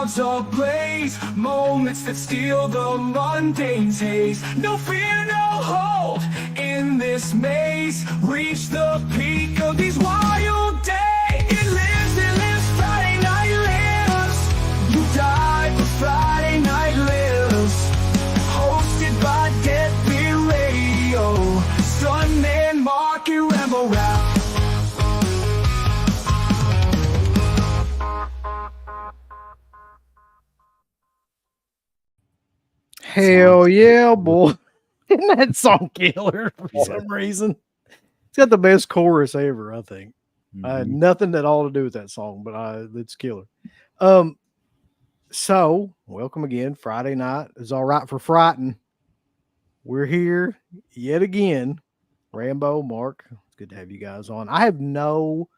clouds ablaze, moments that steal the mundane's haze. No fear, no hold in this maze. Reach the peak of these wild days. It lives, Friday night lives. You die, but Friday night lives. Hosted by Deadbeat Radio, Stuntman Mark and Rambo Rap. Hell yeah, boy. Isn't that song killer for some reason? It's got the best chorus ever, I think. I had nothing at all to do with that song, but it's killer. So welcome again. Friday night is all right for Frighting. We're here yet again. Rambo, Mark, it's good to have you guys on. I have no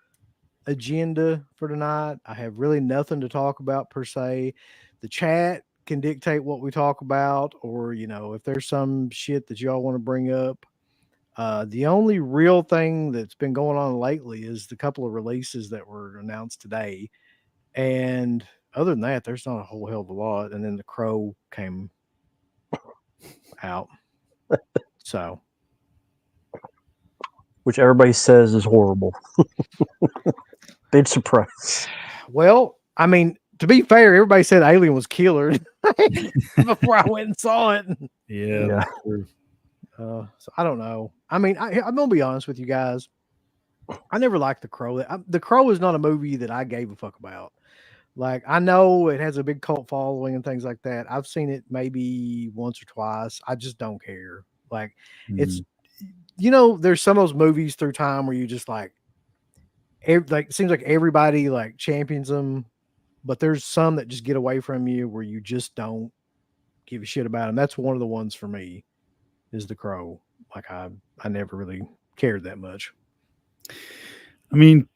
agenda for tonight. I have really nothing to talk about per se. The chat can dictate what we talk about, or if there's some shit that y'all want to bring up. The only real thing that's been going on lately is the couple of releases that were announced today, and other than that, there's not a whole hell of a lot. And then The Crow came out, so which everybody says is horrible. Big surprise. Well, I mean, to be fair, everybody said Alien was killer before I went and saw it. Yeah. So I don't know. I mean, I'm gonna be honest with you guys. I never liked The Crow. The Crow is not a movie that I gave a fuck about. Like, I know it has a big cult following and things like that. I've seen it maybe once or twice. I just don't care. Like, it's there's some of those movies through time where you just like it seems like everybody like champions them, but there's some that just get away from you where you just don't give a shit about them. That's one of the ones for me, is The Crow. Like, I never really cared that much. I mean,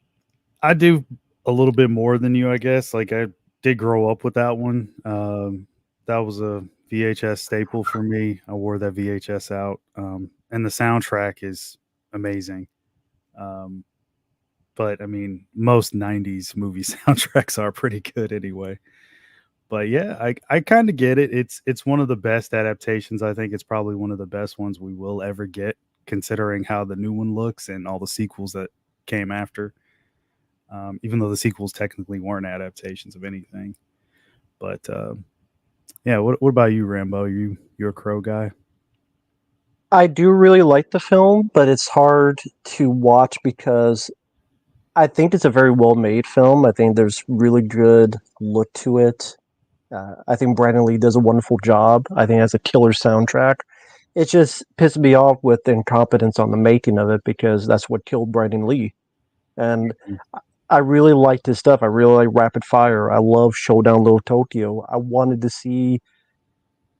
I do a little bit more than you, I guess. Like, I did grow up with that one. That was a VHS staple for me. I wore that VHS out. And the soundtrack is amazing. But I mean, most 90s movie soundtracks are pretty good anyway. But yeah, I kind of get it. It's one of the best adaptations. I think it's probably one of the best ones we will ever get, considering how the new one looks and all the sequels that came after. Even though the sequels technically weren't adaptations of anything. But yeah, what about you, Rambo? You're a Crow guy? I do really like the film, but it's hard to watch because I think it's a very well-made film. I think there's really good look to it. I think Brandon Lee does a wonderful job. I think it has a killer soundtrack. It just pissed me off with the incompetence on the making of it, because that's what killed Brandon Lee. And I really liked his stuff. I really like Rapid Fire. I love Showdown Little Tokyo. I wanted to see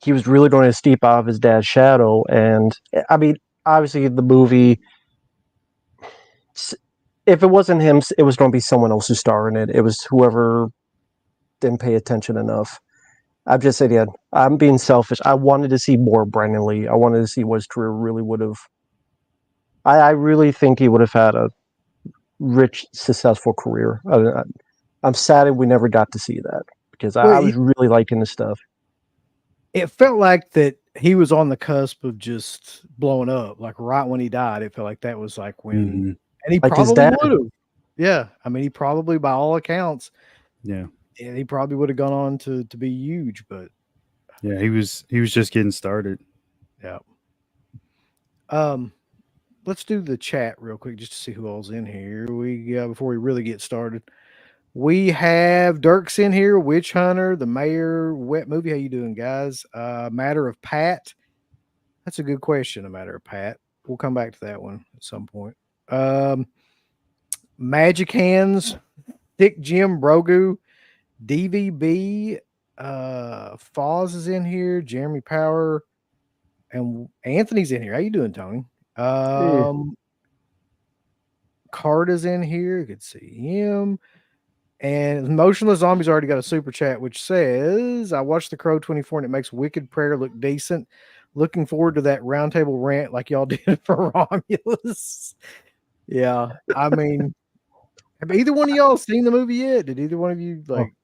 he was really going to steep out of his dad's shadow. And I mean, obviously the movie, if it wasn't him, it was going to be someone else who's starring it. It was whoever didn't pay attention enough. I've just said, yeah, I'm being selfish. I wanted to see more Brandon Lee. I wanted to see what his career really would have. I really think he would have had a rich, successful career. I'm sad that we never got to see that, because I was really liking his stuff. It felt like that he was on the cusp of just blowing up. Like, right when he died, it felt like that was like when, and he like probably would have. Yeah, I mean, he probably, by all accounts, and he probably would have gone on to be huge. But yeah, he was just getting started. Yeah. Let's do the chat real quick just to see who all's in here. Before we really get started, we have Dirk's in here, Witch Hunter, the Mayor, Wet Movie. How you doing, guys? Matter of Pat. That's a good question. A Matter of Pat. We'll come back to that one at some point. Magic Hands, Thick Jim Brogu, DVB, Foz is in here, Jeremy Power, and Anthony's in here. How you doing, Tony? Carta's in here. You could see him. And Motionless Zombies already got a super chat, which says, I watched The Crow 24 and it makes Wicked Prayer look decent. Looking forward to that roundtable rant like y'all did for Romulus. Yeah, I mean, have either one of y'all seen the movie yet? Did either one of you like?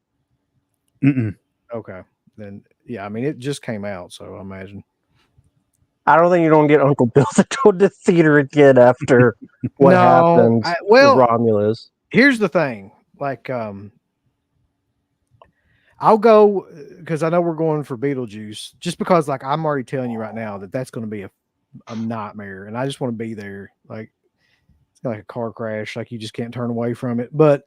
Mm-mm. Okay, then yeah, I mean it just came out, so I imagine. I don't think you're gonna get Uncle Bill to go to the theater again after what No, happened with well, Romulus. here's the thing. Like, I'll go because I know we're going for Beetlejuice. Just because, like, I'm already telling you right now that that's going to be a nightmare, and I just want to be there. Like, it's like a car crash. Like, you just can't turn away from it. But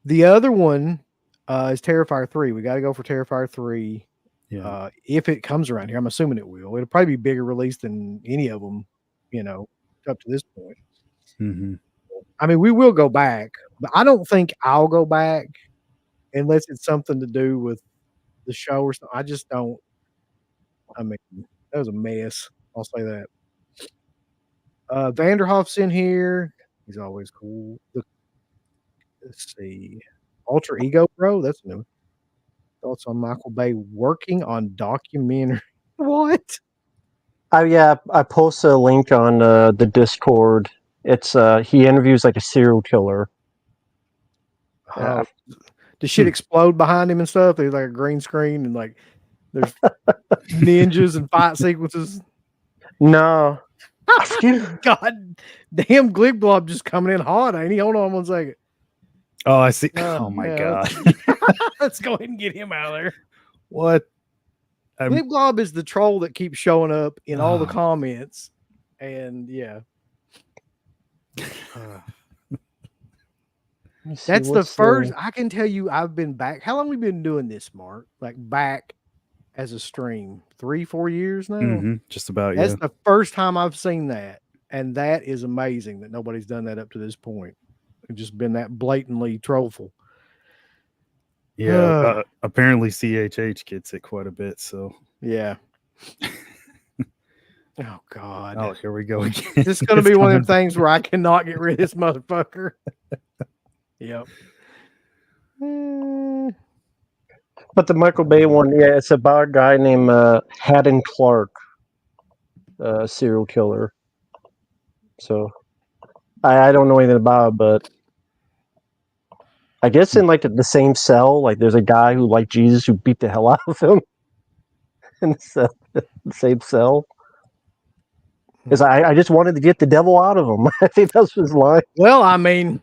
the other one is Terrifier 3. We got to go for Terrifier 3. Yeah. If it comes around here, I'm assuming it will. It'll probably be bigger release than any of them, up to this point. Mm-hmm. I mean, we will go back, but I don't think I'll go back unless it's something to do with the show or something. I just don't. I mean, that was a mess. I'll say that. Vanderhoff's in here. He's always cool. Let's see. Alter Ego, bro. That's new. Thoughts on Michael Bay working on documentary? What? Yeah, I posted a link on the Discord. It's he interviews like a serial killer. Oh, the shit explode behind him and stuff. There's like a green screen and like there's ninjas and fight sequences. No, God damn, Gligblob just coming in hot, ain't he? Hold on 1 second. Oh, I see. Oh my yeah, god. Let's go ahead and get him out of there. What? Gligblob is the troll that keeps showing up in all the Oh. comments. And yeah. That's the first. I can tell you I've been back. How long have we been doing this, Mark? Like back as a stream? 3-4 years now? Mm-hmm. Just about, That's yeah. the first time I've seen that. And that is amazing that nobody's done that up to this point. It's just been that blatantly trollful. Yeah. Apparently CHH gets it quite a bit, so. Yeah. Oh, God. Oh, here we go again. This is going to be one of them things where I cannot get rid of this motherfucker. Yep. But the Michael Bay one, yeah, it's about a guy named Haddon Clark, serial killer. So I don't know anything about it, but I guess in like the same cell, like there's a guy who liked Jesus who beat the hell out of him in the same cell. Because I just wanted to get the devil out of him. I think that's his line. Well, I mean,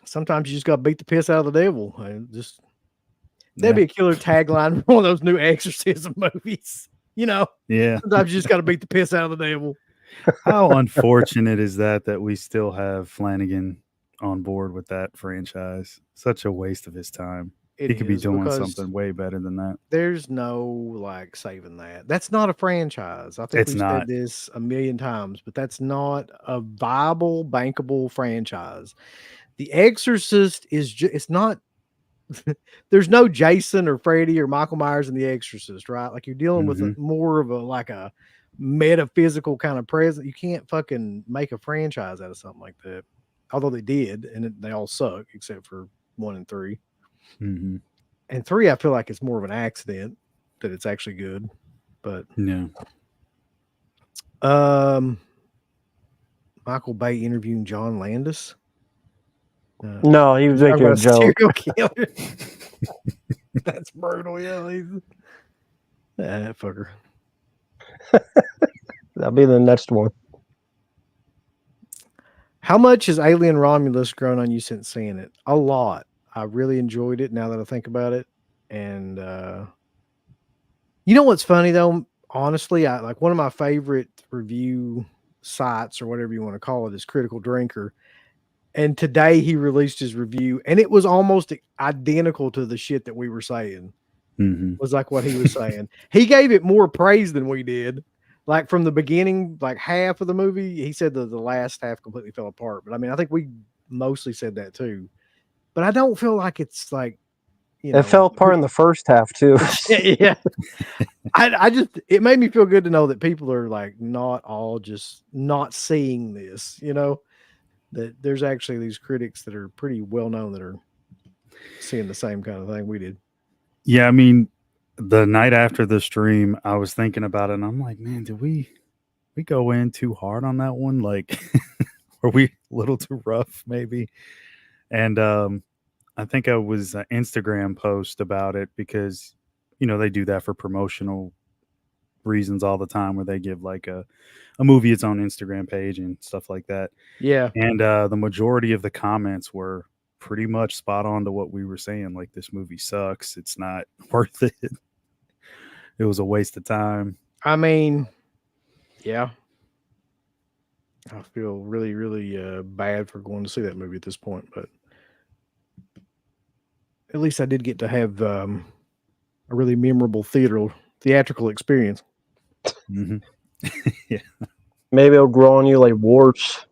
sometimes you just got to beat the piss out of the devil. That'd be a killer tagline for one of those new exorcism movies. Yeah. Sometimes you just got to beat the piss out of the devil. How unfortunate is that we still have Flanagan on board with that franchise? Such a waste of his time. He could be doing something way better than that. There's no like saving that. That's not a franchise. I think we've said this a million times, but that's not a viable, bankable franchise. The Exorcist is it's not. There's no Jason or Freddy or Michael Myers in The Exorcist, right? Like you're dealing with more of a metaphysical kind of presence. You can't fucking make a franchise out of something like that. Although they did, and they all suck except for 1 and 3. Mm-hmm. And 3, I feel like it's more of an accident that it's actually good. But yeah. Michael Bay interviewing John Landis. No, he was making a joke. Serial killer. That's brutal. Yeah, that fucker. That'll be the next one. How much has Alien Romulus grown on you since seeing it? A lot. I really enjoyed it now that I think about it. And you know what's funny though? Honestly, I like one of my favorite review sites or whatever you want to call it is Critical Drinker. And today he released his review and it was almost identical to the shit that we were saying. Was like what he was saying. He gave it more praise than we did. Like from the beginning, like half of the movie, he said the last half completely fell apart. But I mean, I think we mostly said that too. But I don't feel like it's like, it fell apart in the first half too. Yeah. I just, it made me feel good to know that people are like not all just not seeing this, that there's actually these critics that are pretty well known that are seeing the same kind of thing we did. Yeah. I mean, the night after the stream, I was thinking about it and I'm like, man, did we go in too hard on that one? Like, were we a little too rough maybe? And I think I was an Instagram post about it because they do that for promotional reasons all the time where they give like a movie its own Instagram page and stuff like that. Yeah. And the majority of the comments were pretty much spot on to what we were saying. Like, this movie sucks. It's not worth it. It was a waste of time. I mean, yeah. I feel really, really bad for going to see that movie at this point, but at least I did get to have a really memorable theatrical experience. Mm-hmm. Yeah. Maybe it'll grow on you like warts.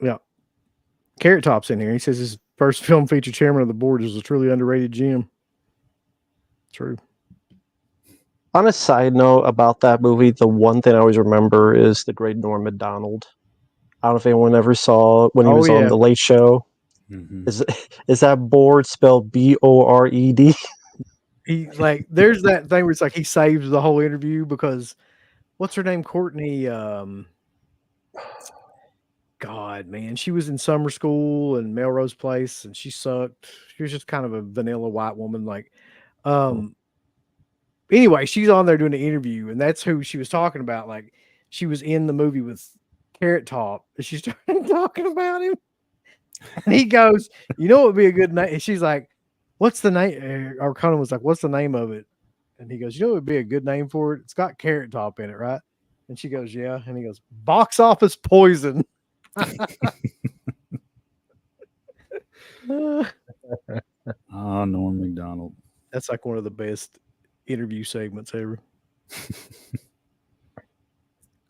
Yeah. Carrot Top's in here. He says his first film featured chairman of the board is a truly underrated gem. True. On a side note about that movie, the one thing I always remember is the great Norm Macdonald. I don't know if anyone ever saw when he was on The Late Show. Mm-hmm. Is that board spelled B-O-R-E-D? He like there's that thing where it's like he saves the whole interview because what's her name? Courtney. God, man, she was in summer school and Melrose Place, and she sucked. She was just kind of a vanilla white woman. Like, anyway, she's on there doing the interview, and that's who she was talking about. Like, she was in the movie with Carrot Top, and she started talking about him. And he goes, "You know what would be a good name?" And she's like, "What's the name?" Or Conan was like, "What's the name of it?" And he goes, "You know what would be a good name for it? It's got Carrot Top in it, right?" And she goes, "Yeah." And he goes, "Box Office Poison." Norm Macdonald. That's like one of the best interview segments ever.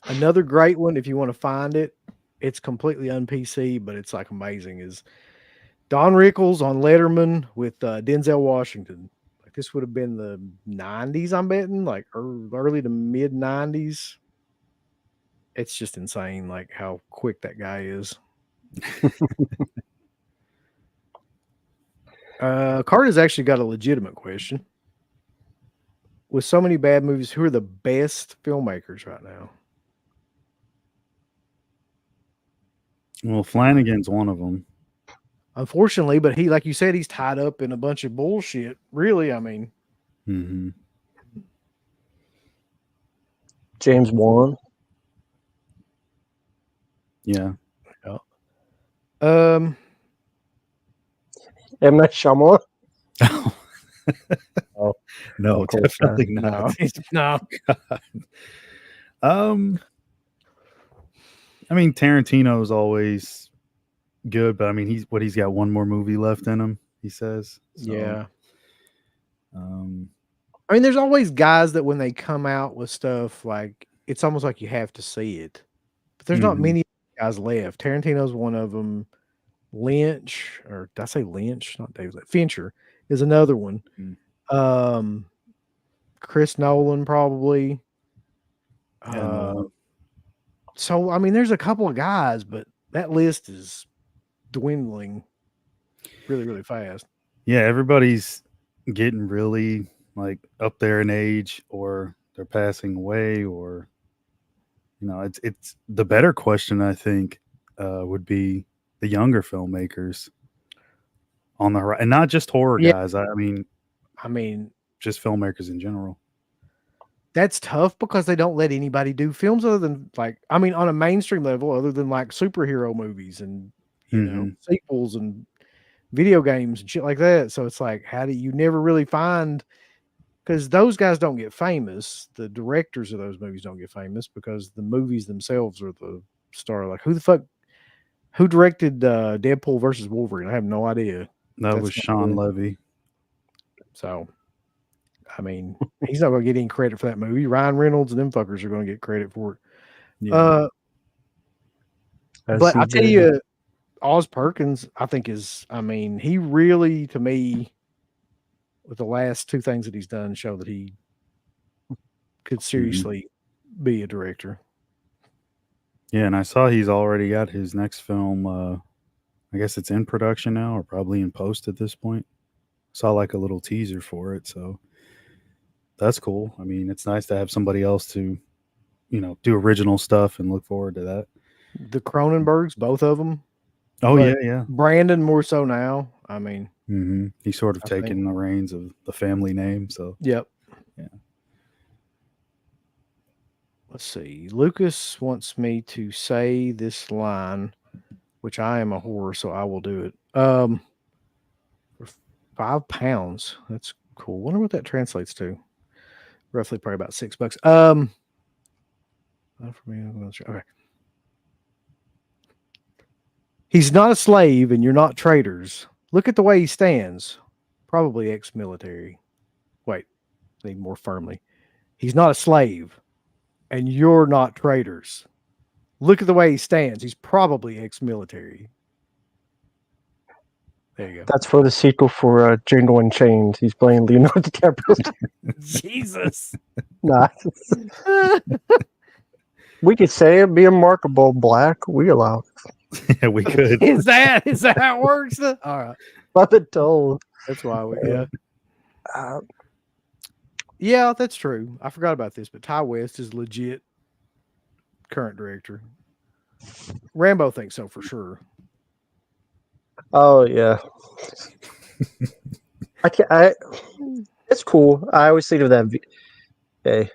Another great one, if you want to find it, it's completely un-PC, but it's like amazing, is Don Rickles on Letterman with Denzel Washington. Like, this would have been the 90s, I'm betting, like early to mid 90s. It's just insane, like how quick that guy is. Carter's actually got a legitimate question. With so many bad movies, who are the best filmmakers right now? Well, Flanagan's one of them. Unfortunately, but he, like you said, he's tied up in a bunch of bullshit. Really, I mean. Mm-hmm. James Wan. Yeah. M. Night Shyamalan. Oh, no, definitely not. No. I mean, Tarantino's always good, but I mean, he's got one more movie left in him, he says. So, yeah. I mean, there's always guys that when they come out with stuff, like, it's almost like you have to see it. But there's not many guys left. Tarantino's one of them. Lynch, or did I say Lynch? Not David. Fincher is another one. Chris Nolan probably. So I mean, there's a couple of guys, but that list is dwindling really, really fast. Yeah, everybody's getting really like up there in age, or they're passing away, or it's the better question, I think, would be the younger filmmakers on the horizon, and not just horror guys. I mean, just filmmakers in general. That's tough because they don't let anybody do films other than on a mainstream level, other than like superhero movies and sequels and video games and shit like that. So it's like, how do you never really find? Because those guys don't get famous. The directors of those movies don't get famous because the movies themselves are the star. Like, who directed Deadpool versus Wolverine? I have no idea. That was Sean Levy. So, I mean, he's not going to get any credit for that movie. Ryan Reynolds and them fuckers are going to get credit for it. Yeah. But I'll tell you, Oz Perkins, I think he really, to me, with the last two things that he's done, show that he could seriously be a director. Yeah, and I saw he's already got his next film. I guess it's in production now, or probably in post at this point. Saw like a little teaser for it, so that's cool. I mean, it's nice to have somebody else to, do original stuff and look forward to that. The Cronenbergs, both of them. Oh, yeah. Brandon more so now. I mean, He's sort of I think- taking the reins of the family name. So yep. Yeah. Let's see. Lucas wants me to say this line, which I am a whore, so I will do it. For £5. That's cool. Wonder what that translates to. Roughly, probably about $6. Not for me. I'm not sure. Okay. He's not a slave, and you're not traitors. Look at the way he stands. Probably ex-military. Wait, need more firmly. He's not a slave, and you're not traitors. Look at the way he stands. He's probably ex-military. There you go. That's for the sequel for Django Unchained. He's playing Leonardo DiCaprio. Jesus. Nah. We could say it, be remarkable black. We allow. yeah, we could. Is that how it works? All right. I've been told. That's why we yeah. Uh, Yeah, that's true. I forgot about this, but Ty West is legit current director. Rambo thinks so for sure. oh yeah. It's cool. I always think of that. Hey,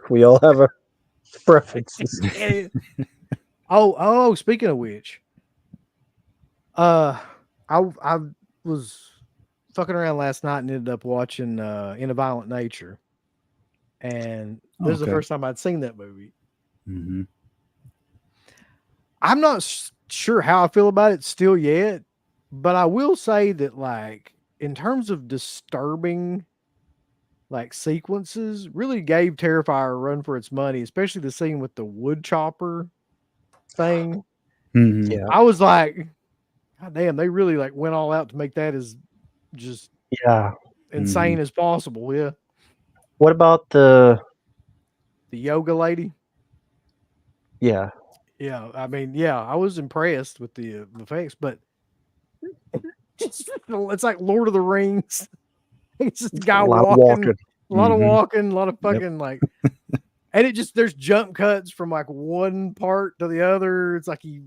we all have our preferences. Oh, speaking of which, I was fucking around last night and ended up watching In a Violent Nature. And this is the Okay. first time I'd seen that movie. Mm-hmm. I'm not sure how I feel about it still yet, but I will say that, like, in terms of disturbing, like, sequences, really gave Terrifier a run for its money, especially the scene with the wood chopper thing. Mm-hmm. Yeah. I was like, God damn, they really like went all out to make that as just Yeah. insane as possible. Yeah. What about the? The yoga lady. Yeah. Yeah. I mean, yeah, I was impressed with the effects, but it's like Lord of the Rings. It's just a guy A lot of walking, walking. a lot of Mhm. walking, a lot of fucking like, and it just, there's jump cuts from like one part to the other. It's like he,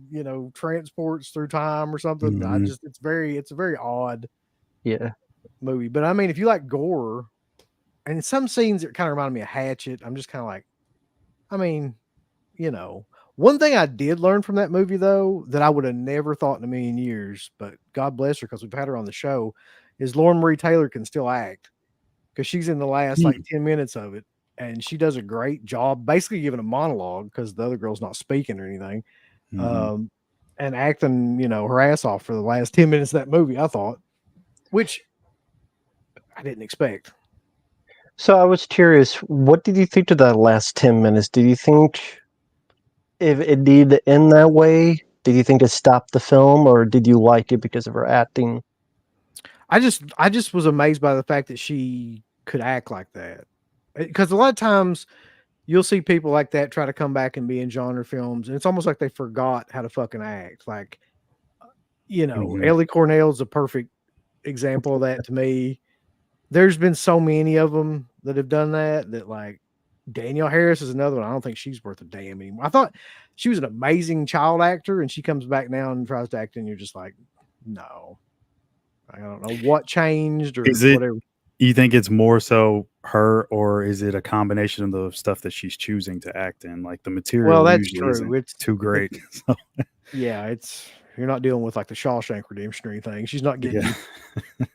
transports through time or something. Mhm. It's a very odd Yeah. movie. But I mean, if you like gore, and in some scenes it kind of reminded me of Hatchet. I'm just kind of like, I mean, one thing I did learn from that movie though, that I would have never thought in a million years, but God bless her because we've had her on the show, is Lauren Marie Taylor can still act because she's in the last like 10 minutes of it. And she does a great job basically giving a monologue because the other girl's not speaking or anything. Mhm. And acting, her ass off for the last 10 minutes of that movie, I thought, which I didn't expect. So I was curious, what did you think of that last 10 minutes? Did you think if it needed to end that way? Did you think it stopped the film, or did you like it because of her acting? I just was amazed by the fact that she could act like that. Because a lot of times you'll see people like that try to come back and be in genre films, and it's almost like they forgot how to fucking act. Like, Mhm. Ellie Cornell's a perfect example of that to me. There's been so many of them that have done that like Danielle Harris is another one. I don't think she's worth a damn anymore. I thought she was an amazing child actor, and she comes back now and tries to act, and you're just like, no. I don't know what changed or Is it? whatever. You think it's more so her, or is it a combination of the stuff that she's choosing to act in? Like the material Well, that's usually true. isn't It's too great. So, yeah, you're not dealing with like the Shawshank Redemption or anything. She's not getting yeah.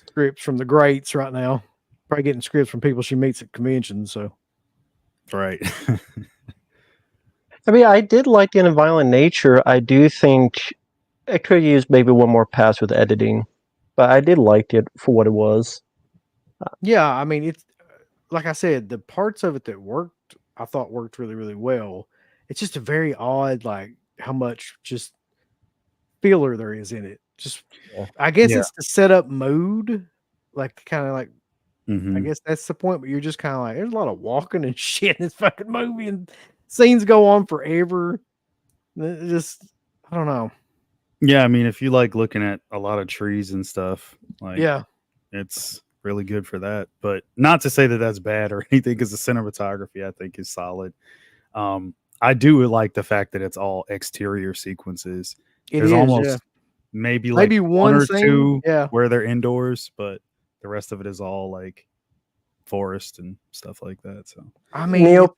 scripts from the greats right now. Probably getting scripts from people she meets at conventions. So Right. I mean, I did like In a Violent Nature. I do think I could use maybe one more pass with editing, but I did like it for what it was. yeah, I mean, it's like I said, the parts of it that worked, I thought worked really, really well. It's just a very odd, like how much just filler there is in it. Just, Yeah. I guess Yeah. it's to set up mood, like kind of like. I Mhm. guess that's the point, but you're just kind of like, there's a lot of walking and shit in this fucking movie, and scenes go on forever. It just, I don't know. Yeah, I mean, if you like looking at a lot of trees and stuff, like Yeah, it's really good for that. But not to say that that's bad or anything, because the cinematography I think is solid. I do like the fact that it's all exterior sequences. it There's is. almost Yeah, maybe like Maybe one one or scene. two Yeah. where they're indoors, but the rest of it is all like forest and stuff like that. So I mean, Neo,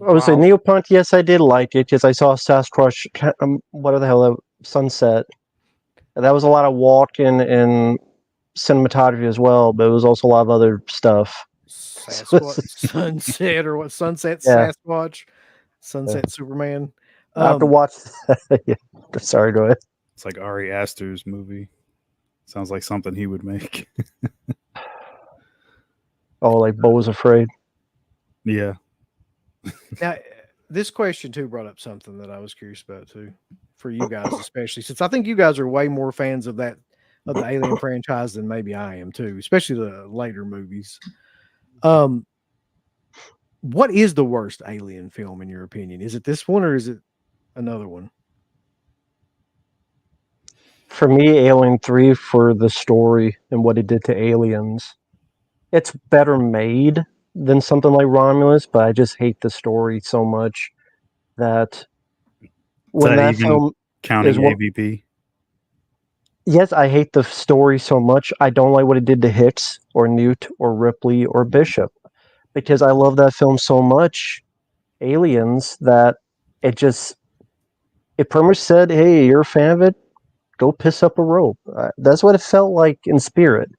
I would say wow. Neopunk. Yes, I did like it because I saw Sasquatch. What the hell? Sunset. That was a lot of walking and cinematography as well, but it was also a lot of other stuff. So Sasquatch Sunset or what? Sunset yeah, Sasquatch, Sunset Superman. I have to watch. Yeah. Sorry, go ahead. it's like Ari Aster's movie. Sounds like something he would make. Oh, like Bo was afraid. Yeah. Now, this question too brought up something that I was curious about too, for you guys especially, since I think you guys are way more fans of the Alien franchise than maybe I am too, especially the later movies. What is the worst Alien film in your opinion? Is it this one or is it another one? For me, Alien 3 for the story and what it did to aliens. It's better made than something like Romulus, but I just hate the story so much that Is when that that even film is counting what. AVP? Yes, I hate the story so much. I don't like what it did to Hicks or Newt or Ripley or Bishop because I love that film so much, Aliens, that it just it pretty much said, "Hey, you're a fan of it? Go piss up a rope." That's what it felt like in Spirit.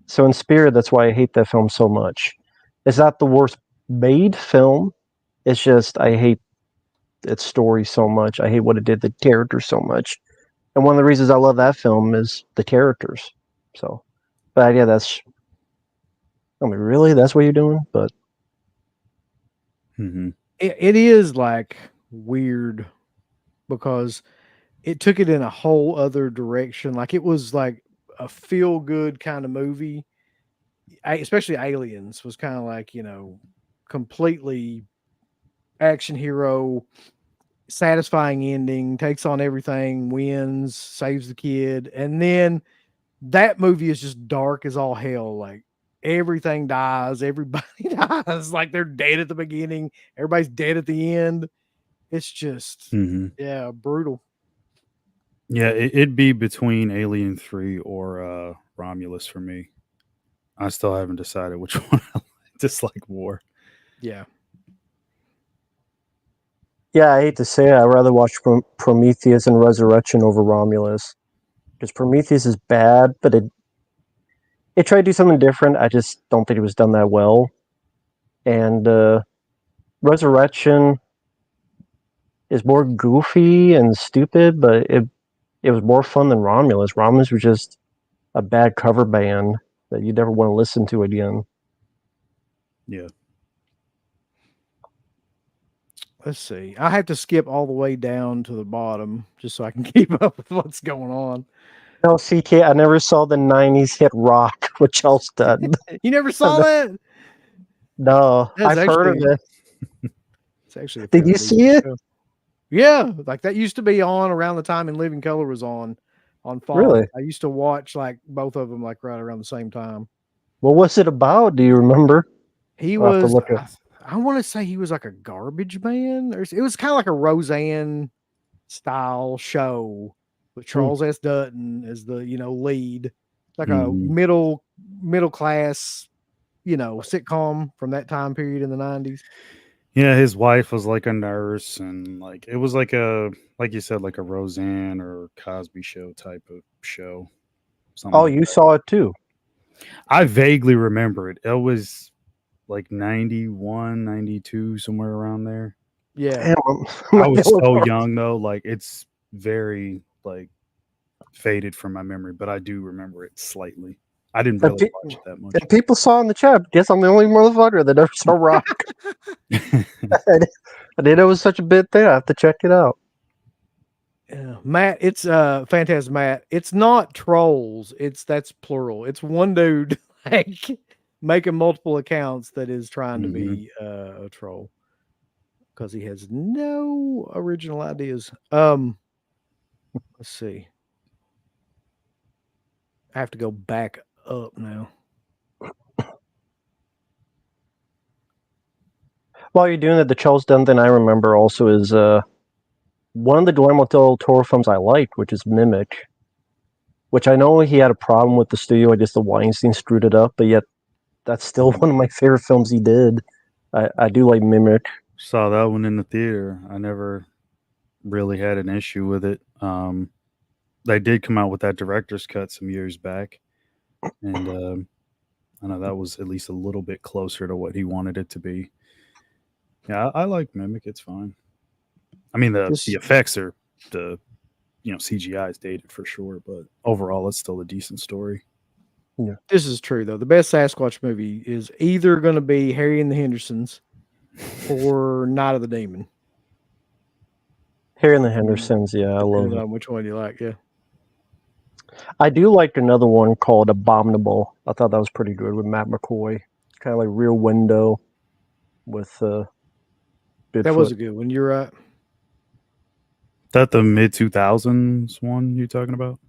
So in Spirit, that's why I hate that film so much. It's not the worst made film. It's just I hate its story so much. I hate what it did to the characters so much. And one of the reasons I love that film is the characters. So, but yeah, that's. I mean, really, that's what you're doing? But Mm-hmm. It is like weird because it took it in a whole other direction. Like it was like a feel good kind of movie. Especially Aliens was kind of like, completely action hero, satisfying ending, takes on everything, wins, saves the kid. And then that movie is just dark as all hell. Like everything dies, everybody dies. Like they're dead at the beginning, everybody's dead at the end. It's just, Mm-hmm. yeah, brutal. Yeah, it'd be between Alien 3 or Romulus for me. I still haven't decided which one I dislike more. Yeah. yeah, I hate to say it, I'd rather watch Prometheus and Resurrection over Romulus because Prometheus is bad, but it tried to do something different. I just don't think it was done that well. And Resurrection is more goofy and stupid, but it was more fun than Romulus. Romulus was just a bad cover band that you never want to listen to again. Yeah. Let's see. I have to skip all the way down to the bottom just so I can keep up with what's going on. No, CK, I never saw the '90s hit Rock with Charleston. You never saw that? No, That's I've heard of actually it. it's actually a Did fairly you see decent it? show. Yeah, like that used to be on around the time In Living Color was on Fox. Really? I used to watch like both of them like right around the same time. What was it about? Do you remember? He I'll have to was look at. I want to say he was like a garbage man, or it was kind of like a Roseanne style show with Charles S. Dutton as the lead, like a Mm-hmm. middle class sitcom from that time period in the 90s. Yeah, his wife was like a nurse, and like it was like you said, like a Roseanne or Cosby Show type of show. Something Oh, like you that. saw it too. I vaguely remember it. It was like 91, 92, somewhere around there. Yeah. Damn, I was that so hard. young though, like it's very like faded from my memory, but I do remember it slightly. I didn't And, really watch it that much. and people saw in the chat. Guess I'm the only motherfucker that never saw Rock. I didn't know it was such a big thing. I have to check it out. Yeah. Matt, it's Fantastic Matt. It's not trolls. That's plural. It's one dude like making multiple accounts that is trying to Mhm. be a troll because he has no original ideas. Let's see. I have to go back up now. While you're doing that, the Charles Dunn thing I remember also is one of the Guillermo del Toro films I liked, which is Mimic. which I know he had a problem with the studio. I guess the Weinstein screwed it up, but yet that's still one of my favorite films he did. I do like Mimic. Saw that one in the theater. I never really had an issue with it. They did come out with that director's cut some years back, and I know that was at least a little bit closer to what he wanted it to be. Yeah, I like Mimic. It's fine. I mean, the effects are the CGI is dated for sure, but overall, it's still a decent story. Yeah. This is true though. The best Sasquatch movie is either going to be Harry and the Hendersons or Night of the Demon. Harry and the Hendersons, yeah, I love Depending it. on which one you like, yeah. I do like another one called Abominable. I thought that was pretty good with Matt McCoy. Kind of like Rear Window with Bigfoot. That was a good one. You're right. That the mid 2000s one you're talking about?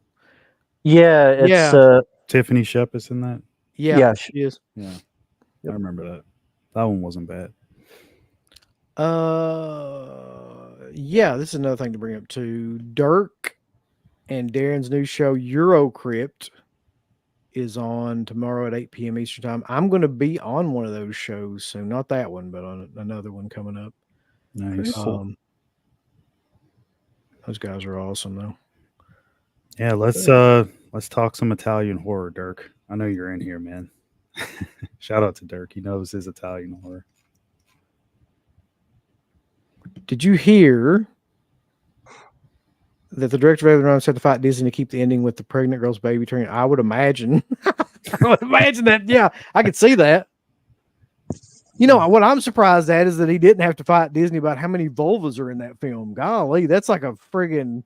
Yeah, it's Yeah. Tiffany Shepard's in that. Yeah, Yeah, she is. Yeah, Yep. I remember that. That one wasn't bad. Yeah, this is another thing to bring up too. Dirk and Darren's new show Eurocrypt is on tomorrow at 8 p.m. Eastern time. I'm going to be on one of those shows soon. Not that one, but on another one coming up. Nice. Cool. Those guys are awesome though. Yeah, let's talk some Italian horror, Dirk. I know you're in here, man. Shout out to Dirk. He knows his Italian horror. Did you hear that the director of Everyone said to fight Disney to keep the ending with the pregnant girl's baby turning? I would imagine. I would imagine that. Yeah, I could see that. You know, what I'm surprised at is that he didn't have to fight Disney about how many vulvas are in that film. Golly, that's like a friggin'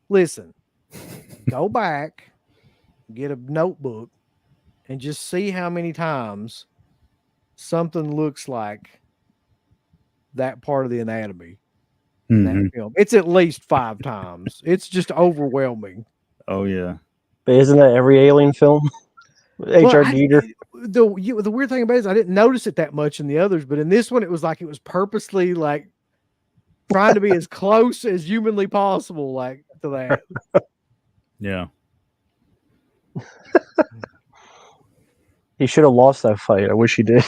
listen. Go back, get a notebook, and just see how many times something looks like that part of the anatomy in that film. It's at least 5 times. It's just overwhelming. Oh yeah. But isn't that every Alien film? H.R. Giger. The weird thing about it is I didn't notice it that much in the others, but in this one, it was like it was purposely like trying to be as close as humanly possible, like to that. Yeah. He should have lost that fight. I wish he did.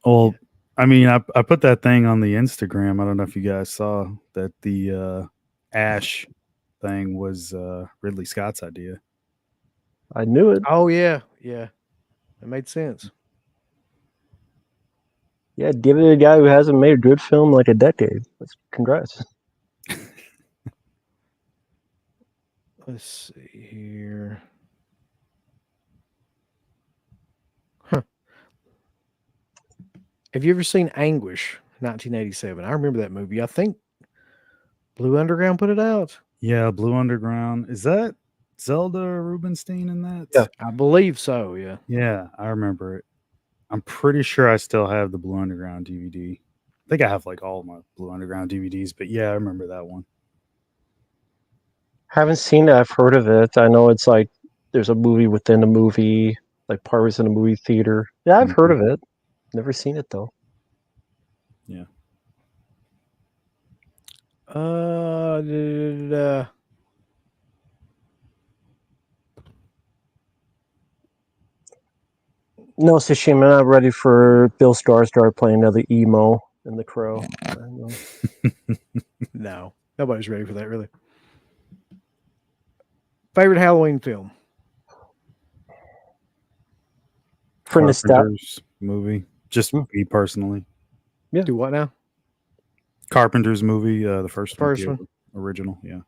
Well, I mean, I put that thing on the Instagram. I don't know if you guys saw that the Ash thing was Ridley Scott's idea. I knew it. Oh yeah, yeah, it made sense. Yeah, give it to a guy who hasn't made a good film in like a decade. Congrats. Let's see here. Huh. Have you ever seen Anguish, 1987? I remember that movie. I think Blue Underground put it out. Yeah, Blue Underground. Is that Zelda Rubinstein in that? Yeah. I believe so, yeah. Yeah, I remember it. I'm pretty sure I still have the Blue Underground DVD. I think I have like all my Blue Underground DVDs, but yeah, I remember that one. Haven't seen it. I've heard of it. I know it's like there's a movie within a movie, like Pirates in a movie theater. Yeah, I've heard of it. Never seen it though. Yeah. No, it's a shame I'm not ready for Bill Skarsgård playing another emo in The Crow. No, nobody's ready for that, really. Favorite Halloween film? For nostalgia Carpenter's movie. Just me personally. Yeah. Do what now? Carpenter's movie, the first one. Original, yeah.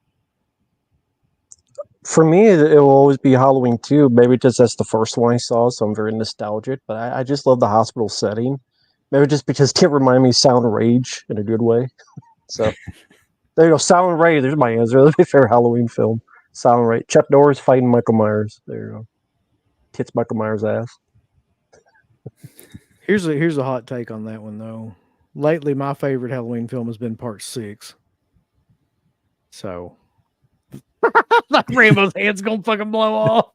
For me, it will always be Halloween 2. Maybe just that's the first one I saw, so I'm very nostalgic. But I just love the hospital setting. Maybe just because it remind me of Sound Rage in a good way. So there you go, Sound Rage. There's my answer. That's my favorite Halloween film. Sound Rage. Chuck Norris fighting Michael Myers. There you go. Kicks Michael Myers' ass. Here's a hot take on that one though. Lately, my favorite Halloween film has been Part 6. So, like Rambo's head's gonna fucking blow off.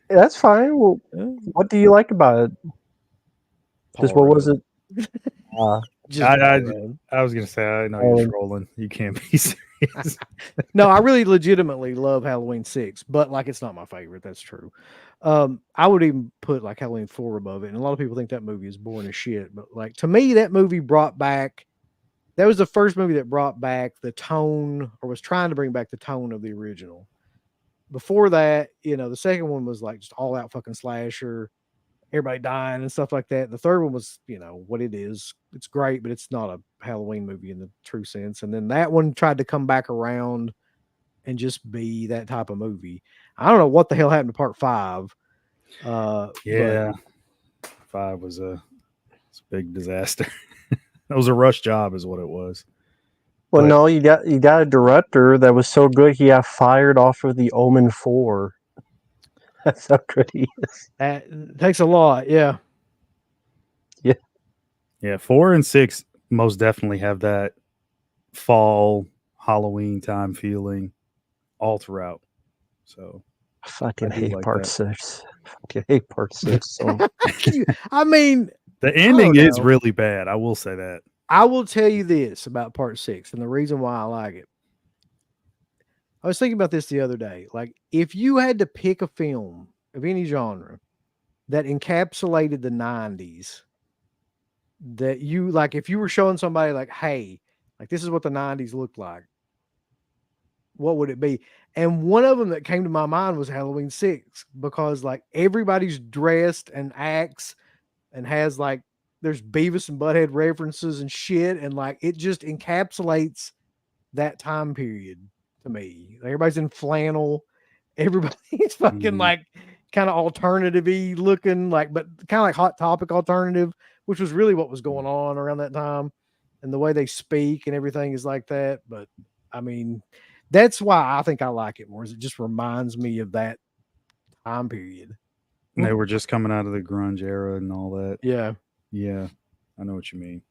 That's fine. Well, what do you like about it? Just what was it? Just I, bad. I was gonna say I know you're Um, trolling. You can't be serious. No, I really legitimately love Halloween 6, but like it's not my favorite. That's true. I would even put like Halloween 4 above it. And a lot of people think that movie is boring as shit. But like to me, that movie brought back that was the first movie that brought back the tone or was trying to bring back the tone of the original. Before that, the second one was like just all out fucking slasher, everybody dying and stuff like that. The third one was, what it is. It's great, but it's not a Halloween movie in the true sense. And then that one tried to come back around and just be that type of movie. I don't know what the hell happened to part 5. But Yeah, 5 was it's a big disaster. That was a rush job, is what it was. well, But no, you got a director that was so good he got fired off of the Omen 4. That's how good he is. that takes a lot. Yeah. yeah, 4 and 6 most definitely have that fall Halloween time feeling all throughout. So I I fucking do hate like part that. 6. Fucking hate part 6. So I mean, The I don't ending is know. really bad. I will say that. I will tell you this about part 6 and the reason why I like it. I was thinking about this the other day. Like, if you had to pick a film of any genre that encapsulated the 90s, that you like, if you were showing somebody, like, hey, like, this is what the 90s looked like, what would it be? And one of them that came to my mind was Halloween 6 because, like, everybody's dressed and acts and has, like, there's Beavis and Butthead references and shit. And, like, it just encapsulates that time period to me. Like, everybody's in flannel. Everybody's fucking Mhm. like kind of alternative-y looking, like, but kind of like Hot Topic alternative, which was really what was going on around that time. And the way they speak and everything is like that. But I mean, that's why I think I like it more, is it just reminds me of that time period. They were just coming out of the grunge era and all that. Yeah. Yeah, I know what you mean.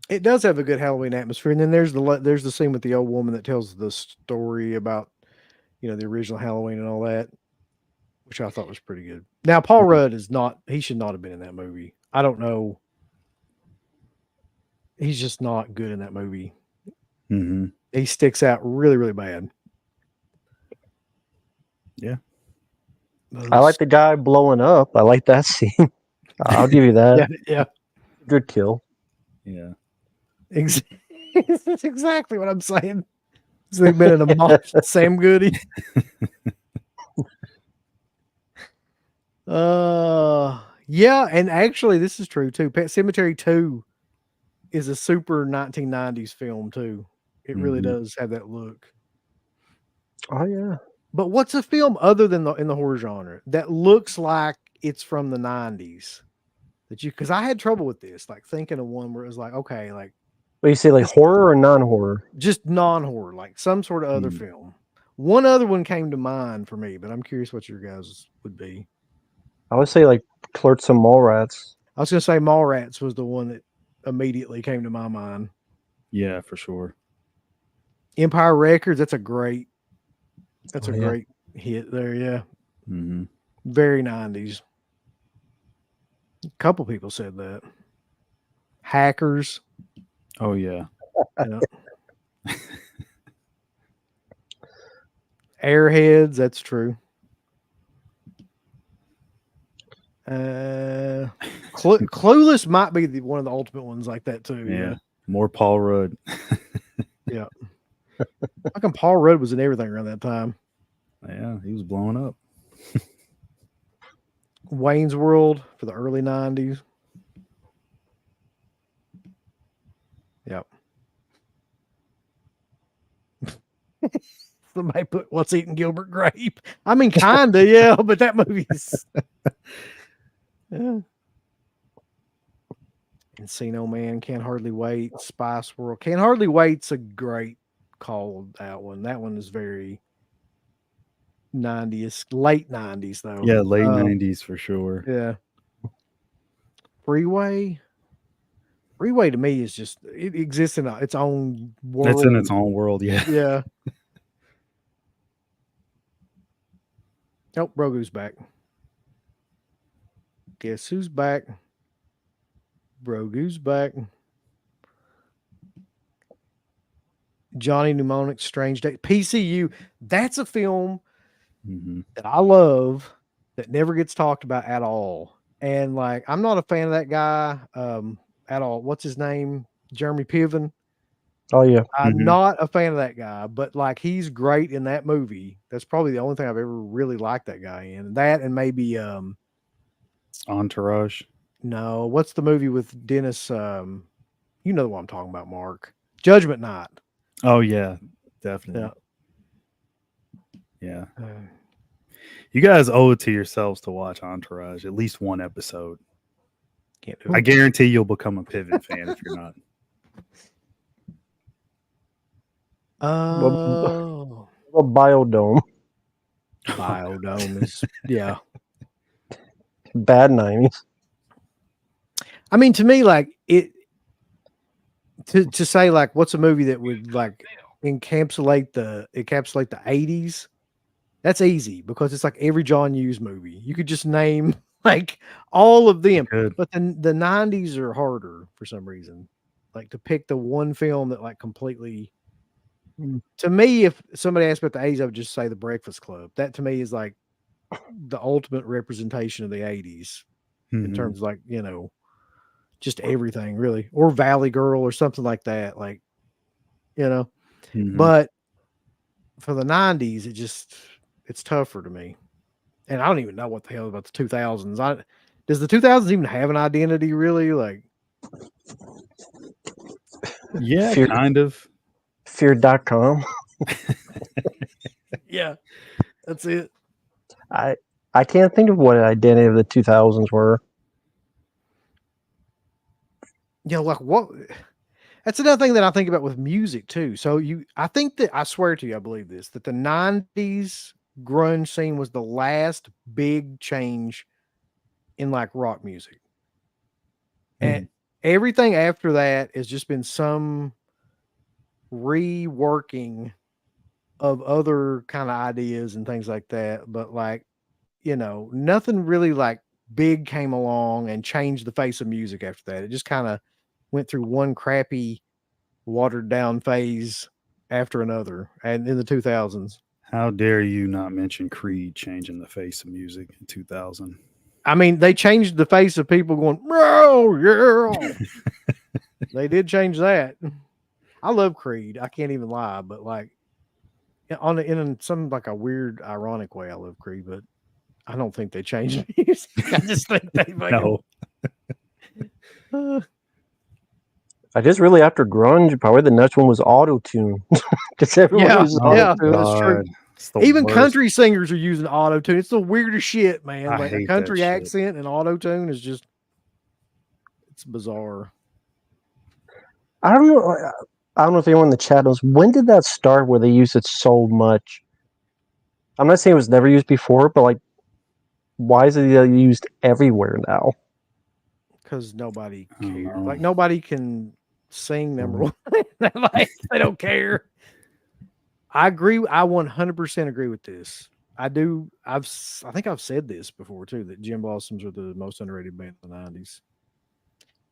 It does have a good Halloween atmosphere. And then there's the scene with the old woman that tells the story about, the original Halloween and all that, which I thought was pretty good. Now, Paul Rudd he should not have been in that movie. I don't know. He's just not good in that movie. Mm-hmm. He sticks out really, really bad. Yeah. I like the guy blowing up. I like that scene. I'll give you that. Yeah, yeah. Good kill. Yeah. That's exactly what I'm saying. They've been in a mosh. Sam Goody. Yeah, and actually, this is true too. Pet Cemetery 2 is a super 1990s film too. It really Mhm. does have that look. Oh yeah. But what's a film other than in the horror genre that looks like it's from the 90s? Because I had trouble with this, like thinking of one where it was like, okay, like What do you say, like this horror or non-horror? just non-horror, like some sort of other Mm. film. One other one came to mind for me, but I'm curious what your guys would be. I would say like Clerks and Mallrats. I was gonna say Mallrats was the one that immediately came to my mind. Yeah, for sure. Empire Records, that's a Oh, yeah. great hit there, yeah. Hmm. Very 90s. A couple people said that. Hackers, Oh yeah. yeah. Airheads, that's true. Clueless might be one of the ultimate ones like that too. Yeah. Yeah, More Paul Rudd. yeah. How come Paul Rudd was in everything around that time? Yeah, he was blowing up. Wayne's World for the early 90s. Yep. Somebody put What's Eating Gilbert Grape. I mean, kinda, yeah, but that movie's yeah. Encino Man, Can't Hardly Wait, Spice World. Can't Hardly Wait's a great call, that one. That one is very 90s, late 90s though. Yeah, late 90s for sure. Yeah. Freeway. Freeway to me is just it exists in its own world. It's in its own world, yeah. Yeah. Oh, Grogu's back. Guess who's back? Grogu's back. Johnny Mnemonic's Strange Day. PCU. That's a film Hmm. that I love that never gets talked about at all. And like, I'm not a fan of that guy at all. What's his name? Jeremy Piven. Oh yeah, I'm Hmm. not a fan of that guy, but like he's great in that movie. That's probably the only thing I've ever really liked that guy in. That and maybe Entourage. no, what's the movie with Dennis you know what I'm talking about, Mark. Judgment Night. Oh yeah, Yeah. definitely. Yeah. Uh, You guys owe it to yourselves to watch Entourage, at least one episode. can't do I it. guarantee you'll become a Piven fan if you're not. well, Oh, a biodome, Biodome is yeah. bad 90s. I mean, to me, like it to say like what's a movie that would like encapsulate the 80s. That's easy because it's like every John Hughes movie. You could just name like all of them, Good. but then the 90s are harder for some reason. Like to pick the one film that like completely. To me, if somebody asked about the 80s, I would just say The Breakfast Club. That to me is like the ultimate representation of the 80s in Mhm. terms of like, just everything really, or Valley Girl or something like that. Like, Mhm. but for the 90s, it's tougher to me. And I don't even know what the hell about the 2000s. Does the 2000s even have an identity really? Like, Yeah, Fear, kind of. fear.com. yeah, that's it. I I can't think of what identity of the 2000s were. Like what? That's another thing that I think about with music too. So I think that I swear to you, I believe this that the 90s grunge scene was the last big change in like rock music. And Mhm. everything after that has just been some reworking of other kind of ideas and things like that. But like, nothing really like big came along and changed the face of music after that. It just kind of went through one crappy, watered down phase after another. And in the 2000s, How dare you not mention Creed changing the face of music in 2000? I mean, they changed the face of people going, oh, yeah. They did change that. I love Creed. I can't even lie, but like, in some like a weird, ironic way, I love Creed, but I don't think they changed music. I just think they fucking. No. Uh, I guess really after grunge, probably the next one was auto tune because everyone yeah, uses auto yeah, tune. that's true. God. It's the Even worst. country singers are using auto tune. It's the weirdest shit, man. I Like a hate that country shit. accent and auto tune is just, it's bizarre. I don't know. I don't know if anyone in the chat knows when did that start where they used it so much. I'm not saying it was never used before, but like, why is it used everywhere now? Because nobody I don't cares. know. Like nobody can sing number one. Like they don't care. I agree. I 100% agree with this. I do. I think I've said this before too, that Jim Blossoms are the most underrated band in the 90s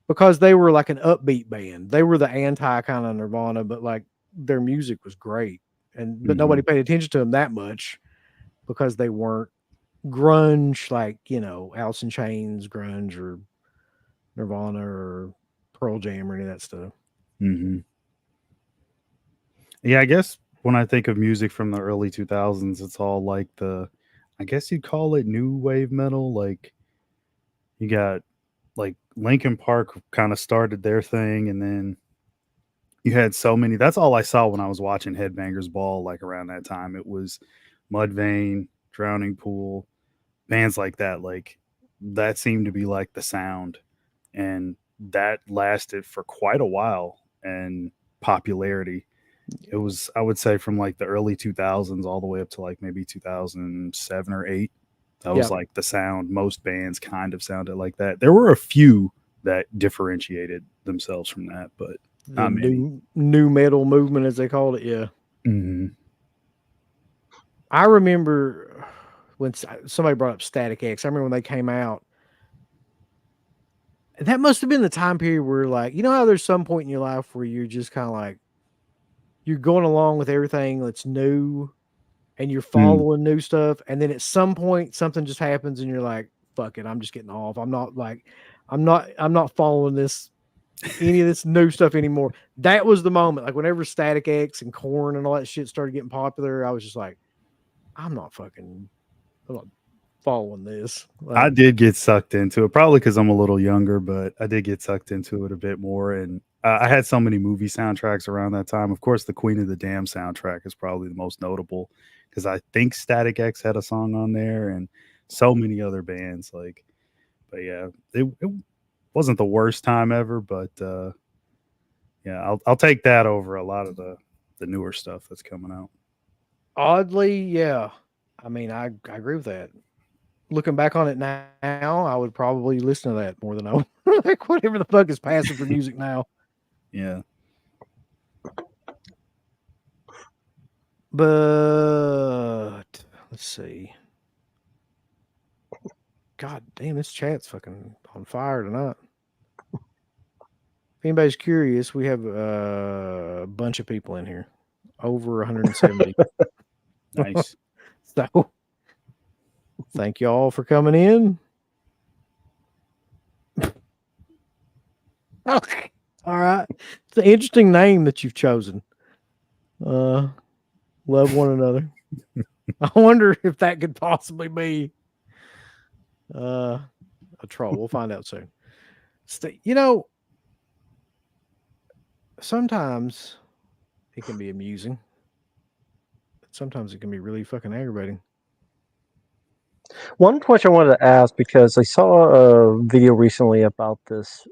because they were like an upbeat band. They were the anti kind of Nirvana, but like their music was great. But nobody Mhm. paid attention to them that much because they weren't grunge like, Alice in Chains grunge or Nirvana or Pearl Jam or any of that stuff. Mhm. Yeah, I guess when I think of music from the early 2000s, it's all like I guess you'd call it new wave metal. Like you got like Linkin Park kind of started their thing, and then you had so many. That's all I saw when I was watching Headbangers Ball. Like around that time, it was Mudvayne, Drowning Pool, bands like that. Like that seemed to be like the sound, and that lasted for quite a while and popularity. It was, I would say, from like the early 2000s all the way up to like maybe 2007 or 8. That was Yeah. like the sound. Most bands kind of sounded like that. There were a few that differentiated themselves from that, but The not many. new metal movement, as they called it. Yeah. Hmm. I remember when somebody brought up Static X. I remember when they came out, that must have been the time period where, like, you know how there's some point in your life where you're just kind of like you're going along with everything that's new and you're Mm. following new stuff, and then at some point something just happens and you're like, fuck it, I'm just getting off. I'm not following this any of this new stuff anymore. That was the moment. Like whenever Static X and Corn and all that shit started getting popular, I was just like, I'm not following this. I Like, did get sucked into it, probably because I'm a little younger, but I did get sucked into it a bit more. And I had so many movie soundtracks around that time. Of course, the Queen of the Dam soundtrack is probably the most notable because I think Static X had a song on there and so many other bands. Like, but yeah, it wasn't the worst time ever, but yeah, I'll take that over a lot of the newer stuff that's coming out. oddly, yeah. I mean, I agree with that. Looking back on it now, I would probably listen to that more than I would like whatever the fuck is passing for music now. Yeah. But let's see. God damn, this chat's fucking on fire tonight. If anybody's curious, we have a bunch of people in here, over 170. Nice. So thank you all for coming in. Okay. All right. It's an interesting name that you've chosen. Love one another. I wonder if that could possibly be a troll. We'll find out soon. You know, sometimes it can be amusing. Sometimes it can be really fucking aggravating. One question I wanted to ask, because I saw a video recently about this.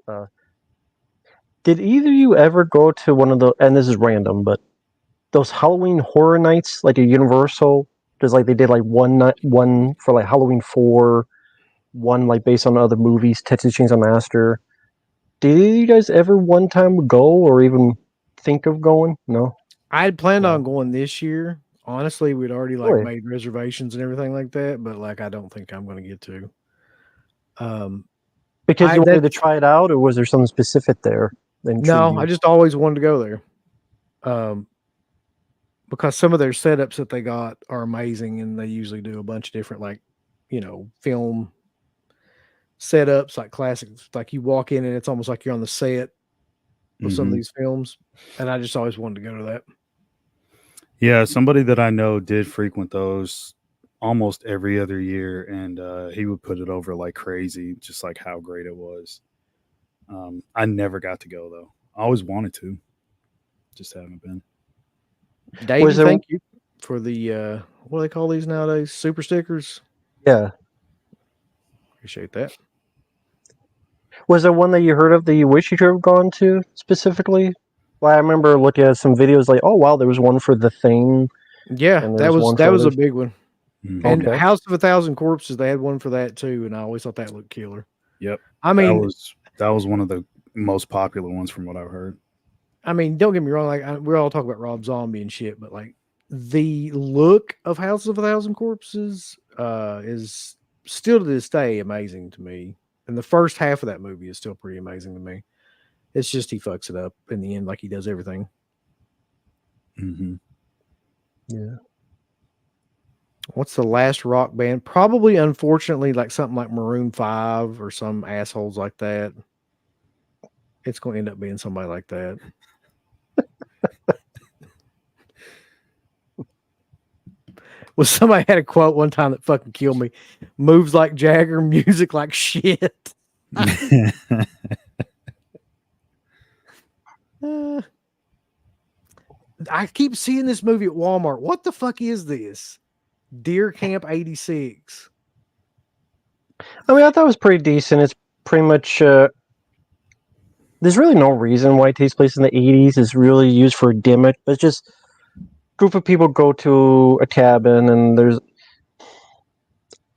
Did either of you ever go to one of the, and this is random, but those Halloween horror nights, like a Universal? There's like, they did like one night, one for like Halloween 4, one like based on other movies, Texas Chainsaw Massacre. Did you guys ever one time go or even think of going? No? I had planned No. on going this year. Honestly, we'd already like Really? made reservations and everything like that, but like I don't think I'm going to get to. Because I you wanted to that's try it out, or was there something specific there that intrigued no, I you? just always wanted to go there. Because some of their setups that they got are amazing, and they usually do a bunch of different like, film setups, like classics. Like you walk in and it's almost like you're on the set of some of Mhm. these films, and I just always wanted to go to that. Yeah, somebody that I know did frequent those almost every other year, and he would put it over like crazy, just like how great it was. I never got to go though. I always wanted to, just haven't been. Was Davey, there? thank you for the what do they call these nowadays? Super stickers. Yeah. Appreciate that. Was there one that you heard of that you wish you could have gone to specifically? Well, I remember looking at some videos like, oh wow, there was one for The Thing, Yeah, and there that was was one that for was a others. big one. And Mhm. Okay. House of a Thousand Corpses, they had one for that too, and I always thought that looked killer. Yep, I that mean, was one of the most popular ones from what I've heard. don't get me wrong. Like we're all talking about Rob Zombie and shit, but like the look of House of a Thousand Corpses is still to this day amazing to me. And the first half of that movie is still pretty amazing to me. It's just he fucks it up in the end, like he does everything. Hmm. Yeah. What's the last rock band? Probably, unfortunately, like something like Maroon 5 or some assholes like that. It's going to end up being somebody like that. Well, somebody had a quote one time that fucking killed me. Moves like Jagger, music like shit. Uh, I keep seeing this movie at Walmart. What the fuck is this? Deer Camp 86. I mean, I thought it was pretty decent. It's pretty much. There's really no reason why it takes place in the 80s. It's really used for a gimmick, but it's just group of people go to a cabin, and there's.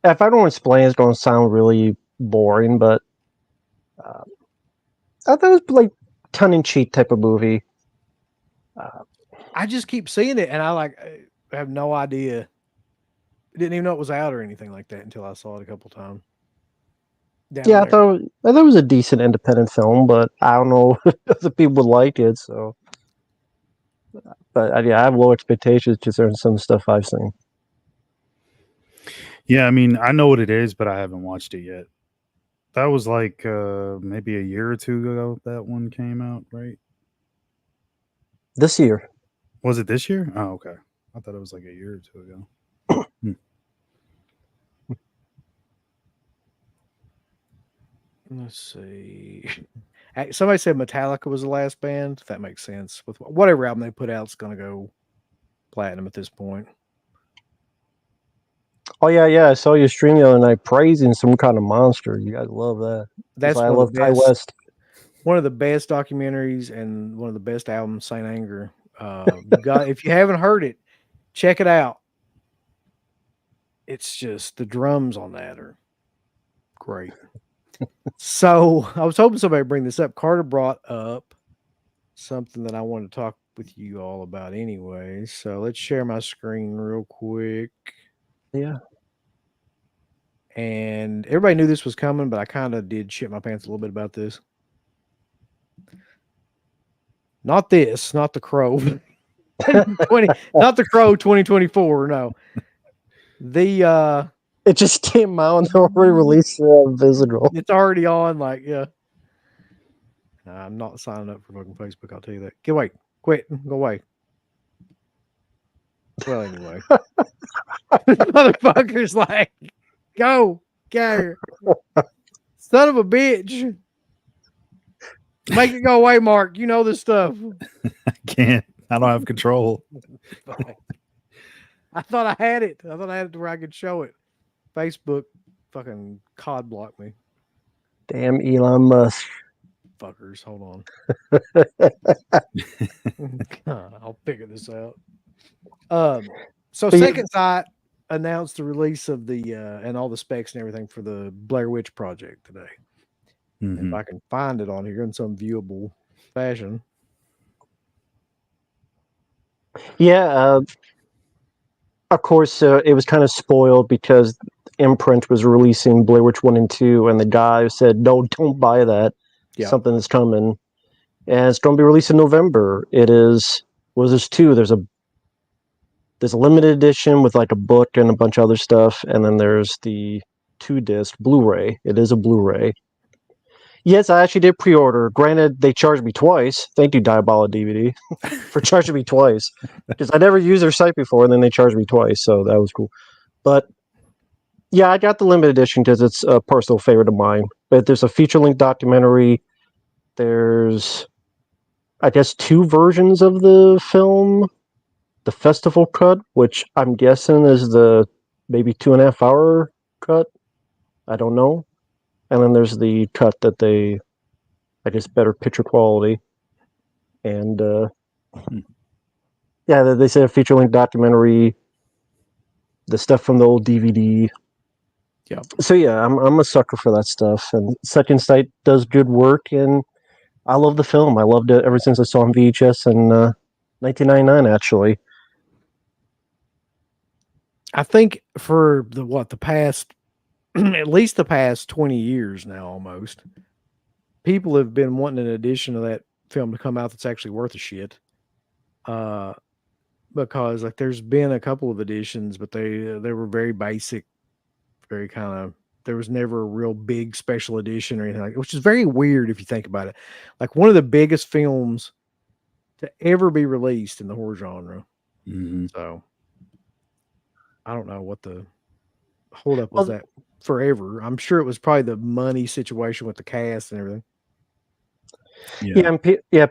If I don't explain, it's going to sound really boring, but uh, I thought it was like tongue in cheek type of movie. I just keep seeing it, and I have no idea. Didn't even know it was out or anything like that until I saw it a couple times. down Yeah, there. I thought it was a decent independent film, but I don't know if the people liked it. So, but yeah, I have low expectations considering some stuff I've seen. Yeah, I mean, I know what it is, but I haven't watched it yet. That was like maybe a year or two ago that one came out, right? This year, Was it this year? Oh, okay. I thought it was like a year or two ago. Hmm. Let's see. Somebody said Metallica was the last band. If that makes sense. With whatever album they put out, it's going to go platinum at this point. oh yeah, I saw you stream the other night praising some kind of monster. You guys love that. That's That's why I one of love the Ty best. West. One of the best documentaries and one of the best albums, Saint Anger. You got if you haven't heard it, check it out. It's just the drums on that are great. So I was hoping somebody would bring this up. Carter brought up something that I wanted to talk with you all about anyway. So let's share my screen real quick. Yeah, And everybody knew this was coming, but I kind of did shit my pants a little bit about this. Not this, not the Crow. 20, not the Crow 2024. No. The it just came out and they already released Visible. it's already on, like, yeah. I'm not signing up for fucking Facebook, I'll tell you that. Get away. Quit. Go away. Well, anyway. Motherfucker's like, go. Son of a bitch. Make it go away, Mark. You know this stuff. I can't. I don't have control. I thought I had it. I thought I had it to where I could show it. Facebook fucking cod blocked me. Damn Elon Musk. Fuckers. Hold on. I'll figure this out. So But yeah- Second Sight announced the release of the and all the specs and everything for the Blair Witch Project today. Mhm. If I can find it on here in some viewable fashion. Yeah, of course, it was kind of spoiled because Imprint was releasing Blair Witch 1 and 2, and the guy said, no, don't buy that. Yeah. Something is coming. And it's going to be released in November. It is, what is this, two? There's a limited edition with like a book and a bunch of other stuff, and then there's the 2-disc Blu-ray. It is a Blu-ray. Yes, I actually did pre-order. Granted, they charged me twice. Thank you, Diabolic DVD, for charging me twice. Because I never used their site before, and then they charged me twice, so that was cool. But yeah, I got the limited edition because it's a personal favorite of mine. But there's a feature-length documentary. There's, I guess, 2 versions of the film. The festival cut, which I'm guessing is the maybe 2.5-hour cut. I don't know. And then there's the cut that they, I guess, better picture quality. And yeah, they say a feature-length documentary, the stuff from the old DVD. Yeah. So yeah, I'm a sucker for that stuff. And Second Sight does good work, and I love the film. I loved it ever since I saw it on VHS in 1999, actually. I think for the past at least the past 20 years now almost, people have been wanting an edition of that film to come out that's actually worth a shit. Because like there's been a couple of editions, but they were very basic, very kind of there was never a real big special edition or anything like that, which is very weird if you think about it. Like one of the biggest films to ever be released in the horror genre. Mhm. So I don't know what the holdup was that forever. I'm sure it was probably the money situation with the cast and everything. Yeah, and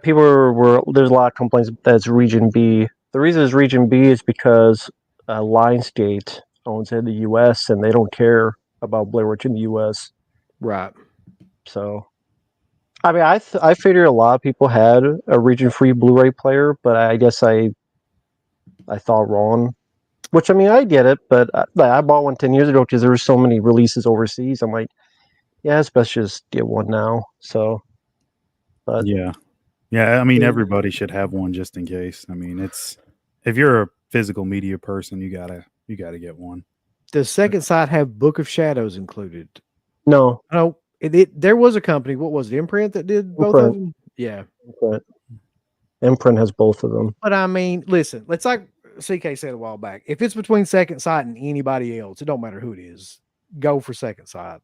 people were there's a lot of complaints that it's Region B. The reason it's Region B is because Lionsgate owns it in the U.S. and they don't care about Blair Witch in the U.S. Right. So, I mean, I figured a lot of people had a region-free Blu-ray player, but I guess I thought wrong. Which I mean, I get it, but I bought one 10 years ago because there were so many releases overseas. I'm like, yeah, it's best just get one now. So, but Yeah. I mean, everybody should have one just in case. I mean, it's if you're a physical media person, you gotta get one. Does Second Sight have Book of Shadows included? no, No, There was a company. What was it? Imprint that did both of them. Yeah, Imprint has both of them. but I mean, listen. It's like CK said a while back. If it's between Second Sight and anybody else, it don't matter who it is. Go for Second Sight.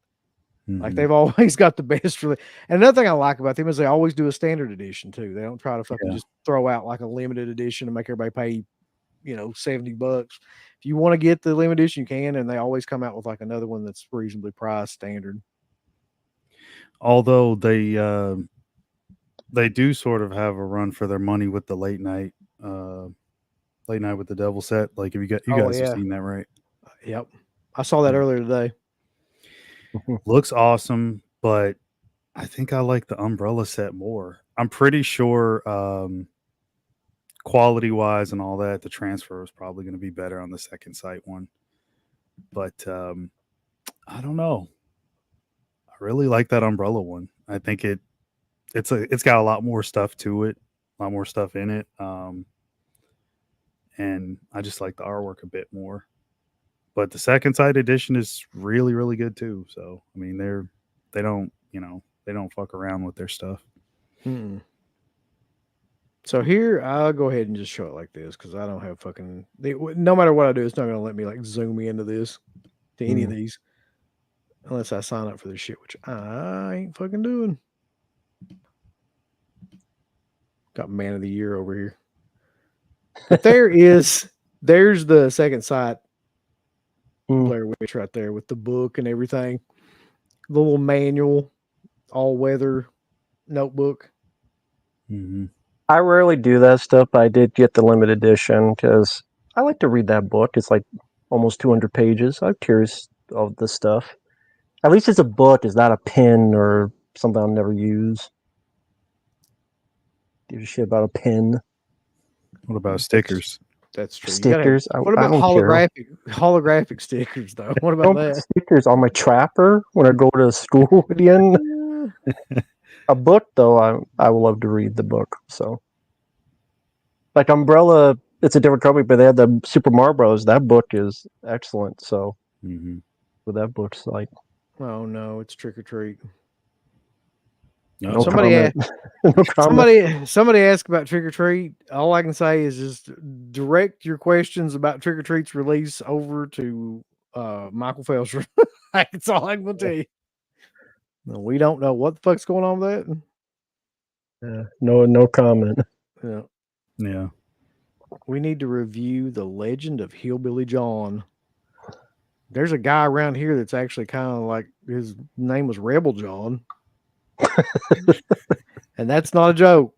Like Mhm. they've always got the best. And another thing I like about them is they always do a standard edition too. They don't try to fucking Yeah. just throw out like a limited edition and make everybody pay, $70. If you want to get the limited edition, you can, and they always come out with like another one that's reasonably priced standard. Although they do sort of have a run for their money with the late night with the devil set. Like, if you Oh, guys have yeah. seen that, right? Yep. I saw that earlier today. Looks awesome, but I think I like the umbrella set more. I'm pretty sure quality wise and all that, the transfer is probably going to be better on the Second Sight one. But I don't know. I really like that umbrella one. I think it's got a lot more stuff to it, a lot more stuff in it. And I just like the artwork a bit more. But the Second Sight edition is really, really good too. So I mean, they don't fuck around with their stuff. Mm-mm. So here, I'll go ahead and just show it like this because I don't have fucking. No matter what I do, it's not going to let me like zoom into this to any of these unless I sign up for this shit, which I ain't fucking doing. Got Man of the Year over here. But there's the Second Sight Blair Witch right there with the book and everything. The little manual, all weather notebook. Mm-hmm. I rarely do that stuff, but I did get the limited edition because I like to read that book. It's like almost 200 pages. I'm curious of the stuff. At least it's a book. It's not a pen or something I'll never use. Give a shit about a pen. What about stickers? That's true. Stickers. What about holographic stickers though? What about that? Stickers on my trapper when I go to school again. A book though, I would love to read the book. So, like Umbrella, it's a different company, but they had the Super Mario Bros. That book is excellent. So, with that book's like, oh no, it's Trick or Treat. No, somebody asked about Trick or Treat. All I can say is just direct your questions about Trick or Treat's release over to Michael Felser. That's all I'm gonna tell you. No, we don't know what the fuck's going on with that. No comment. Yeah. We need to review The Legend of Hillbilly John. There's a guy around here that's actually kind of like his name was Rebel John. And that's not a joke.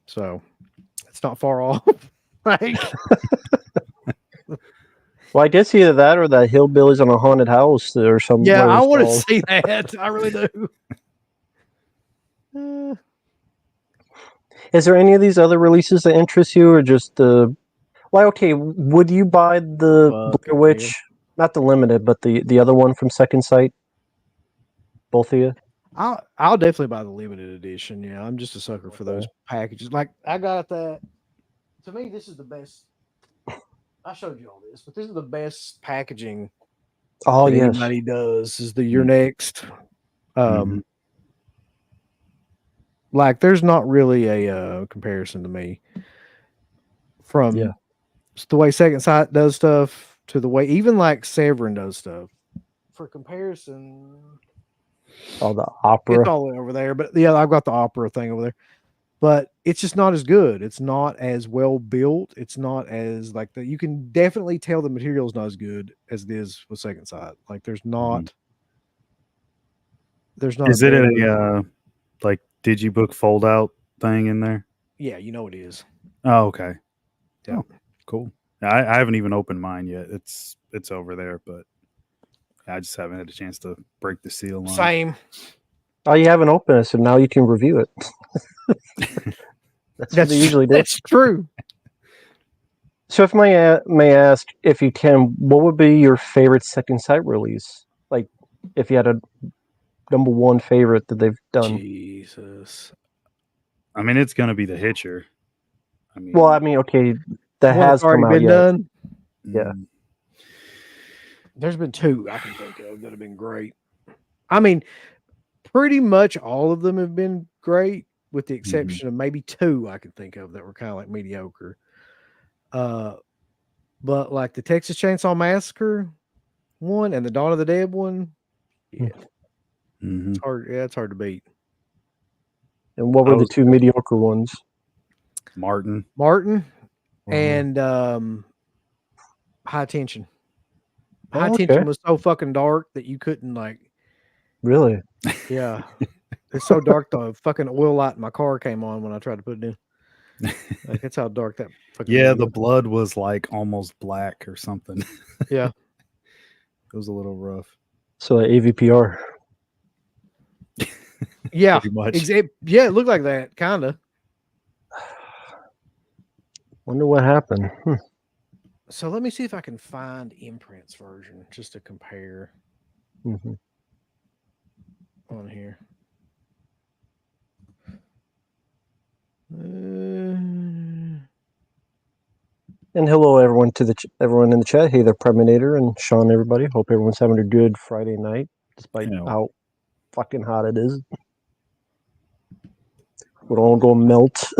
So it's not far off. Like, well, I guess either that or that Hillbillies on a Haunted House or something. Yeah, I want to see that. I really do. Is there any of these other releases that interest you, or just the? Well, okay. Would you buy the Blair Witch? Not the limited, but the other one from Second Sight. Both of you. I'll definitely buy the limited edition. Yeah, I'm just a sucker for those packages. Like I got that. To me, this is the best. I showed you all this, but this is the best packaging. Oh that yes, anybody does is the Your Next. Like there's not really a comparison to me from the way Second Sight does stuff to the way even like Severin does stuff. For comparison. Oh, the opera. It's all the way over there, but yeah, I've got the opera thing over there. But it's just not as good. It's not as well built. It's not as like that. You can definitely tell the material is not as good as it is with Second Sight. Like there's not. Is it a like digibook fold out thing in there? Yeah, you know it is. Oh, okay. Yeah, cool. I haven't even opened mine yet. It's over there, but I just haven't had a chance to break the seal on it. Same. Oh, you haven't opened it, so now you can review it. That's what they usually do. That's true. So, if I may ask, if you can, what would be your favorite Second Sight release? Like, if you had a number one favorite that they've done. Jesus. I mean, it's gonna be The Hitcher. Okay, that has come out been done. Yeah. There's been two I can think of that have been great. I mean, pretty much all of them have been great, with the Mm-hmm. exception of maybe two I could think of that were kind of like mediocre. But like the Texas Chainsaw Massacre one and the Dawn of the Dead one, yeah, Mm-hmm. it's hard. Yeah, it's hard to beat. And what were the Those- two mediocre ones? Martin. Martin Mhm. and High Tension. High Oh, okay. Tension was so fucking dark that you couldn't like. Really? Yeah, it's so dark. The fucking oil light in my car came on when I tried to put it in. Like that's how dark that fucking Yeah, movie the was. blood was like almost black or something. Yeah. It was a little rough. So AVPR. Yeah, Pretty much. yeah, it looked like that, kind of. Wonder what happened. So let me see if I can find Imprint's version just to compare Mhm. on here. And hello, everyone everyone in the chat. Hey there, Preminator and Sean. Everybody. Hope everyone's having a good Friday night, despite Yeah. how fucking hot it is. We're all gonna melt.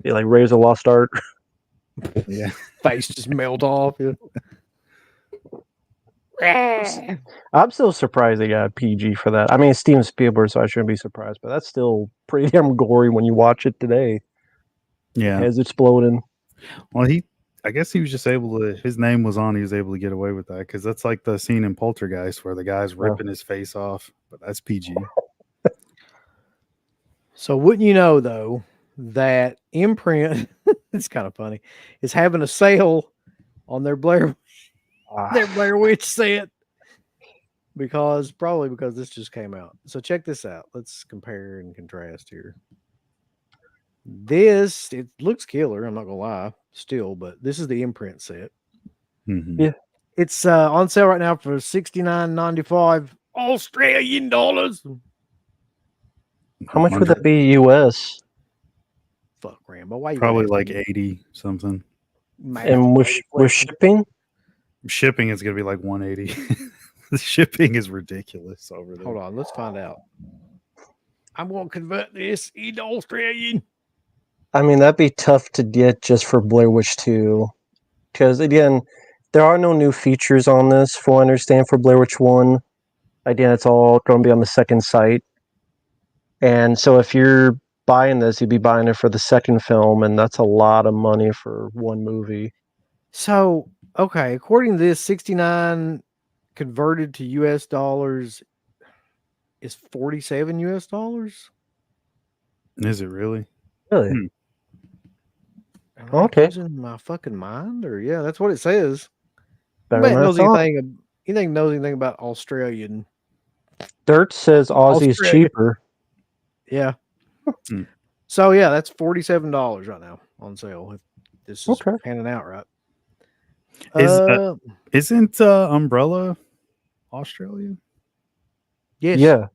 Be like Razor Lost Art. Yeah. Face just melt off. Yeah. I'm still surprised they got PG for that. I mean, it's Steven Spielberg, so I shouldn't be surprised. But that's still pretty damn gory when you watch it today. Yeah. Heads exploding. Well, I guess he was just able to, his name was on, he was able to get away with that because that's like the scene in Poltergeist where the guy's ripping his face off, but that's PG. So wouldn't you know though that Imprint, it's kind of funny, is having a sale on their Blair Witch set probably because this just came out. So check this out. Let's compare and contrast here. It looks killer. I'm not gonna lie, still, but this is the Imprint set. Mhm. Yeah. It's on sale right now for $69.95 Australian dollars. How much would that be US? Fuck Rambo. Why you Probably gonna ask like me? 80 something. Math And with question. shipping? Shipping is going to be like 180. The shipping is ridiculous over there. Hold on, let's find out. I'm gonna convert this into Australian. I mean, that'd be tough to get just for Blair Witch 2. Because, again, there are no new features on this, from what I understand, for Blair Witch 1. Again, it's all going to be on the second site. And so if you're buying this, you'd be buying it for the second film, and that's a lot of money for one movie. So, okay, according to this, 69 converted to US dollars is 47 US dollars. Is it really? Really? Am I Okay. losing my fucking mind? Or yeah, that's what it says. Better than I Knows thought. anything knows anything about Australian? Dirt says Aussie is Australia. cheaper. Yeah. Hmm. So yeah, that's $47 right now on sale. If this is Okay. panning out right. Isn't Umbrella Australia? Yes. Yeah.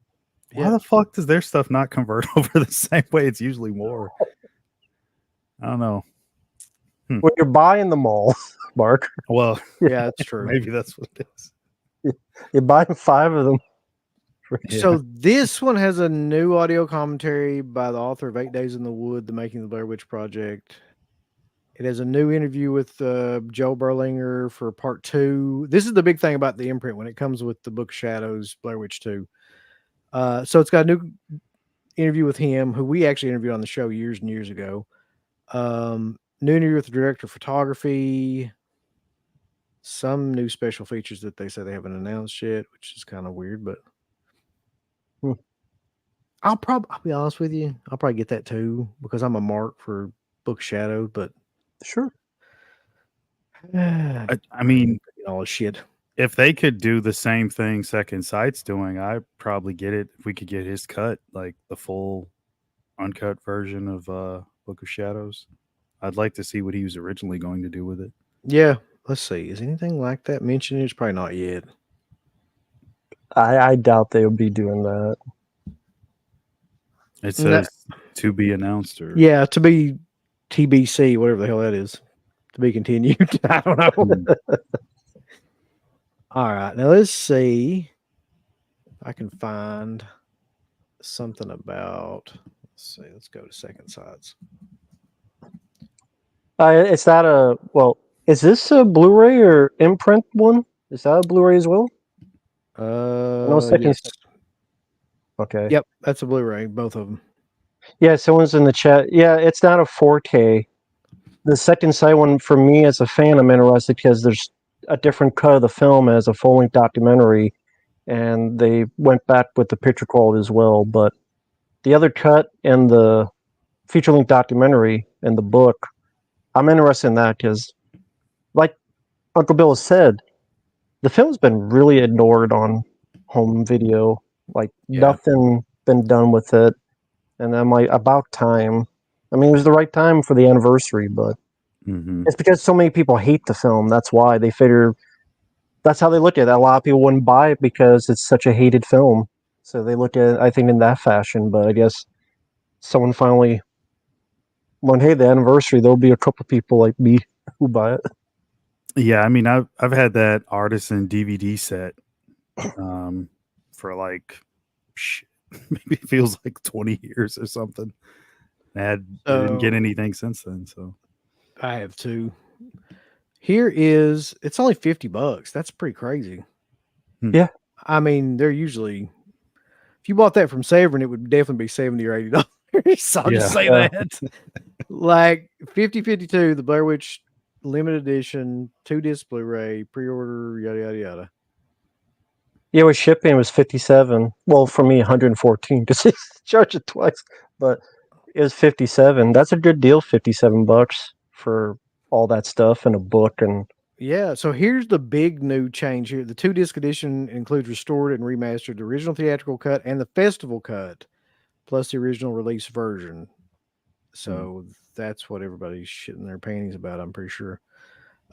Why the fuck does their stuff not convert over the same way it's usually more? I don't know. When you're buying them all, Mark, Well, Yeah, that's true. maybe that's what it is. you're buying 5 of them. Yeah. So this one has a new audio commentary by the author of 8 Days in the Wood, The Making of the Blair Witch Project. It has a new interview with Joe Berlinger for part 2. This is the big thing about the Imprint when it comes with the Book of Shadows, Blair Witch 2. So it's got a new interview with him, who we actually interviewed on the show years and years ago. New interview with the director of photography. Some new special features that they say they haven't announced yet, which is kind of weird, but I'll be honest with you. I'll probably get that too because I'm a mark for Book of Shadow, but Sure. I mean, all this shit. if they could do the same thing Second Sight's doing, I'd probably get it if we could get his cut, like the full uncut version of Book of Shadows. I'd like to see what he was originally going to do with it. Yeah, let's see. Is anything like that mentioned? It's probably not yet. I doubt they would be doing that. It says to be announced, or Yeah, to be TBC, whatever the hell that is. To be continued. I don't know. All right, now let's see. I can find something about. Let's see. Let's go to second sides. It's not a well. Is this a Blu-ray or imprint one? Is that a Blu-ray as well? I know second. Yes. Okay. Yep, that's a Blu-ray. Both of them. Yeah, someone's in the chat. Yeah, it's not a 4K. The second sight one for me as a fan, I'm interested because there's a different cut of the film as a full-length documentary, and they went back with the picture quality as well. But the other cut and the feature-length documentary and the book, I'm interested in that because, like Uncle Bill has said, the film's been really ignored on home video. Like Yeah. nothing been done with it, and I'm like, about time. I mean, it was the right time for the anniversary, but Hmm. it's because so many people hate the film. That's why they figure that's how they look at it. A lot of people wouldn't buy it because it's such a hated film. So they look at it, I think, in that fashion. But I guess someone finally went, hey, the anniversary, there'll be a couple people like me who buy it. Yeah, I mean, I've had that artisan DVD set for like maybe it feels like 20 years or something. I didn't get So anything since then. So I have two. Here is. It's only $50. That's pretty crazy. Yeah. I mean, they're usually. If you bought that from Saverin, it would definitely be $70 or $80. So I'll just Yeah. say Yeah. that. Like 5052, the Blair Witch limited edition, 2-disc Blu-ray, pre-order, yada yada yada. Yeah, with shipping it was 57. Well, for me, 114 because they charged it twice. But it was 57. That's a good deal, $57 for all that stuff and a book. And Yeah, so here's the big new change here. The 2-disc edition includes restored and remastered the original theatrical cut and the festival cut, plus the original release version. So that's what everybody's shitting their panties about, I'm pretty sure.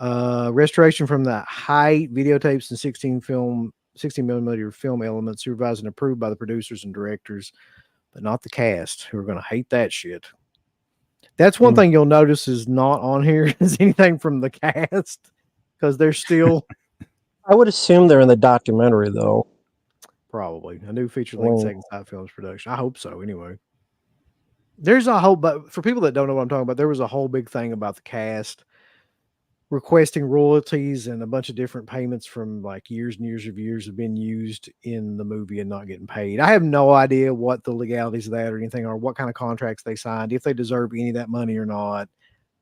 Restoration from the high videotapes and 16 millimeter film elements, supervised and approved by the producers and directors, but not the cast, who are going to hate that shit. That's one thing you'll notice is not on here is anything from the cast because they're still I would assume they're in the documentary, though. probably a new feature length Oh. second sight films production. I hope so. Anyway, there's a whole, but for people that don't know what I'm talking about, there was a whole big thing about the cast requesting royalties and a bunch of different payments from like years and years of years have been used in the movie and not getting paid. I have no idea what the legalities of that or anything are, what kind of contracts they signed, if they deserve any of that money or not.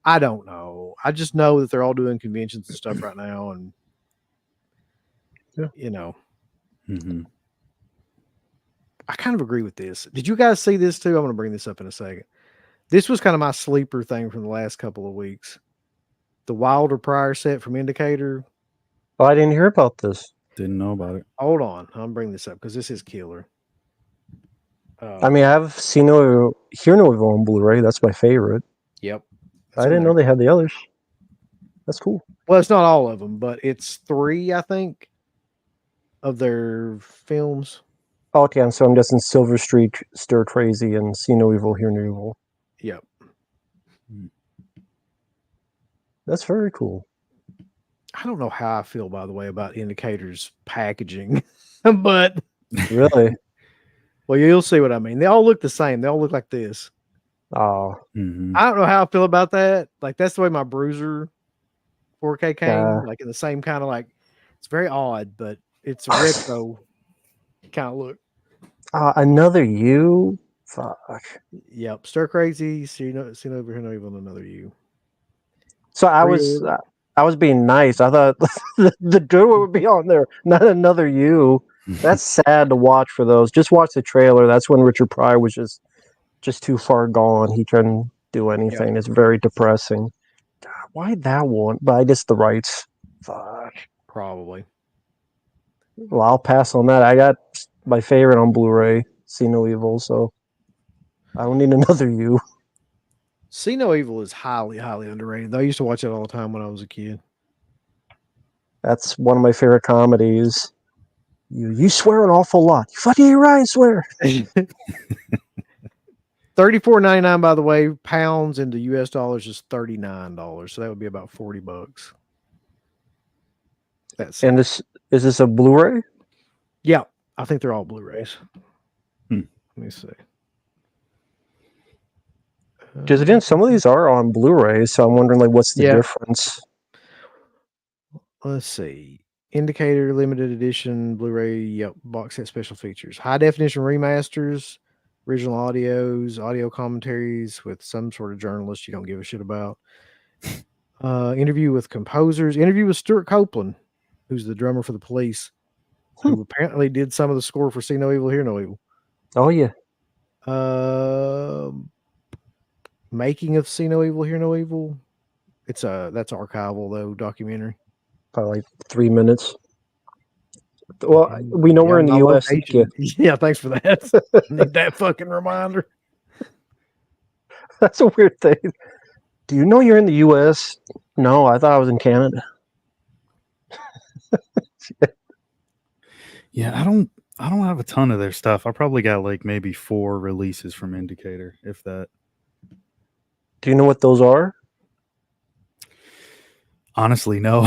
I don't know. I just know that they're all doing conventions and stuff right now, and you know, Mm-hmm. I kind of agree with this. Did you guys see this too? I'm going to bring this up in a second. This was kind of my sleeper thing from the last couple of weeks. The Wilder Pryor set from Indicator. Oh, I didn't hear about this. Didn't know about it. Hold on, I'm bringing this up because this is killer. I mean, I've seen no, hear no evil on Blu-ray. That's my favorite. Yep. I didn't know they had the others. That's cool. Well, it's not all of them, but it's 3, I think, of their films. Oh, okay, so I'm guessing Silver Streak, Stir Crazy, and See No Evil, Hear No Evil. Yep. That's very cool. I don't know how I feel, by the way, about Indicator's packaging, but Really? well, you'll see what I mean. They all look the same. They all look like this. Oh, Mm-hmm. I don't know how I feel about that. Like that's the way my Bruiser 4K came, Yeah. like in the same kind of like. It's very odd, but it's a retro kind of look. Another You? Fuck. Yep. Stir Crazy. See no over here, no evil. Another You. So I was being nice. I thought the good one would be on there, not Another You. That's sad to watch for those. Just watch the trailer. That's when Richard Pryor was just too far gone. He couldn't do anything. Yep. It's very depressing. God, why that one? But I guess the rights. Fuck. Probably. Well, I'll pass on that. I got my favorite on Blu-ray, See No Evil, so I don't need Another You. See No Evil is highly, highly underrated. I used to watch it all the time when I was a kid. That's one of my favorite comedies. You swear an awful lot. You fucking right, swear. $34.99, by the way, pounds into US dollars is $39. So that would be about $40. That's and this is this a Blu-ray? Yeah. I think they're all Blu-rays. Hmm. Let me see. Because again, some of these are on Blu-ray, so I'm wondering like what's the Yeah. difference? Let's see. Indicator limited edition Blu-ray. Yep, box set special features. High definition remasters, original audios, audio commentaries with some sort of journalist you don't give a shit about. Interview with composers. Interview with Stuart Copeland, who's the drummer for the Police, who apparently did some of the score for See No Evil, Hear No Evil. Oh yeah, Making of See No Evil, Hear No Evil. That's archival though, documentary. probably like 3 minutes. Well, we know Yeah, we're in the my U.S. Yeah, location. Yeah, thanks for that. Need that fucking reminder. that's a weird thing. Do you know you're in the U.S.? No, I thought I was in Canada. Yeah, I don't have a ton of their stuff. I probably got like maybe 4 releases from Indicator, if that. Do you know what those are? Honestly, no.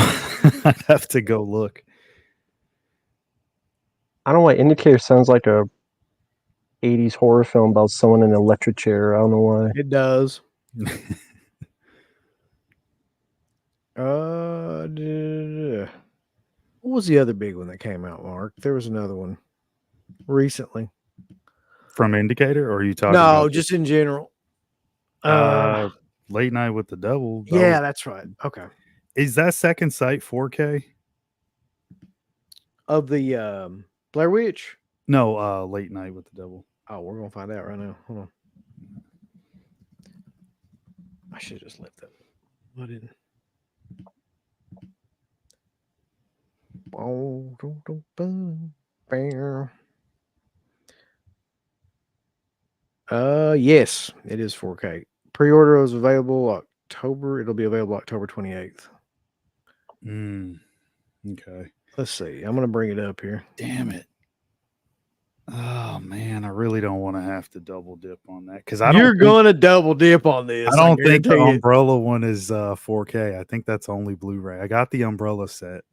I'd have to go look. I don't know why Indicator sounds like a 80s horror film about someone in an electric chair. I don't know why. It does. What was the other big one that came out, Mark? There was another one recently. From Indicator, or are you talking No, about just in general. Late Night with the Devil? Yeah, that's right. Okay. Is that Second Sight 4K? Of the Blair Witch? No, Late Night with the Devil. Oh, we're gonna find out right now. Hold on. I should have just left that. I didn't. Yes, it is 4K. Pre-order is available October. It'll be available October 28th. Okay. Let's see. I'm gonna bring it up here. Damn it. Oh man, I really don't want to have to double dip on that because You're gonna double dip on this. I don't think the guarantee it. Umbrella one is 4K. I think that's only Blu-ray. I got the Umbrella set.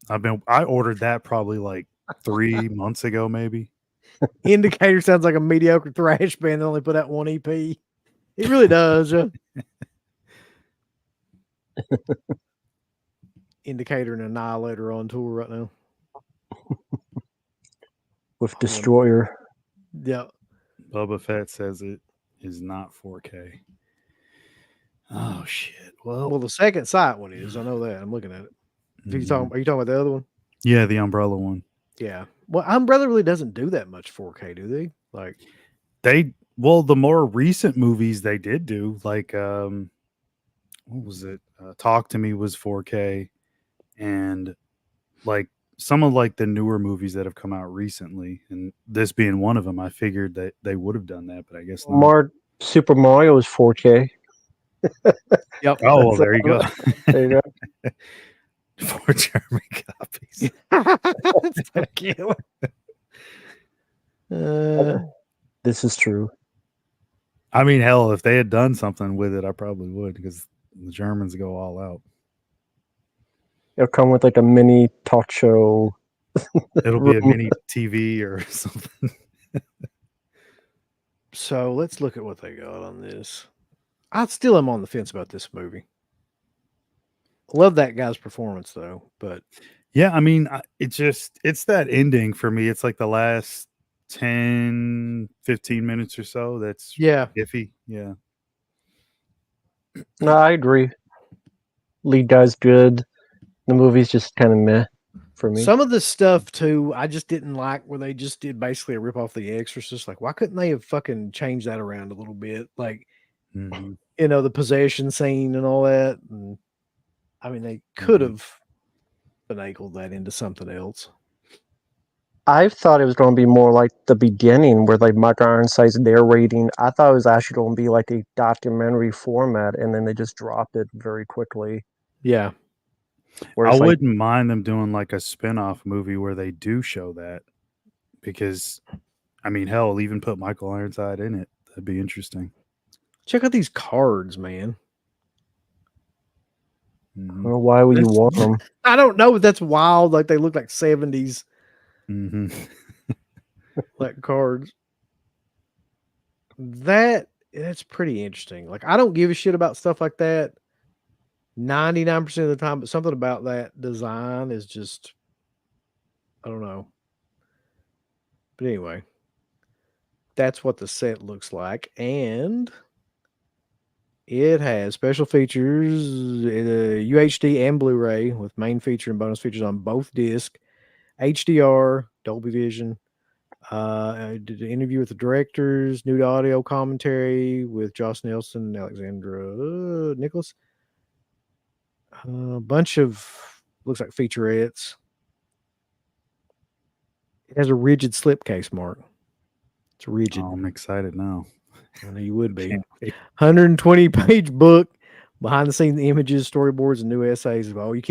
I ordered that probably like 3 months ago, maybe. Indicator sounds like a mediocre thrash band that only put out one EP. It really does. Indicator and Annihilator on tour right now. With Destroyer. Yeah. Boba Fett says it is not 4K. Oh shit. Well, the Second Sight one is. I know that. I'm looking at it. Are you talking about the other one? Yeah, the Umbrella one. Yeah. Well, Umbrella really doesn't do that much 4K, do they? Like the more recent movies they did do, like what was it? Talk to Me was 4K, and like some of like the newer movies that have come out recently, and this being one of them, I figured that they would have done that, but I guess not. Super Mario is 4K. Yep. Oh, well, there you go. There you go. 4 German copies. That's so cute. This is true. I mean, hell, if they had done something with it, I probably would, because the Germans go all out. It'll come with like a mini talk show. It'll be a mini TV or something. So let's look at what they got on this. I still am on the fence about this movie. Love that guy's performance though, but yeah, I mean, it's that ending for me. It's like the last 10, 15 minutes or so. That's iffy. Yeah. No, I agree. Lead guy's good. The movie's just kind of meh for me. Some of the stuff too, I just didn't like where they just did basically a rip off The Exorcist. Like, why couldn't they have fucking changed that around a little bit? Like, the possession scene and all that. And I mean, they could have finagled that into something else. I thought it was going to be more like the beginning where like Mike Ironside's narrating. I thought it was actually going to be like a documentary format, and then they just dropped it very quickly. Yeah. I wouldn't mind them doing like a spin-off movie where they do show that, because I mean, hell, even put Michael Ironside in it. That'd be interesting. Check out these cards, man. Mhm. Well, why would you That's- want them? I don't know, but that's wild. Like they look like 70s Mhm. like cards. That's pretty interesting. Like I don't give a shit about stuff like that 99% of the time, but something about that design is just I don't know. But anyway, that's what the set looks like, and it has special features, UHD and Blu-ray with main feature and bonus features on both discs, HDR, Dolby Vision. I did an interview with the directors, nude audio commentary with Josh Nelson and Alexandra Nicholas. A bunch of looks like featurettes. It has a rigid slipcase, Mark. It's rigid. Oh, I'm excited now. I know you would be. Can't wait. 120-page book, behind the scenes images, storyboards, and new essays. Oh, you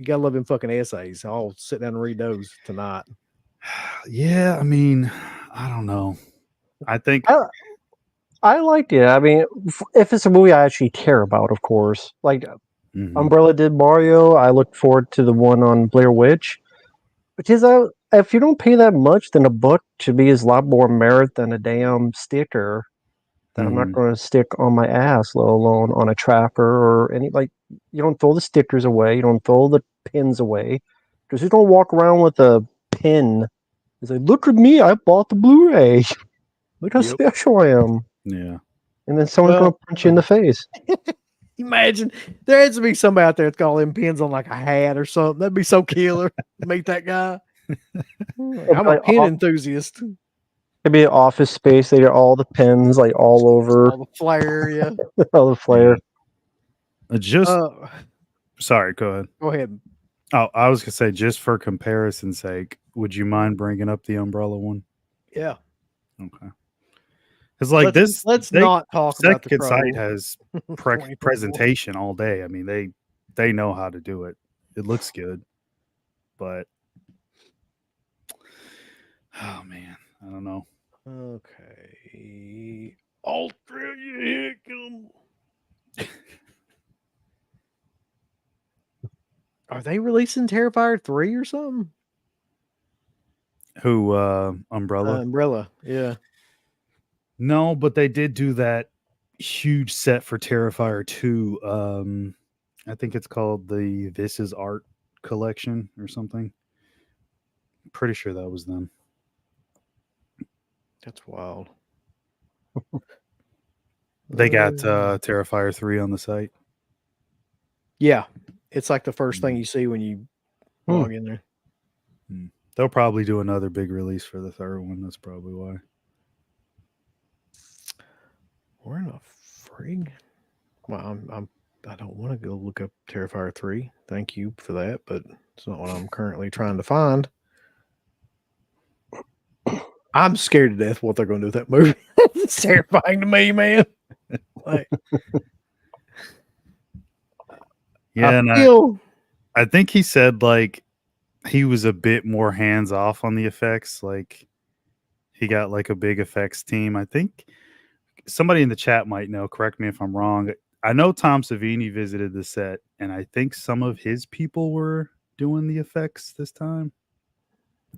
gotta love them fucking essays. I'll sit down and read those tonight. Yeah, I mean, I don't know. I think I liked it. I mean, if it's a movie I actually care about, of course. Like Mhm. Umbrella did Mario, I look forward to the one on Blair Witch. Which is, if you don't pay that much, then a book to me is a lot more merit than a damn sticker that I'm not Mhm. going to stick on my ass, let alone on a trapper or any. Like, you don't throw the stickers away, you don't throw the pins away. Because you don't walk around with a pin. It's like, look at me, I bought the Blu ray. Look how Yep. special I am. Yeah. And then someone's going Well, to punch you in the face. imagine there has to be somebody out there that's got all them pins on like a hat or something. That'd be so killer. Meet that guy. It'd I'm be a like, pin enthusiast. it'd be an office space. They got all the pins, like, all over, All the flair, yeah. all the flair. Just Uh, sorry, go ahead. go ahead. Oh, I was gonna say, just for comparison's sake, would you mind bringing up the umbrella one? Yeah. Okay. Because like Let's they not talk about the Second Sight Crow. has 2024. presentation all day. I mean, they know how to do it. It looks good, but oh man, I don't know. Okay. Australia, here it come. Are they releasing Terrifier 3 or something? Who Umbrella? Umbrella, yeah. No, but they did do that huge set for Terrifier 2. I think it's called the This Is Art collection or something. Pretty sure that was them. That's wild. They got Terrifier 3 on the site. Yeah. It's like the first thing Mhm. you see when you Hmm. log in there. They'll probably do another big release for the third one. That's probably why. Where in the frig? Well, I don't want to go look up Terrifier 3. Thank you for that, but it's not what I'm currently trying to find. I'm scared to death what they're going to do with that movie. It's terrifying to me, man. Like, Yeah, and feel I think he said like he was a bit more hands off on the effects. Like he got like a big effects team. I think somebody in the chat might know. Correct me if I'm wrong. I know Tom Savini visited the set, and I think some of his people were doing the effects this time.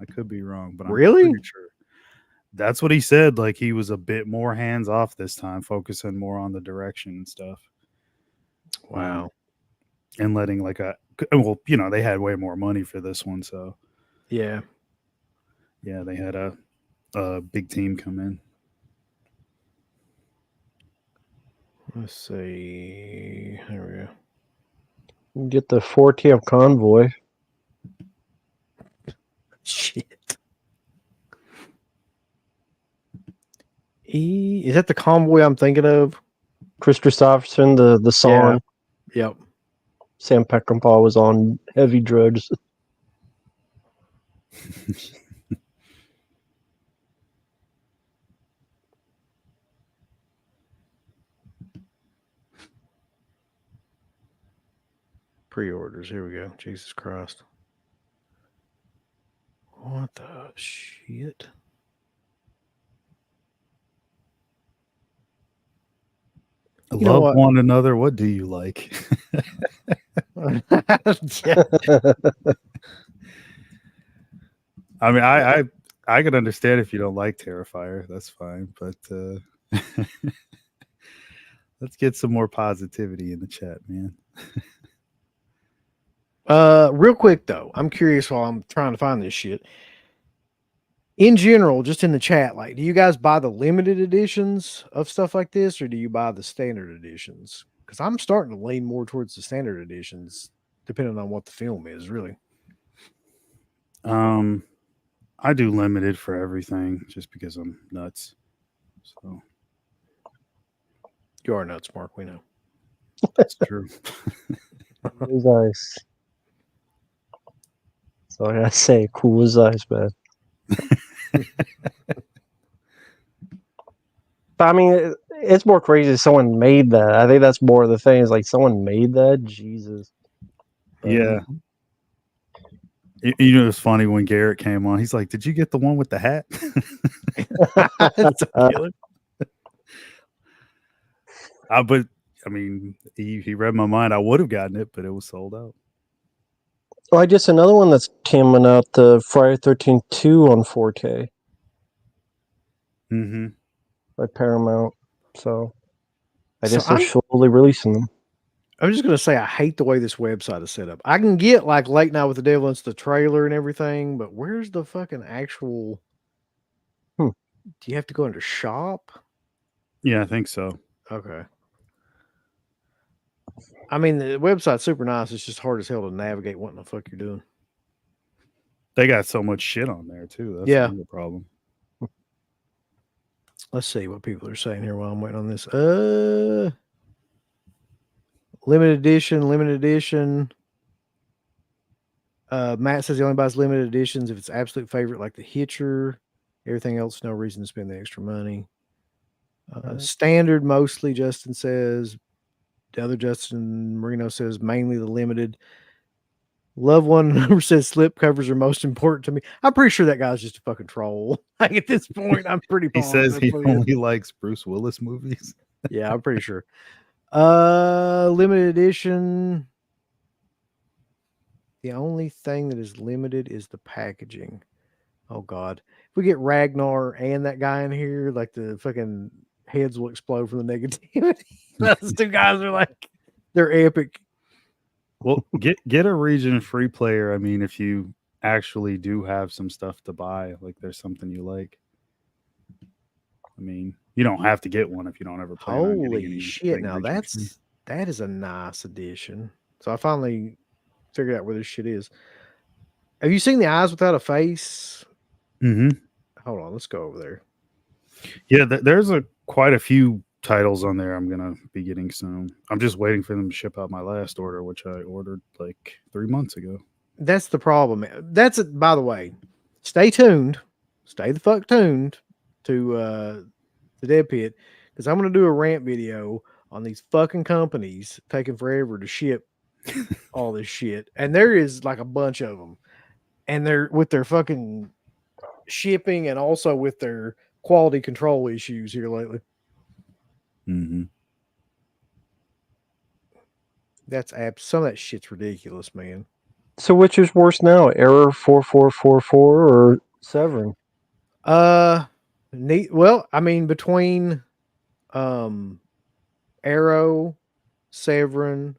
I could be wrong, but I'm really? pretty sure. That's what he said. Like he was a bit more hands off this time, focusing more on the direction and stuff. Wow. And letting like well, they had way more money for this one, so Yeah. yeah, they had a big team come in. Let's see. There we go. Get the 4TM convoy. Shit. Is that the convoy I'm thinking of? Chris Christopherson, the song. Yep. Sam Peckinpah was on heavy drugs. Pre-orders. Here we go. Jesus Christ. What the shit? You know Love what? one another. What do you like? Yeah. I mean, I can understand if you don't like Terrifier. That's fine, but let's get some more positivity in the chat, man. Real quick though, I'm curious while I'm trying to find this shit. In general, just in the chat, like, do you guys buy the limited editions of stuff like this, or do you buy the standard editions? Because I'm starting to lean more towards the standard editions, depending on what the film is. Really, Um, I do limited for everything just because I'm nuts. So you are nuts, Mark. We know. that's true. His eyes. So I gotta say, cool as ice, man. But I mean, it's more crazy if someone made that. I think that's more of the thing. Is like someone made that. Jesus. But, Yeah. You know, it's funny when Garrett came on. He's like, "Did you get the one with the hat?" It's so killer. But I mean, he read my mind. I would have gotten it, but it was sold out. Oh, I guess another one that's coming out, the Friday 13th 2 on 4K Mm-hmm. by Paramount. So I So guess they're slowly releasing them. I'm just gonna say I hate the way this website is set up. I can get like Late Night with the Devil, it's the trailer and everything, but where's the fucking actual? Hmm. Do you have to go into shop? Yeah, I think so. Okay. I mean, the website's super nice. It's just hard as hell to navigate what in the fuck you're doing. They got so much shit on there too. That's Yeah. the real problem. Let's see what people are saying here while I'm waiting on this. Limited edition. Matt says he only buys limited editions if it's absolute favorite, like the Hitcher. Everything else, no reason to spend the extra money. Standard mostly, Justin says. The other Justin Marino says mainly the limited. Love one number says slip covers are most important to me. I'm pretty sure that guy's just a fucking troll. Like at this point, I'm pretty He positive. says he only likes Bruce Willis movies. Yeah, I'm pretty sure. Limited edition. The only thing that is limited is the packaging. Oh God. If we get Ragnar and that guy in here, like the fucking heads will explode from the negativity. Those two guys are like, they're epic. Well, get a region free player. I mean, if you actually do have some stuff to buy, like there's something you like. I mean, you don't have to get one if you don't ever plan on getting Holy anything shit. Now region free. that is a nice addition. So I finally figured out where this shit is. Have you seen the Eyes Without a Face? Mm-hmm. Hold on, let's go over there. Yeah, there's quite a few titles on there I'm gonna be getting soon. I'm just waiting for them to ship out my last order, which I ordered like 3 months ago. That's the problem. That's it. By the way, stay tuned. Stay the fuck tuned to the Dead Pit, because I'm going to do a rant video on these fucking companies taking forever to ship all this shit. And there is like a bunch of them. And they're with their fucking shipping and also with their quality control issues here lately. Mm-hmm. Some of that shit's ridiculous, man. So which is worse now, Error 4444 or Severin? Neat. Well, I mean, between Arrow, Severin,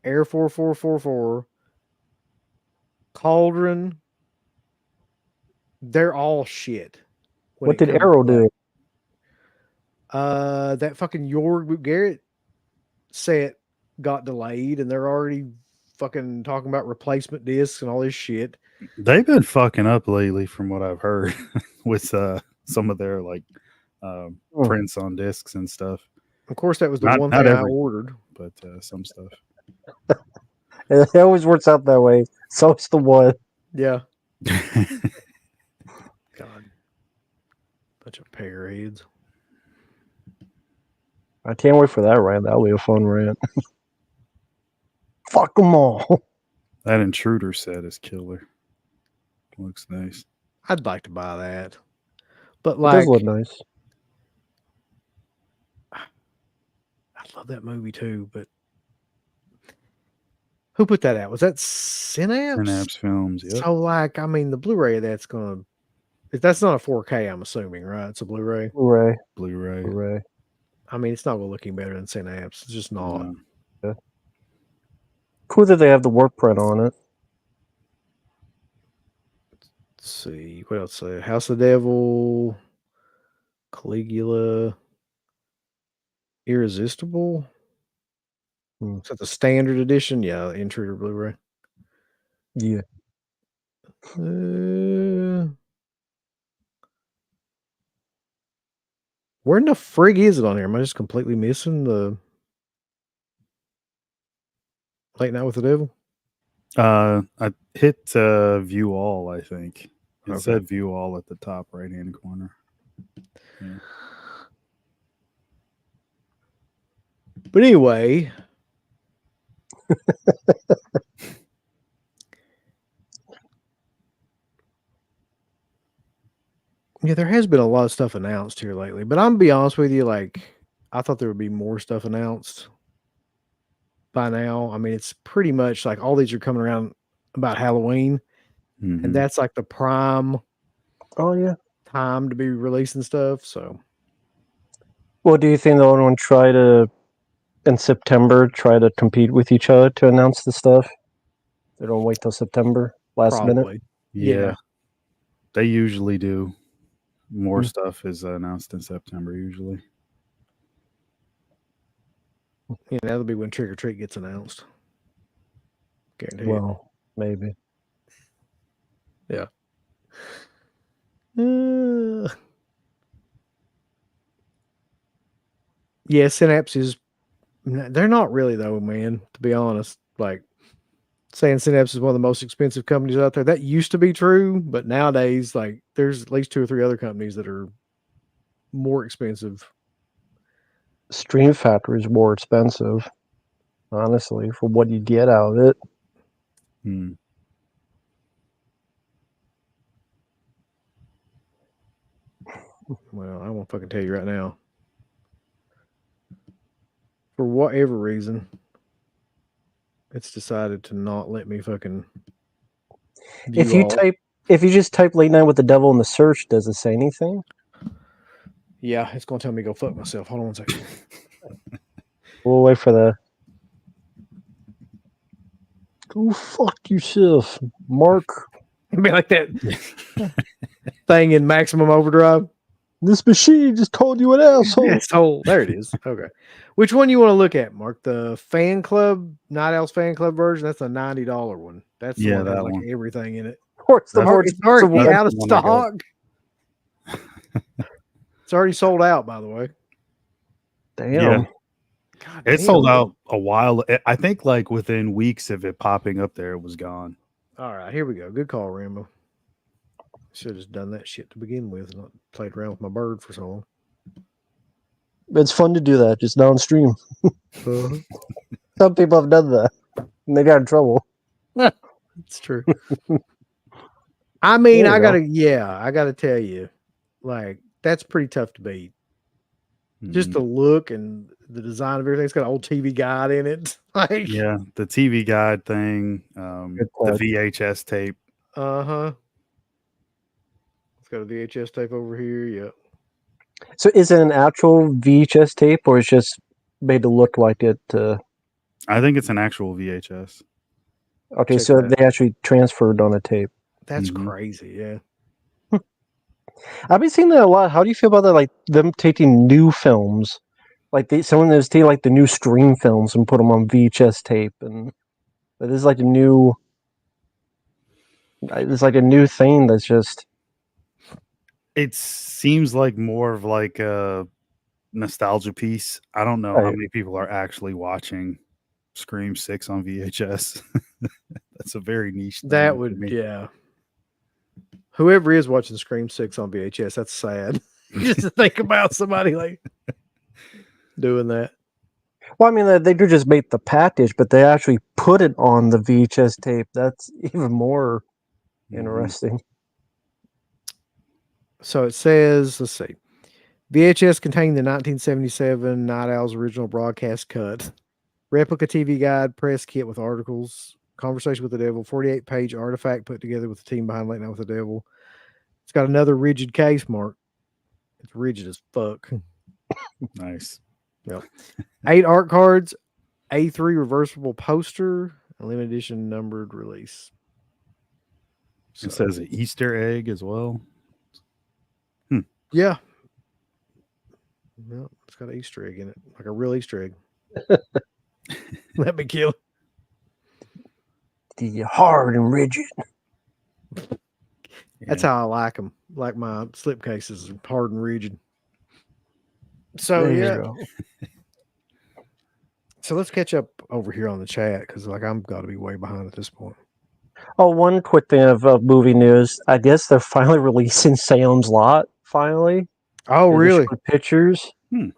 Air 4444, Cauldron, they're all shit. What did Arrow do? That fucking York Garrett set got delayed, and they're already fucking talking about replacement discs and all this shit. They've been fucking up lately, from what I've heard, with some of their like prints on discs and stuff. Of course, that was the one thing I ordered, but some stuff. It always works out that way. So it's the one. Yeah. God. Bunch of pearheads. I can't wait for that rant. That'll be a fun rant. Fuck them all. That intruder set is killer. Looks nice. I'd like to buy that. But It does look nice. I love that movie too, but who put that out? Was that Synapse? Synapse Films. Yep. So, like, I mean, the Blu-ray of that's gonna. That's not a 4K, I'm assuming, right? It's a Blu-ray. Blu-ray. Blu-ray. Blu-ray. I mean, it's not gonna looking better than Synapse. It's just not. No. Yeah. Cool that they have the work print on it. Let's see what else. House of the Devil, Caligula, Irresistible. Is that the standard edition? Yeah, Intruder Blu-ray. Yeah. Where in the frig is it on here? Am I just completely missing the Late Night with the Devil? I hit view all, I think. It Okay. said view all at the top right hand corner. Yeah. But anyway, yeah, there has been a lot of stuff announced here lately. But I'm gonna be honest with you, like I thought there would be more stuff announced by now. I mean, it's pretty much like all these are coming around about Halloween, Mhm. and that's like the prime Oh yeah. time to be releasing stuff. So Well, do you think they'll anyone try to in September try to compete with each other to announce the stuff? They don't wait till September last minute. probably, Yeah. They usually do. More Hmm. stuff is announced in September usually. yeah, that'll be when Trick or Treat gets announced. Guarantee it. Well, maybe. Yeah. Yeah, Synapse is. They're not really though, man. To be honest, like saying Synapse is one of the most expensive companies out there. That used to be true, but nowadays, like, there's at least 2 or 3 other companies that are more expensive. Stream Factory is more expensive, honestly, for what you get out of it. Hmm. Well, I won't fucking tell you right now. For whatever reason, it's decided to not let me fucking. If you just type "Late Night with the Devil" in the search, does it say anything? Yeah, it's gonna tell me to go fuck myself. Hold on one second. We'll wait for the. Go fuck yourself, Mark. It'd be like that thing in Maximum Overdrive. This machine just called you an asshole. Asshole. There it is. Okay. Which one you want to look at, Mark? The fan club, Night Owls fan club version? That's a $90 one. That's the Yeah, one that has that like one. everything in it. Or it's the That's- more It's expensive already one. out of That's the one I got. stock. It's already sold out, by the way. Damn. Yeah. God It damn. sold out a while. I think like within weeks of it popping up there, it was gone. All right, here we go. Good call, Rambo. Should have just done that shit to begin with and not played around with my bird for so long. It's fun to do that, just downstream. Uh-huh. Some people have done that, and they got in trouble. It's true. I mean, There you I gotta tell you, like, that's pretty tough to beat. Just Mhm. the look and the design of everything. It's got an old TV guide in it. Like, Yeah, the TV guide thing, Good the touch. VHS tape. uh-huh. It's got a VHS tape over here. Yep. So, is it an actual VHS tape, or it's just made to look like it? I think it's an actual VHS. Okay, Check so that. they actually transferred on a tape. That's Mhm. crazy, yeah. I've been seeing that a lot. How do you feel about that? Like them taking new films, like someone that's taking like the new Scream films and put them on VHS tape, and this is like a new. It's like a new thing that's just. It seems like more of like a nostalgia piece. I don't know how Right. many people are actually watching Scream 6 on VHS. That's a very niche thing. That to would, me. yeah. Whoever is watching Scream 6 on VHS, that's sad. Just to think about somebody like doing that. Well, I mean, they do just make the package, but they actually put it on the VHS tape. That's even more Mhm. interesting. So it says, let's see. VHS contained the 1977 Night Owl's original broadcast cut. Replica TV guide, press kit with articles, Conversation with the Devil, 48-page artifact put together with the team behind Late Night with the Devil. It's got another rigid case, Mark. It's rigid as fuck. Nice. Yep. 8 art cards, A3 reversible poster, a limited edition numbered release. It says an Easter egg as well. Yeah. No, it's got an Easter egg in it, like a real Easter egg. Let me kill. The hard and rigid. That's how I like them. Like my slipcases, hard and rigid. So There you yeah. go. So let's catch up over here on the chat because like I'm got to be way behind at this point. Oh, one quick thing of movie news. I guess they're finally releasing Salem's Lot. Finally. Oh, They really? showed pictures. Didn't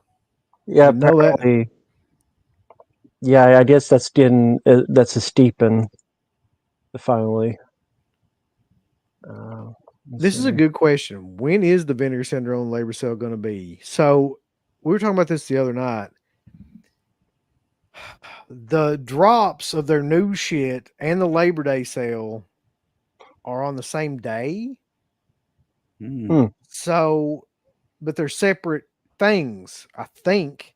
Yeah, know that. apparently. Yeah, I guess that's a steeping. Finally. This is a good question. When is the Vinegar Syndrome labor sale going to be? So we were talking about this the other night. The drops of their new shit and the Labor Day sale are on the same day. So, but they're separate things, I think.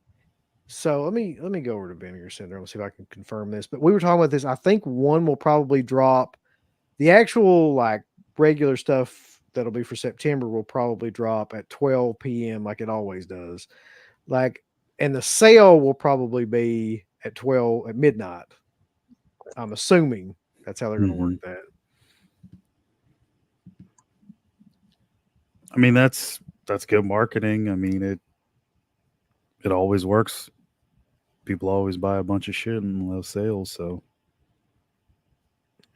So let me go over to Vinegar Syndrome and see if I can confirm this. But we were talking about this. I think one will probably drop. The actual like regular stuff that'll be for September will probably drop at 12 p.m. like it always does. Like, and the sale will probably be at midnight. I'm assuming that's how they're going to work that. I mean, that's good marketing. I mean, it always works. People always buy a bunch of shit in those sales, so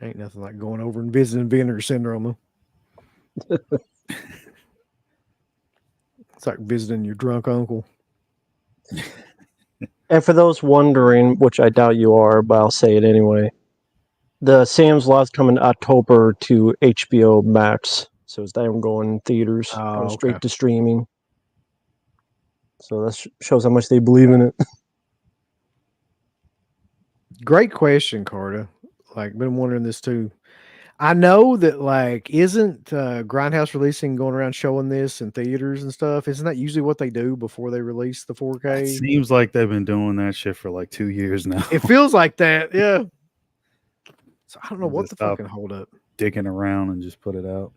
ain't nothing like going over and visiting Vinegar Syndrome. It's like visiting your drunk uncle. And for those wondering, which I doubt you are, but I'll say it anyway, the Sam's Lot's coming October to HBO Max. So it's not even going in theaters, going straight to streaming. So that shows how much they believe in it. Great question, Carter. Like, been wondering this too. I know that, like, isn't Grindhouse releasing, going around showing this in theaters and stuff? Isn't that usually what they do before they release the 4K? It seems like they've been doing that shit for like 2 years now. It feels like that, yeah. So I don't know what the fucking hold up. Dicking around and just put it out.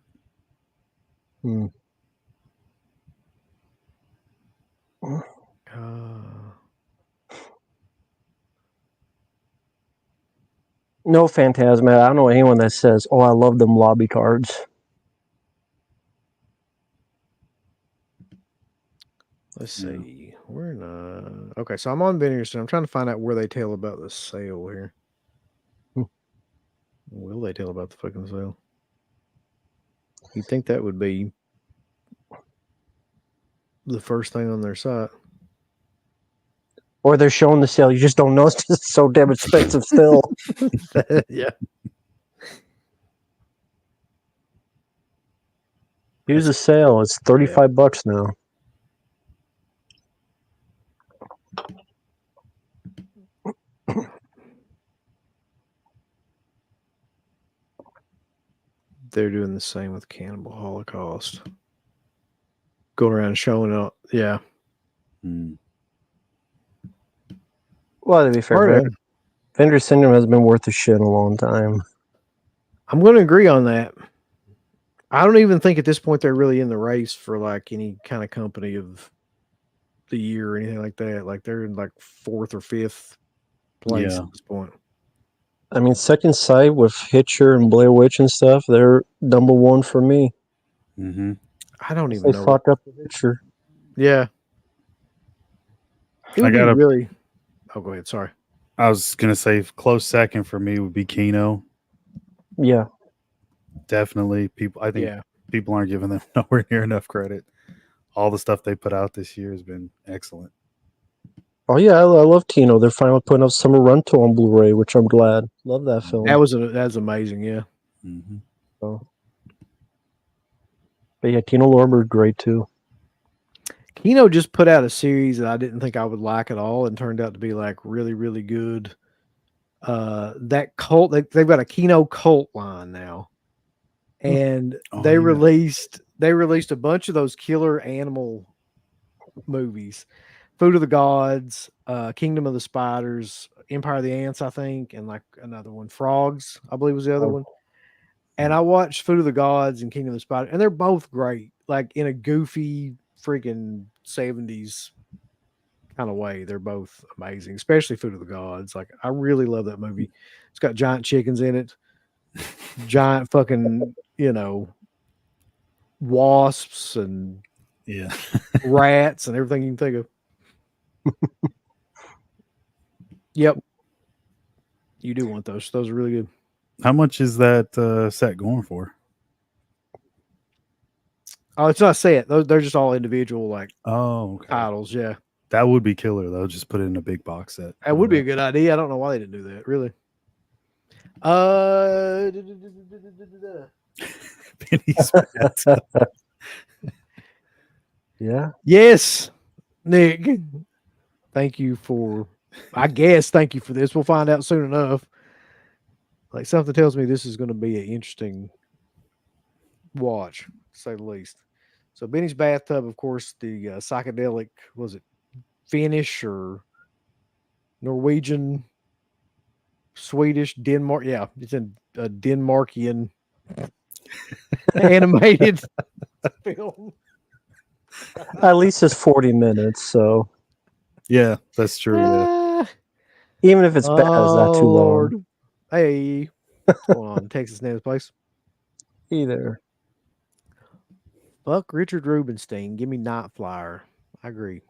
No Phantasma. I don't know anyone that says, "Oh, I love them lobby cards." Let's see. We're not okay. So I'm on Vinegar Syndrome. I'm trying to find out where they tell about the sale here. Will they tell about the fucking sale? You'd think that would be the first thing on their site. Or they're showing the sale. You just don't know. It's just so damn expensive still. Yeah. Here's a sale. It's $35 now. They're doing the same with Cannibal Holocaust. Going around showing up. Yeah. Well, to be fair, Vinegar Syndrome has been worth a shit in a long time. I'm going to agree on that. I don't even think at this point they're really in the race for like any kind of company of the year or anything like that. Like they're in like 4th or 5th place at this point. I mean, Second Sight with Hitcher and Blair Witch and stuff, they're number one for me. I don't even know. They fucked up the Hitcher. Yeah. It would be really... Oh, go ahead. Sorry. I was going to say close second for me would be Kino. Yeah. Definitely. I think people aren't giving them nowhere near enough credit. All the stuff they put out this year has been excellent. Oh, yeah. I love Kino. They're finally putting out Summer Rental on Blu-ray, which I'm glad. Love that film. That was amazing. Yeah. So. But yeah, Kino Lorber is great too. Kino just put out a series that I didn't think I would like at all and turned out to be like really, really good. That cult, they've got a Kino cult line now. And Oh, they yeah. released a bunch of those killer animal movies. Food of the Gods, Kingdom of the Spiders, Empire of the Ants, I think, and like another one. Frogs, I believe was the other Oh. one. And I watched Food of the Gods and Kingdom of the Spiders, and they're both great, like in a goofy freaking 70s kind of way. They're both amazing, especially Food of the Gods. Like I really love that movie. It's got giant chickens in it, giant fucking, wasps and Yeah. rats and everything you can think of. Yep. You do want those. Those are really good. How much is that set going for? Oh, it's not set. They're just all individual like Oh, okay. titles. Yeah. That would be killer though. Just put it in a big box set. That would be a good idea. I don't know why they didn't do that, really. Penny's bathtub. Yeah. Yes, Nick. Thank you for this. We'll find out soon enough. Like something tells me this is going to be an interesting watch, to say the least. So Benny's Bathtub, of course, the psychedelic, was it Finnish or Norwegian, Swedish, Denmark? Yeah, it's a Denmarkian animated film. At least it's 40 minutes, so Yeah, that's true. Yeah. even if it's bad, it's not too long Lord. Hey, what's going on? Texas Nan's place. either. Fuck Richard Rubenstein. Give me Night Flyer. I agree. I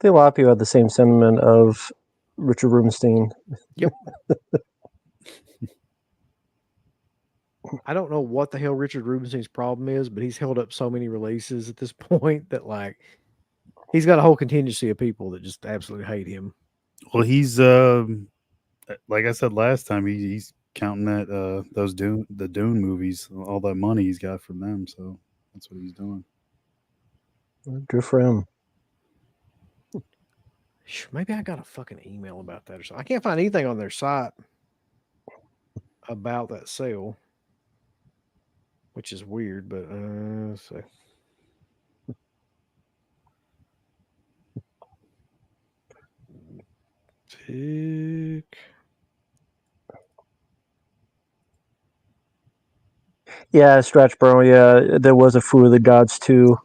think a lot of people have the same sentiment of Richard Rubenstein. Yep. I don't know what the hell Richard Rubenstein's problem is, but he's held up so many releases at this point that like he's got a whole contingency of people that just absolutely hate him. Well, he's like I said last time, he's counting that the Dune movies, all that money he's got from them. So that's what he's doing. Good for him. Maybe I got a fucking email about that or something. I can't find anything on their site about that sale, which is weird, but let's see. Tick. Yeah, Stretch Bro. Yeah, there was a Food of the Gods too.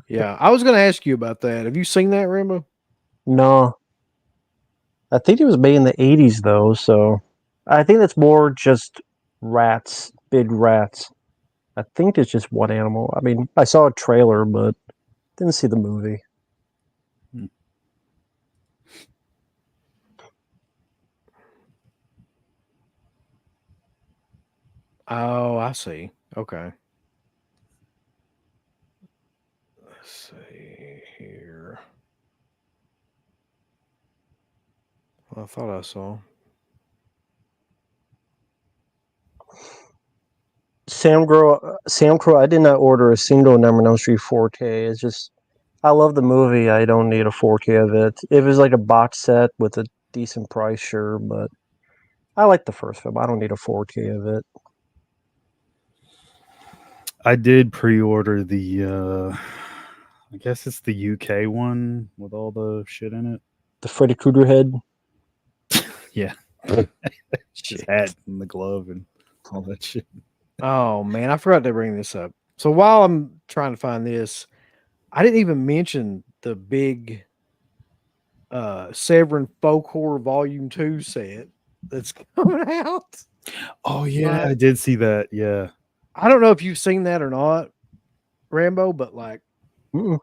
Yeah, I was going to ask you about that. Have you seen that, Rambo? No, I think it was made in the 80s though, so I think that's more just rats, big rats. I think it's just one animal. I mean, I saw a trailer, but didn't see the movie. Oh, I see. Okay. Let's see here. I thought I saw. Sam Crow. I did not order a single Number No Street 4K. It's just, I love the movie. I don't need a 4K of it. If it's like a box set with a decent price, sure, but I like the first film. I don't need a 4K of it. I did pre-order the I guess it's the UK one with all the shit in it. The Freddy Krueger head. Yeah. His hat and the glove and all that shit. Oh man, I forgot to bring this up. So while I'm trying to find this, I didn't even mention the big Severin Folk Horror Volume 2 set that's coming out. Oh yeah, Like, I did see that. Yeah. I don't know if you've seen that or not, Rambo, but like Mm-mm.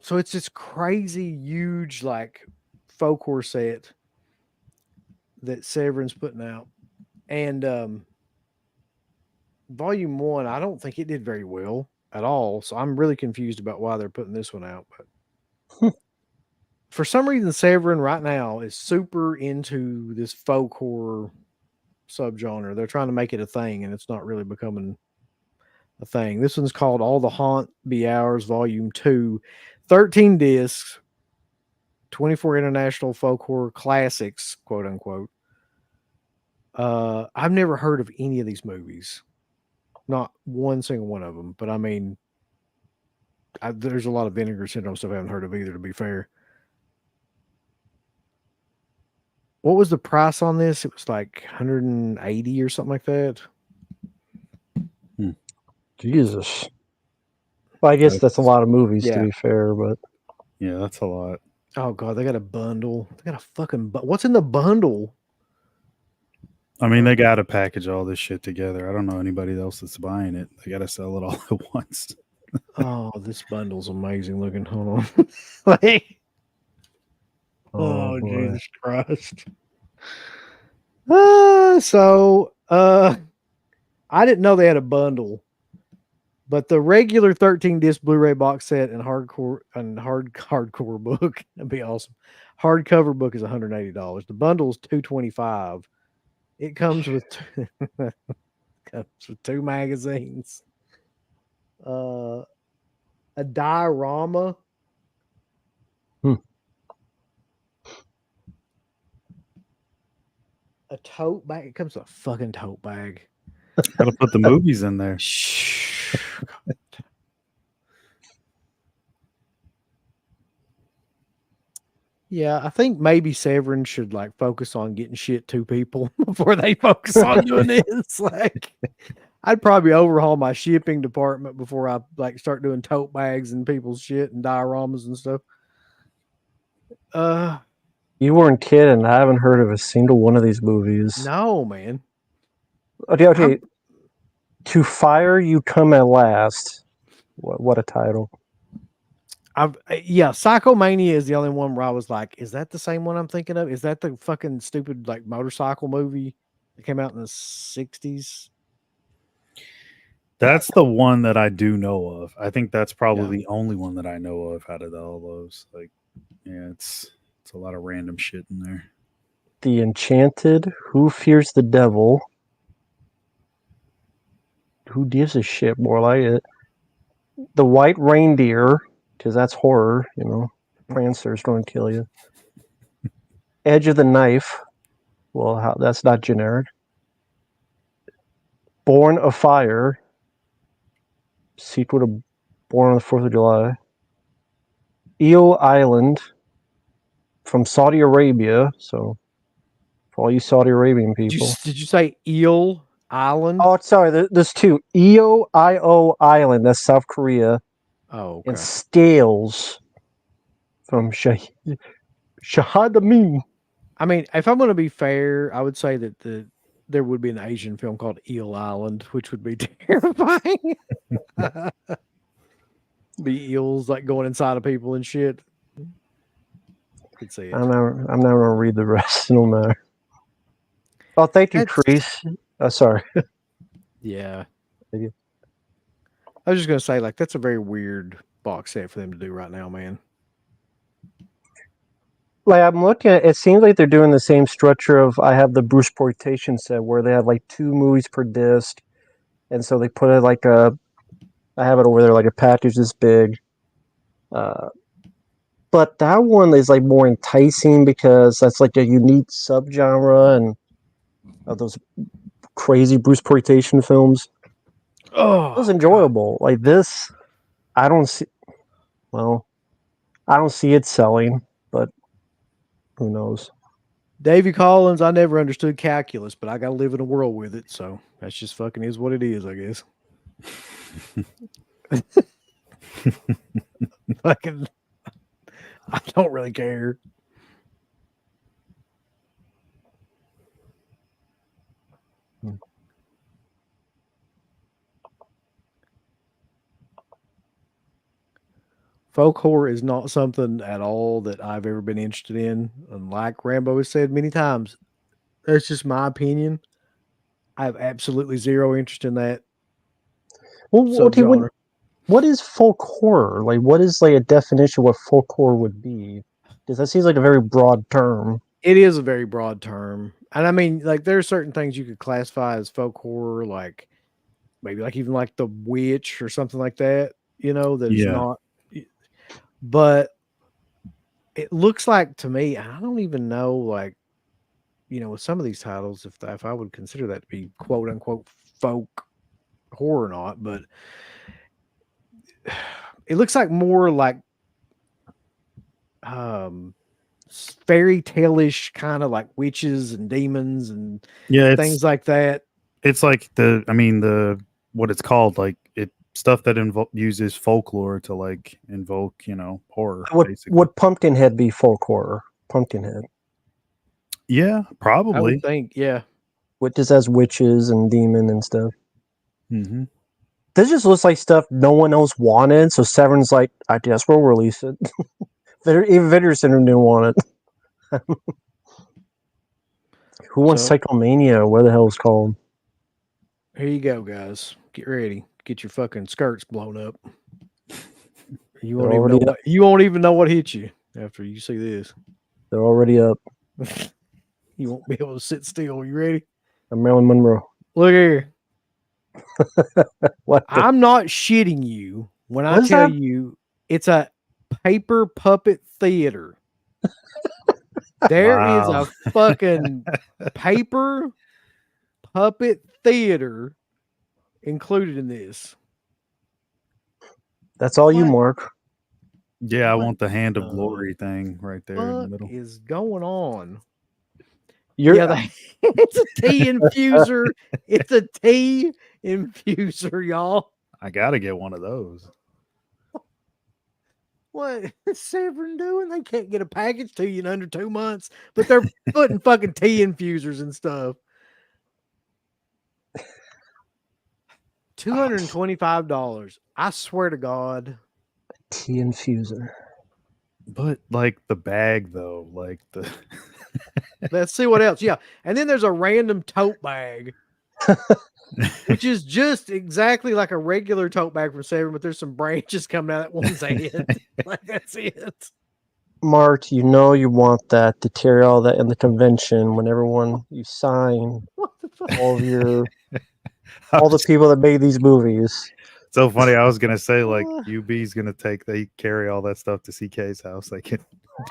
so it's this crazy huge like folk horror set that Severin's putting out. And volume 1, I don't think it did very well at all. So I'm really confused about why they're putting this one out. But for some reason, Severin right now is super into this folk horror subgenre. They're trying to make it a thing, and it's not really becoming a thing. This one's called All the Haunt Be Ours, Volume 2. 13 discs, 24 international folk horror classics, quote unquote. I've never heard of any of these movies. Not one single one of them. But I mean, there's a lot of Vinegar Syndrome stuff I haven't heard of either, to be fair. What was the price on this? It was like 180 or something like that. Jesus. Well, I guess that's a lot of movies, Yeah. to be fair, but Yeah, that's a lot. Oh god, they got a bundle. They got a fucking what's in the bundle? I mean, they got to package all this shit together. I don't know anybody else that's buying it. They got to sell it all at once. Oh, this bundle's amazing looking. Hold on. Like, oh boy. Jesus Christ. I didn't know they had a bundle. But the regular 13 disc Blu-ray box set and hardcore book, that'd be awesome. Hardcover book is $180. The bundle is $225. It comes with two magazines, a diorama, a tote bag. It comes with a fucking tote bag. Got to put the movies in there. Yeah, I think maybe Severin should like focus on getting shit to people before they focus on doing this. Like, I'd probably overhaul my shipping department before I like start doing tote bags and people's shit and dioramas and stuff. You weren't kidding. I haven't heard of a single one of these movies. No, man. Okay. To Fire You Come at Last. What a title. Psychomania is the only one where I was like, is that the same one I'm thinking of? Is that the fucking stupid like motorcycle movie that came out in the 60s? That's the one that I do know of. I think that's probably the only one that I know of out of all those. Like, yeah, it's a lot of random shit in there. The Enchanted, Who Fears the Devil? Who gives a shit? More like it. The White Reindeer, because that's horror, you know. Prancer's going to kill you. Edge of the Knife. Well, that's not generic. Born of Fire. Sequel to Born on the 4th of July. Eel Island. From Saudi Arabia. So, for all you Saudi Arabian people. Did you say Eel Island? Oh, sorry. There's two. Eo Island. That's South Korea. Oh, okay. And Scales from Shahadamin. I mean, if I'm going to be fair, I would say that there would be an Asian film called Eel Island, which would be terrifying. Be eels like going inside of people and shit. I could see it. I'm not going to read the rest. No matter. Oh, thank you, Chris. Sorry. Yeah. Thank you. I was just going to say, like, that's a very weird box set for them to do right now, man. Like, I'm looking at it, seems like they're doing the same structure of I have the Bruce Exploitation set where they have like 2 movies per disc. And so they put it like I have it over there like a package this big. But that one is like more enticing because that's like a unique subgenre and of those crazy Bruce Exploitation films. Oh, it was enjoyable. God. Like this, I don't see it selling, but who knows? Davy Collins, I never understood calculus, but I got to live in a world with it. So that's just fucking is what it is, I guess. Fucking, I don't really care. Folk horror is not something at all that I've ever been interested in. And like Rambo has said many times, that's just my opinion. I have absolutely zero interest in that. Well, okay, what is folk horror? Like, what is like a definition of what folk horror would be? Because that seems like a very broad term. It is a very broad term. And I mean, like, there are certain things you could classify as folk horror, like maybe like even like the witch or something like that, that is Yeah. not, but it looks like to me, I don't even know, like, with some of these titles, if I would consider that to be quote unquote folk horror or not, but it looks like more like um fairy tale-ish kind of like witches and demons and Yeah, things like that. it's like the what it's called, like it stuff that uses folklore to like invoke, horror Would basically. Pumpkinhead be folk horror? Pumpkinhead, Yeah, I would probably. think, yeah. which just has witches and demon and stuff. Hmm. This just looks like stuff no one else wanted, so Severn's like, I guess we'll release it. Even Vendor Center didn't want it. Who wants So Psychomania? Where the hell is called? here you go, guys. Get ready. Get your fucking skirts blown up. You They're won't even know already up. what you won't even know what hit you after you see this. They're already up. You won't be able to sit still. You ready? I'm Marilyn Monroe. Look here. What? I'm not shitting you when I What is tell that? you it's a paper puppet theater. There is Wow. a fucking paper puppet theater included in this. That's all you, What? Mark. Yeah, I What want the hand of the glory thing right there in the fuck middle. is going on? You're Yeah, it's a tea infuser. It's a tea infuser, y'all. I gotta get one of those. What is Severn doing? They can't get a package to you in under 2 months, but they're putting fucking tea infusers and stuff. $225. I swear to God. tea infuser. But like the bag though, like the Let's see what else. Yeah. And then there's a random tote bag, which is just exactly like a regular tote bag from Severn, but there's some branches coming out of that one's head. Like, that's it. Mark, you know you want that to carry all that in the convention when everyone you sign What the fuck? all of your all the people that made these movies. so funny. I was gonna say like Uh. UB's gonna they carry all that stuff to CK's house. They can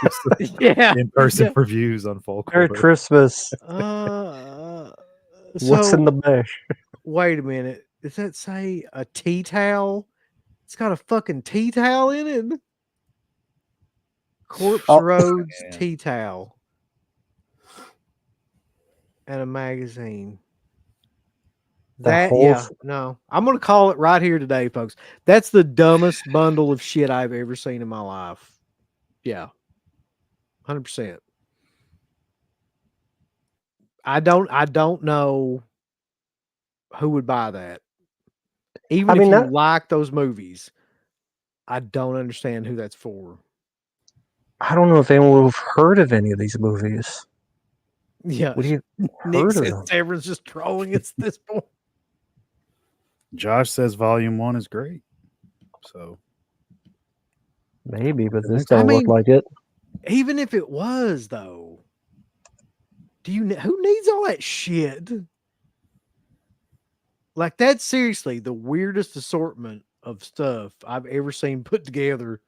do some Yeah. in-person Yeah. reviews on folk Merry horror. Christmas. What's in So the bag? wait a minute. Does that say a tea towel? It's got a fucking tea towel in it. Corpse Oh. Roads Man. tea towel and a magazine. The whole Yeah, no. I'm gonna call it right here today, folks. That's the dumbest bundle of shit I've ever seen in my life. Yeah. 100%. I don't know who would buy that. Even I if mean, you that- like those movies, I don't understand who that's for. I don't know if anyone would have heard of any of these movies. Yeah. Would you Nick heard of says them? Severn's just trolling us at this point. Josh says volume 1 is great. So Maybe, but The this next- don't I look mean- like it. Even if it was, though, who needs all that shit? Like, that's seriously the weirdest assortment of stuff I've ever seen put together.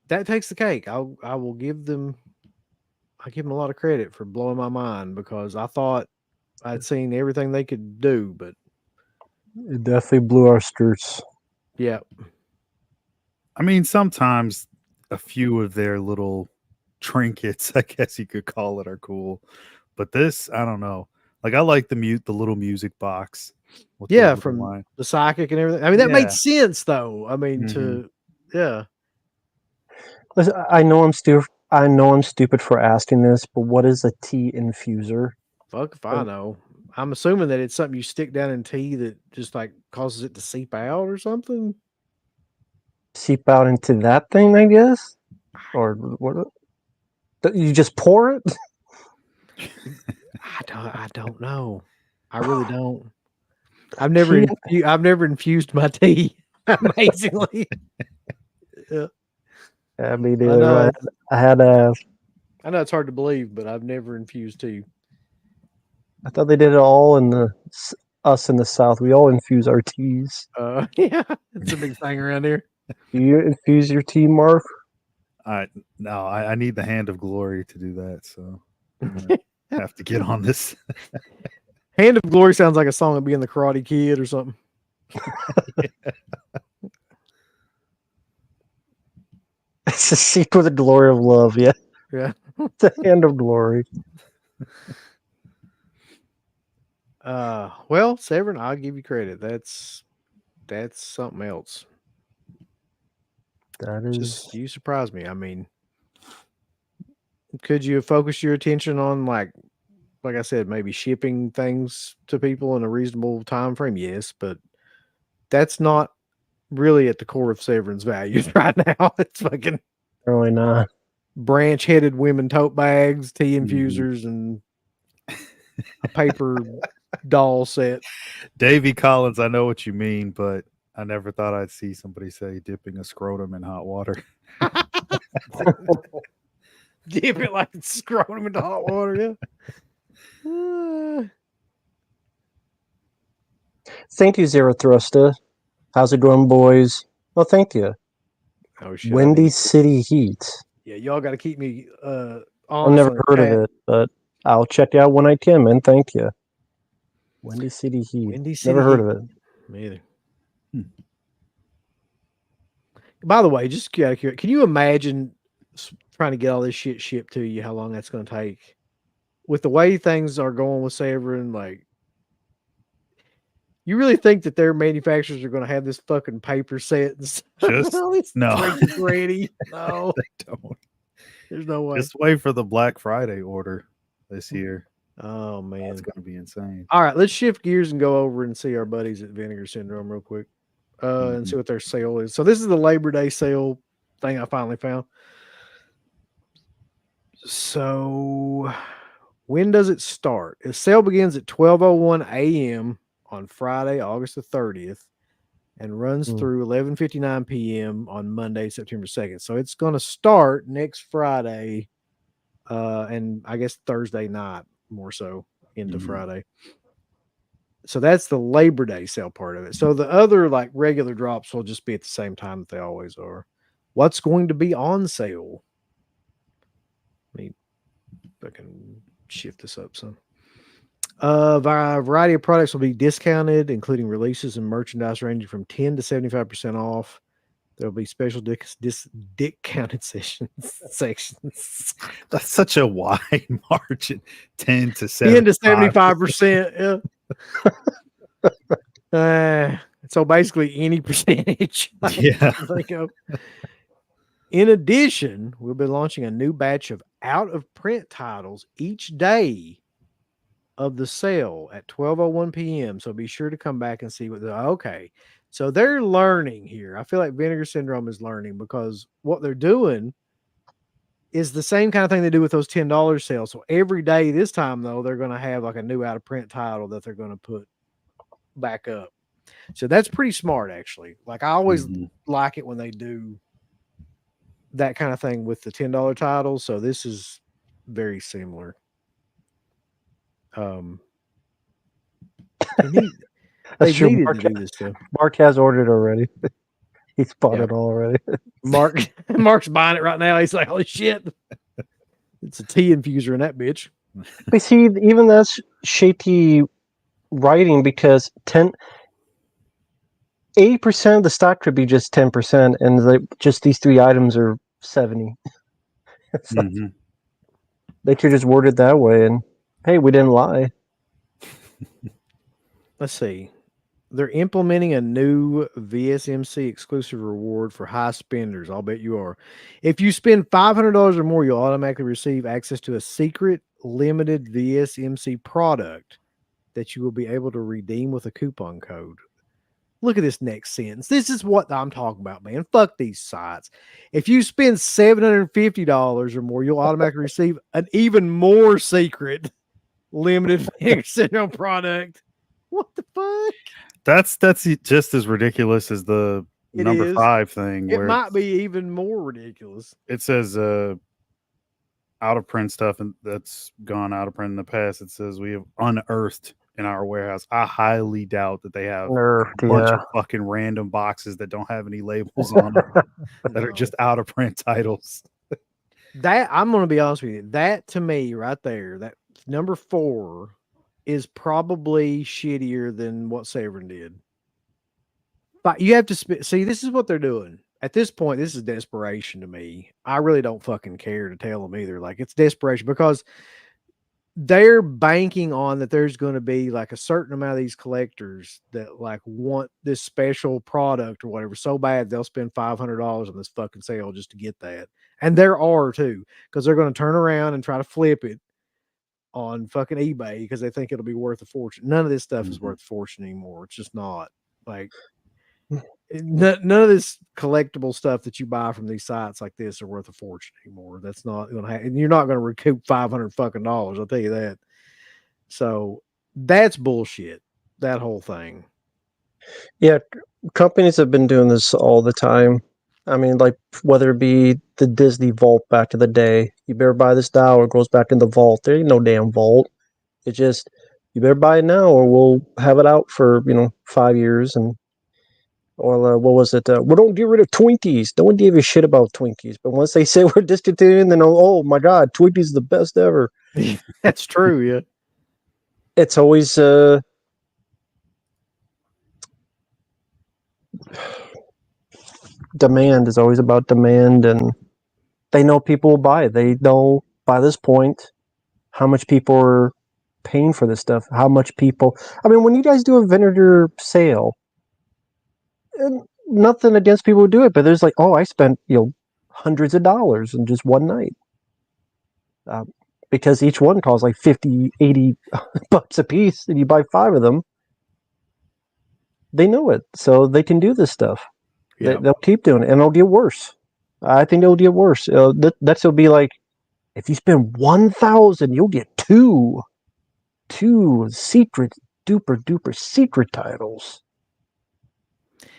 That takes the cake. I will give them. I give them a lot of credit for blowing my mind because I thought I'd seen everything they could do, but It definitely blew our skirts. yeah, I mean, sometimes a few of their little trinkets, I guess you could call it, are cool. But this, I don't know. Like I like the little music box. With the yeah, little from line. the psychic and everything. I mean, that made Yeah. sense, though. I mean, yeah. Listen, I know I'm stupid. I know I'm stupid for asking this, but what is a tea infuser? Fuck if I know. I'm assuming that it's something you stick down in tea that just like causes it to seep out or something. Seep out into that thing, I guess, or what? You just pour it? I don't know. I really don't. I've never infused my tea. Amazingly, yeah. I mean, I know. I had a. I know it's hard to believe, but I've never infused tea. I thought they did it all in the us in the South, we all infuse our teas. Yeah, it's a big thing around here. Do you infuse your tea, Mark? I need the hand of glory to do that. So I'm gonna have to get on this. Hand of Glory sounds like a song that'd be in the Karate Kid or something. It's a seek with the glory of love. Yeah, Yeah. the hand of glory. Well, Severin, I'll give you credit. That's something else. That is. Just you surprised me. I mean, could you focus your attention on like I said, maybe shipping things to people in a reasonable time frame? Yes, but that's not really at the core of Severin's values right now. It's fucking Really not. branch-headed women tote bags, tea Mhm. infusers, and a paper doll set. Davy Collins, I know what you mean, but I never thought I'd see somebody say dipping a scrotum in hot water. Dip it like it's scrolling into hot water. Yeah. Thank you, Zarathustra. How's it going, boys? Well, thank you. Oh shit! Windy City Heat. Yeah, y'all got to keep me I've honest. never on the heard chat. of it, but I'll check it out when I can, man. Thank you. Windy City Heat. Windy City Never heard Heat. of it. Me either. By the way, just out of curiosity, can you imagine trying to get all this shit shipped to you? How long that's going to take? With the way things are going with Severin, like, you really think that their manufacturers are going to have this fucking paper set and stuff? Just all this no. ready? No, They don't. there's no way. Just wait for the Black Friday order this year. Oh man, That's going to be insane. All right, let's shift gears and go over and see our buddies at Vinegar Syndrome real quick, and see what their sale is. So this is the Labor Day sale thing I finally found. So when does it start? The sale begins at 12:01 a.m. on Friday, August the 30th, and runs through 11:59 p.m. on Monday, September 2nd. So it's going to start next Friday, and I guess Thursday night more so into Friday. So that's the Labor Day sale part of it. So the other like regular drops will just be at the same time that they always are. What's going to be on sale? Let me fucking shift this up some. A variety of products will be discounted, including releases and merchandise ranging from 10 to 75% off. There'll be special discounted sections. That's such a wide margin. 10 to 10 to 75%. Yeah. So basically any percentage. Yeah. In addition, we'll be launching a new batch of out-of-print titles each day of the sale at 12:01 p.m. So be sure to come back and see what okay. So they're learning here. I feel like Vinegar Syndrome is learning because what they're doing is the same kind of thing they do with those $10 sales. So every day this time, though, they're going to have like a new out-of-print title that they're going to put back up. So that's pretty smart, actually. Like I always like it when they do that kind of thing with the $10 titles. So this is very similar. They needed to do this stuff. Mark has ordered already. He's bought it already. Mark's buying it right now. He's like, holy shit. It's a tea infuser in that bitch. But see, even that's shaky writing because 80% of the stock could be just 10%, and just these three items are 70. Like, they could just word it that way, and hey, we didn't lie. Let's see. They're implementing a new VSMC exclusive reward for high spenders. I'll bet you are. If you spend $500 or more, you'll automatically receive access to a secret limited VSMC product that you will be able to redeem with a coupon code. Look at this next sentence. This is what I'm talking about, man. Fuck these sites. If you spend $750 or more, you'll automatically receive an even more secret limited Vinegar Syndrome product. What the fuck? That's just as ridiculous as the number 5 thing. It might be even more ridiculous. It says out of print stuff and that's gone out of print in the past. It says we have unearthed in our warehouse. I highly doubt that they have Nerfed, a bunch yeah. of fucking random boxes that don't have any labels on them that are No. just out of print titles. That I'm gonna be honest with you. That to me, right there, that number 4 is probably shittier than what Severin did. But you have to see. This is what they're doing at this point. This is desperation to me. I really don't fucking care to tell them either. Like it's desperation because they're banking on that there's going to be like a certain amount of these collectors that like want this special product or whatever so bad they'll spend $500 on this fucking sale just to get that. And there are too, because they're going to turn around and try to flip it on fucking eBay because they think it'll be worth a fortune. None of this stuff is worth a fortune anymore. It's just not. Like none of this collectible stuff that you buy from these sites like this are worth a fortune anymore. That's not going to happen. And you're not going to recoup 500 fucking dollars. I'll tell you that. So that's bullshit. That whole thing. Yeah, companies have been doing this all the time. I mean, like whether it be the Disney vault back in the day, you better buy this now or it goes back in the vault. There ain't no damn vault. It's just you better buy it now or we'll have it out for 5 years. And or what was it? We don't get rid of Twinkies. No one gave a shit about Twinkies, but once they say we're discontinuing, then oh my god, Twinkies is the best ever. That's true. Yeah. It's always demand is always about demand, and they know people will buy it. They know by this point how much people are paying for this stuff. How much people. I mean, when you guys do a vendor sale, and nothing against people who do it, but there's like, oh, I spent hundreds of dollars in just one night. Because each one costs like 50, 80 bucks a piece, and you buy 5 of them. They know it, so they can do this stuff. Yeah. They'll keep doing it, and it'll get worse. I think it'll get worse. That'll be like, if you spend 1,000, you'll get two secret duper secret titles.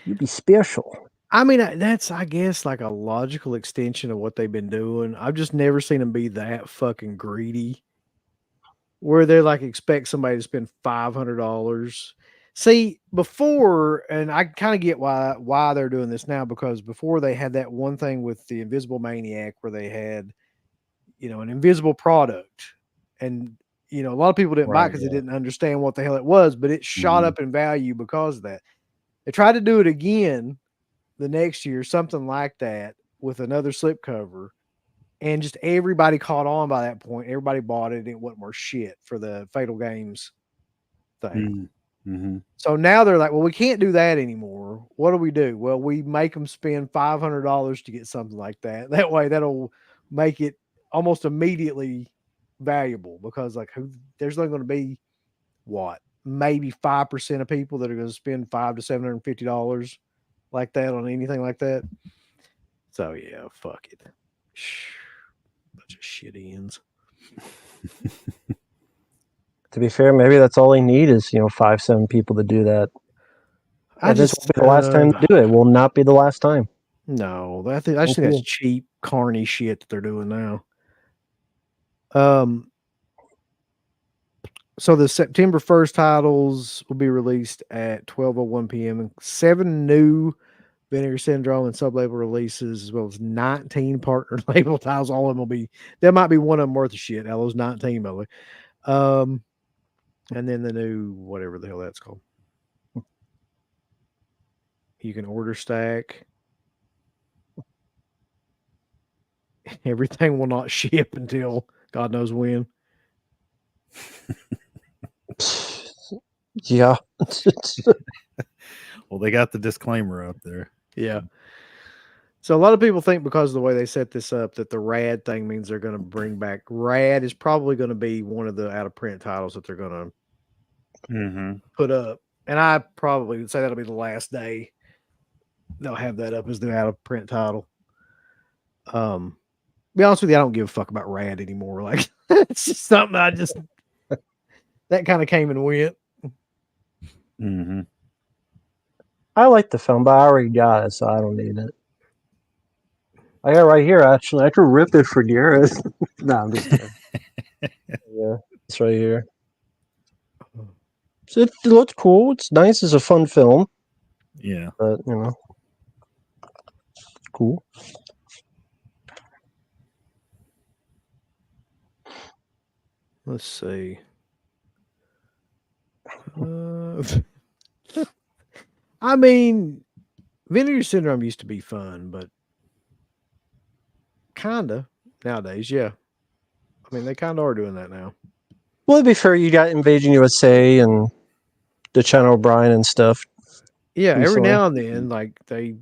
You'll be special. I mean, that's, I guess, like a logical extension of what they've been doing. I've just never seen them be that fucking greedy where they like expect somebody to spend $500. See, before, and I kind of get why they're doing this now, because before they had that one thing with the Invisible Maniac where they had, an invisible product, and a lot of people didn't buy it because they didn't understand what the hell it was, but it shot up in value because of that. They tried to do it again the next year, something like that, with another slipcover, and just everybody caught on by that point. Everybody bought it, and it wasn't worth shit for the Fatal Games thing. Mm-hmm. So now they're like, well, we can't do that anymore. What do? Well, we make them spend $500 to get something like that. That way, that'll make it almost immediately valuable, because like there's only going to be maybe 5% of people that are going to spend $500 to $750 like that on anything like that. So yeah, fuck it. Bunch of shit ends. To be fair, maybe that's all they need is 5-7 people to do that. This will be the last time to do it. Will not be the last time. No, I just think that's cheap, carny shit that they're doing now. So the September 1st titles will be released at 12:01 p.m. and 7 new Vinegar Syndrome and sub-label releases, as well as 19 partner label titles. All of them will be. There might be one of them worth of shit. Out of those 19, by the way. And then the new whatever the hell that's called. You can order stack. Everything will not ship until God knows when. Yeah. Well, they got the disclaimer up there. Yeah. So a lot of people think because of the way they set this up that the RAD thing means they're going to bring back. RAD is probably going to be one of the out of print titles that they're going to put up. And I probably would say that'll be the last day they'll have that up as the out of print title. Be honest with you, I don't give a fuck about RAD anymore. Like it's just something that kind of came and went. I like the film, but I already got it, so I don't need it. I got it right here, actually. I could rip it for Garrett. No, I'm just kidding. Yeah, it's right here. it looked cool. It's nice. It's a fun film, Yeah. but cool. Let's see. I mean, Vinegar Syndrome used to be fun, but kinda nowadays, yeah. I mean, they kind of are doing that now. Well, to be fair, you got Invasion USA and the Channel O'Brien and stuff. Yeah, every recently. now and then, like they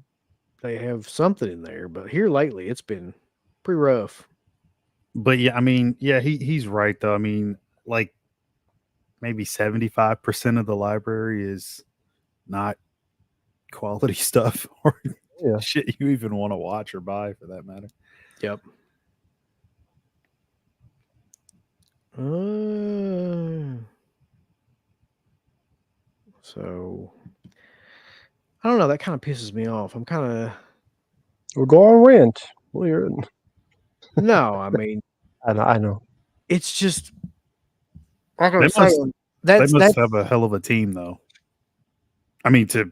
have something in there, but here lately, it's been pretty rough. But yeah, I mean, yeah, he's right though. I mean, like maybe 75% of the library is not quality stuff or Yeah. shit you even want to watch or buy for that matter. Yep. So I don't know. That kind of pisses me off. I'm kind of We'll go on rant. Weird. no. I mean, I know. it's just like I They was must saying. they That's must have a hell of a team though. I mean, to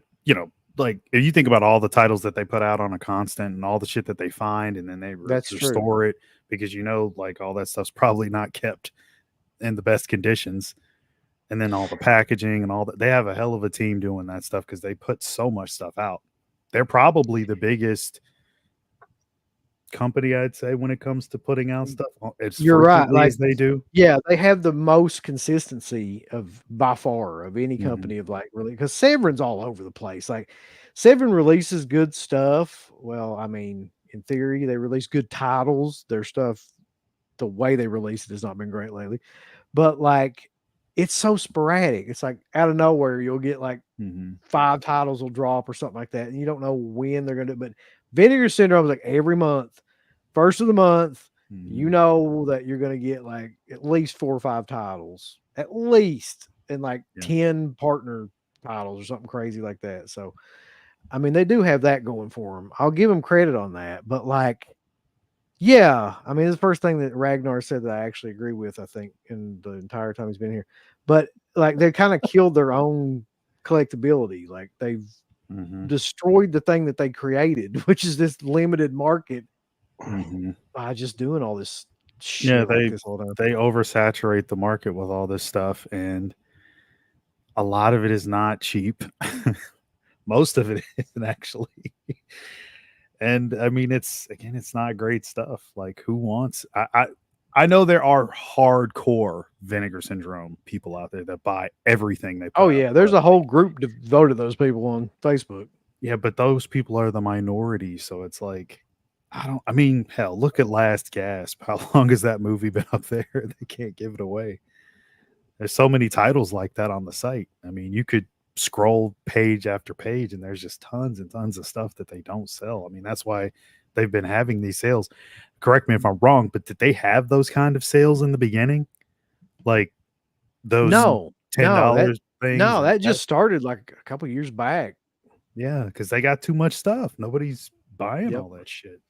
like if you think about all the titles that they put out on a constant and all the shit that they find and then they that's true. restore it because like all that stuff's probably not kept in the best conditions. And then all the packaging and all that, they have a hell of a team doing that stuff because they put so much stuff out. They're probably the biggest company, I'd say, when it comes to putting out stuff as You're right. frequently Like as they do. yeah, they have the most consistency of by far of any company of like really because Severin's all over the place. Like Severin releases good stuff. Well, I mean, in theory, they release good titles. Their stuff, the way they release it has not been great lately. But like it's so sporadic. It's like out of nowhere, you'll get like Mm-hmm. 5 titles will drop or something like that. And you don't know when they're gonna do it. But Vinegar Syndrome is like every month, first of the month, you know that you're gonna get like at least 4 or 5 titles, at least, and like Yeah. 10 partner titles or something crazy like that. So I mean, they do have that going for them. I'll give them credit on that. But like, yeah, I mean, it's the first thing that Ragnar said that I actually agree with, I think, in the entire time he's been here. But like they kind of killed their own collectability. Like they've destroyed the thing that they created, which is this limited market by just doing all this shit Yeah, like this all the time. they oversaturate the market with all this stuff, and a lot of it is not cheap. Most of it isn't actually. And I mean, it's not great stuff. Like, who wants? I know there are hardcore Vinegar Syndrome people out there that buy everything they put Oh out, yeah, there's but a whole group devoted to those people on Facebook. yeah, but those people are the minority, so it's like I mean, hell, look at Last Gasp. How long has that movie been up there? They can't give it away. There's so many titles like that on the site. I mean, you could scroll page after page and there's just tons and tons of stuff that they don't sell. I mean, that's why they've been having these sales. Correct me if I'm wrong, but did they have those kind of sales in the beginning? Like those No, $10 things? no, and that just started like a couple years back. yeah, because they got too much stuff. Nobody's buying Yep. all that shit.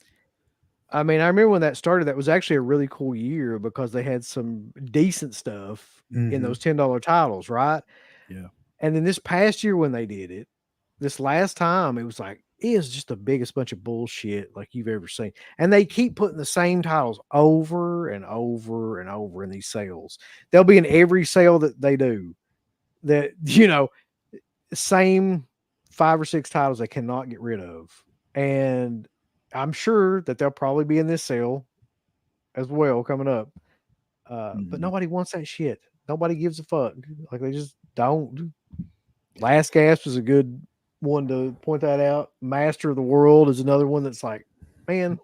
I mean, I remember when that started, that was actually a really cool year because they had some decent stuff in those $10 titles, right? Yeah. And then this past year when they did it, this last time, it was like, it is just the biggest bunch of bullshit like you've ever seen. And they keep putting the same titles over and over and over in these sales. They'll be in every sale that they do that, same 5 or 6 titles they cannot get rid of. And I'm sure that they'll probably be in this sale as well coming up. But nobody wants that shit. Nobody gives a fuck. Like they just don't. Last Gasp is a good one to point that out. Master of the World is another one that's like, man,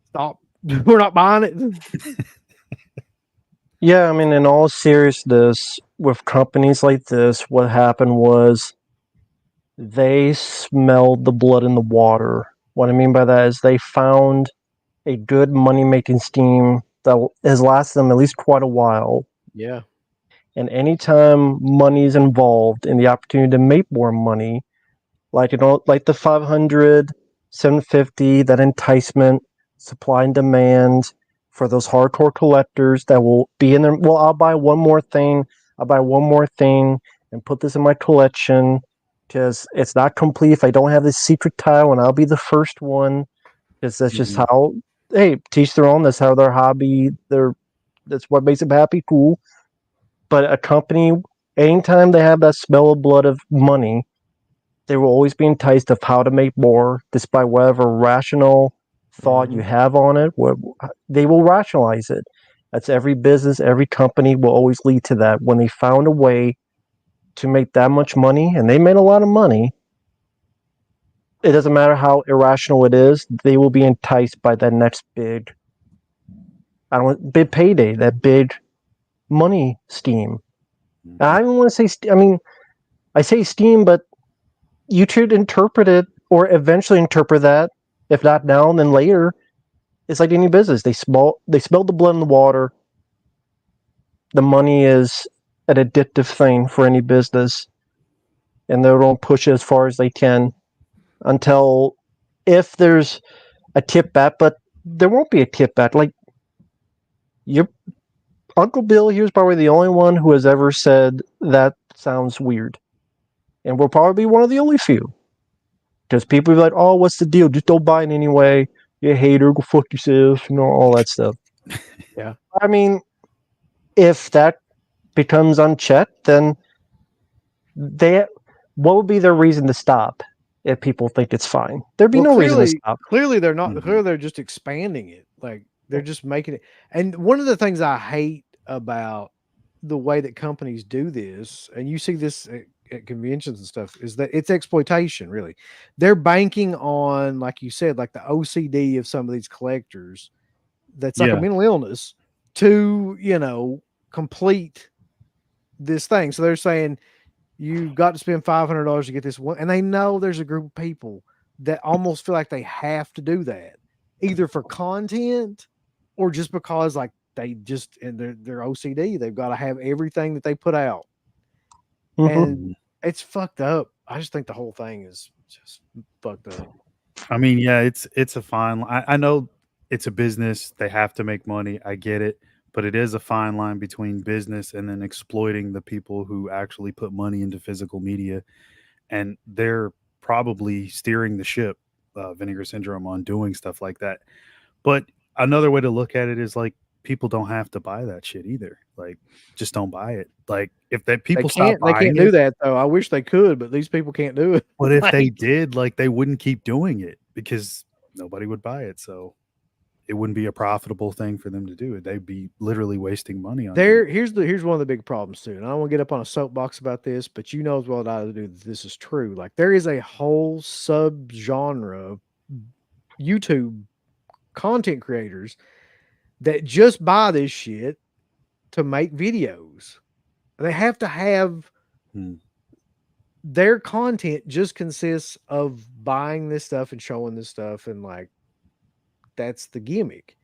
stop. We're not buying it. Yeah, I mean, in all seriousness, with companies like this, what happened was they smelled the blood in the water. What I mean by that is they found a good money making scheme that has lasted them at least quite a while. Yeah. And anytime money is involved and the opportunity to make more money, like like the 500, 750, that enticement, supply and demand for those hardcore collectors that will be in there. Well, I'll buy one more thing. I'll buy one more thing and put this in my collection because it's not complete if I don't have this secret tile, and I'll be the first one. Because that's just Mhm. how. Hey, teach their own. That's how their hobby. That's what makes them happy. Cool. But a company, anytime they have that smell of blood of money, they will always be enticed of how to make more, despite whatever rational thought you have on it. They will rationalize it. That's every business, every company will always lead to that. When they found a way to make that much money, and they made a lot of money, it doesn't matter how irrational it is, they will be enticed by that next big, I don't big payday, that big money steam. I don't want to say, I mean, I say steam, but you should interpret it or eventually interpret that, if not now, then later. It's like any business. They smell the blood in the water. The money is an addictive thing for any business, and they don't push it as far as they can until if there's a tip back, but there won't be a tip back. Like your Uncle Bill here's probably the only one who has ever said that sounds weird, and we'll probably be one of the only few. Because people be like, "Oh, what's the deal? Just don't buy it anyway. You a hater, go fuck yourself," all that stuff. Yeah. I mean, if that becomes unchecked, then they, what would be their reason to stop? If people think it's fine, there'd be Well, no reason to stop. clearly they're not. Mhm. Clearly they're just expanding it. Like they're just making it. And one of the things I hate about the way that companies do this, and you see this at conventions and stuff, is that it's exploitation. Really, they're banking on, like you said, like the OCD of some of these collectors. That's like a Yeah. mental illness to complete this thing. So they're saying you've got to spend $500 to get this one, and they know there's a group of people that almost feel like they have to do that, either for content or just because like they just in their OCD, they've got to have everything that they put out, Mm-hmm. and it's fucked up. I just think the whole thing is just fucked up. I mean, yeah, it's a fine. I know it's a business; they have to make money. I get it, but it is a fine line between business and then exploiting the people who actually put money into physical media, and they're probably steering the ship, Vinegar Syndrome, on doing stuff like that. But another way to look at it is like people don't have to buy that shit either. Like, just don't buy it. Like, if that They people stop can't. They buying can't do it, that though. I wish they could, but these people can't do it. but if they Like did, like, they wouldn't keep doing it because nobody would buy it. So it wouldn't be a profitable thing for them to do. They'd be literally wasting money on doing it. here's one of the big problems too. And I don't want to get up on a soapbox about this, but you know as well as I do that this is true. Like there is a whole sub genre of YouTube content creators that just buy this shit to make videos. They have to have Hmm. their content just consists of buying this stuff and showing this stuff, and like that's the gimmick.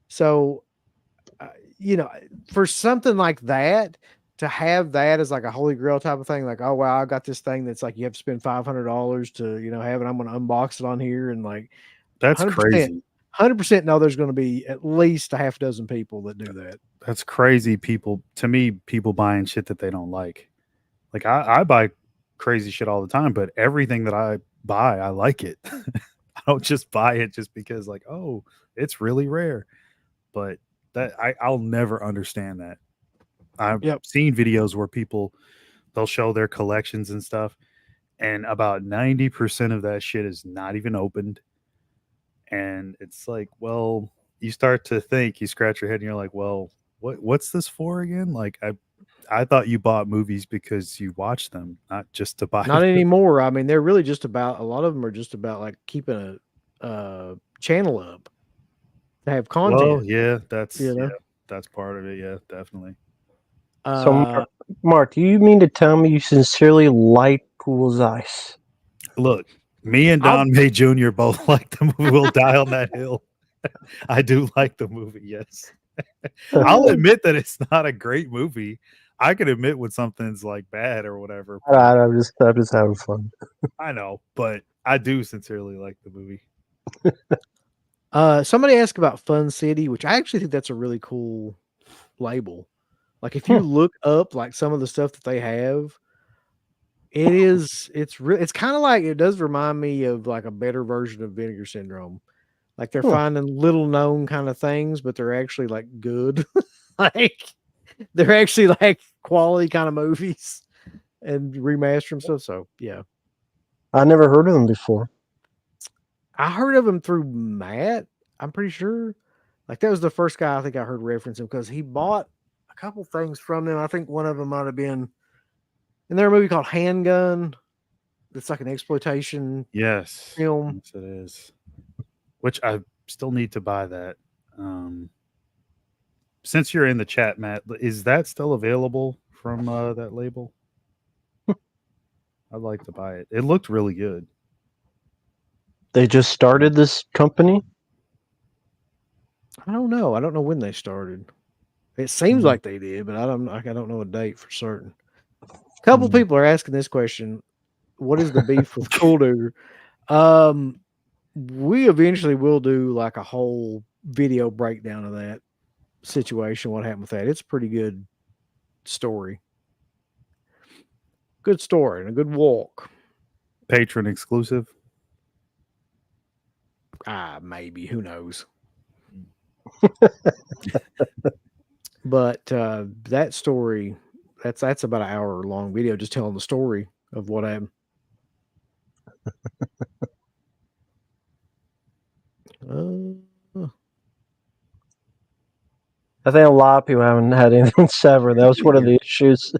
So uh, you know, for something like that, to have that as like a holy grail type of thing, like, oh wow, I got this thing that's like you have to spend $500 to have it. I'm going to unbox it on here, and like That's 100%, crazy. 100% know there's going to be at least a half dozen people that do that. That's crazy. People, to me, people buying shit that they don't like. Like I buy crazy shit all the time, but everything that I buy, I like it. I don't just buy it just because, like, oh, it's really rare. But I'll never understand that. I've Yep. seen videos where people they'll show their collections and stuff, and about 90% of that shit is not even opened. And it's like, well, you start to think, you scratch your head, and you're like, well, what's this for again? Like, I thought you bought movies because you watch them, not just to buy Not them. anymore. I mean, they're really just about, a lot of them are just about like keeping a channel up to have Well, content, yeah, you know. that's part of it. Yeah, definitely. So, Uh, Mark, do you mean to tell me you sincerely like Cool's Ice? Look, me and I'll Don May Jr. both like the movie. We'll Die on That Hill. I do like the movie. Yes, I'll admit that it's not a great movie. I can admit when something's like bad or whatever. But I'm just having fun. I know, but I do sincerely like the movie. somebody asked about Fun City, which I actually think that's a really cool label. Like if you look up like some of the stuff that they have, it's kind of like it does remind me of like a better version of Vinegar Syndrome. Like they're finding little known kind of things, but they're actually like good. Like they're actually like quality kind of movies and remaster them stuff. So yeah. I never heard of them before. I heard of him through Matt, I'm pretty sure. Like that was the first guy I think I heard reference him because he bought a couple things from them. I think one of them might have been in their movie called Handgun. It's like an exploitation Yes. film. Yes, it is. Which I still need to buy that. Since you're in the chat, Matt, is that still available from that label? I'd like to buy it. It looked really good. They just started this company. I don't know. I don't know when they started. It seems like they did, but I don't know a date for certain. A couple people are asking this question. What is the beef with Cool Digger? We eventually will do like a whole video breakdown of that situation, what happened with that. It's a pretty good story. Good story and a good walk. Patron exclusive. Maybe. Who knows? But that story, that's about an hour long video just telling the story of what happened. I think a lot of people haven't had anything severed. That was one of the issues.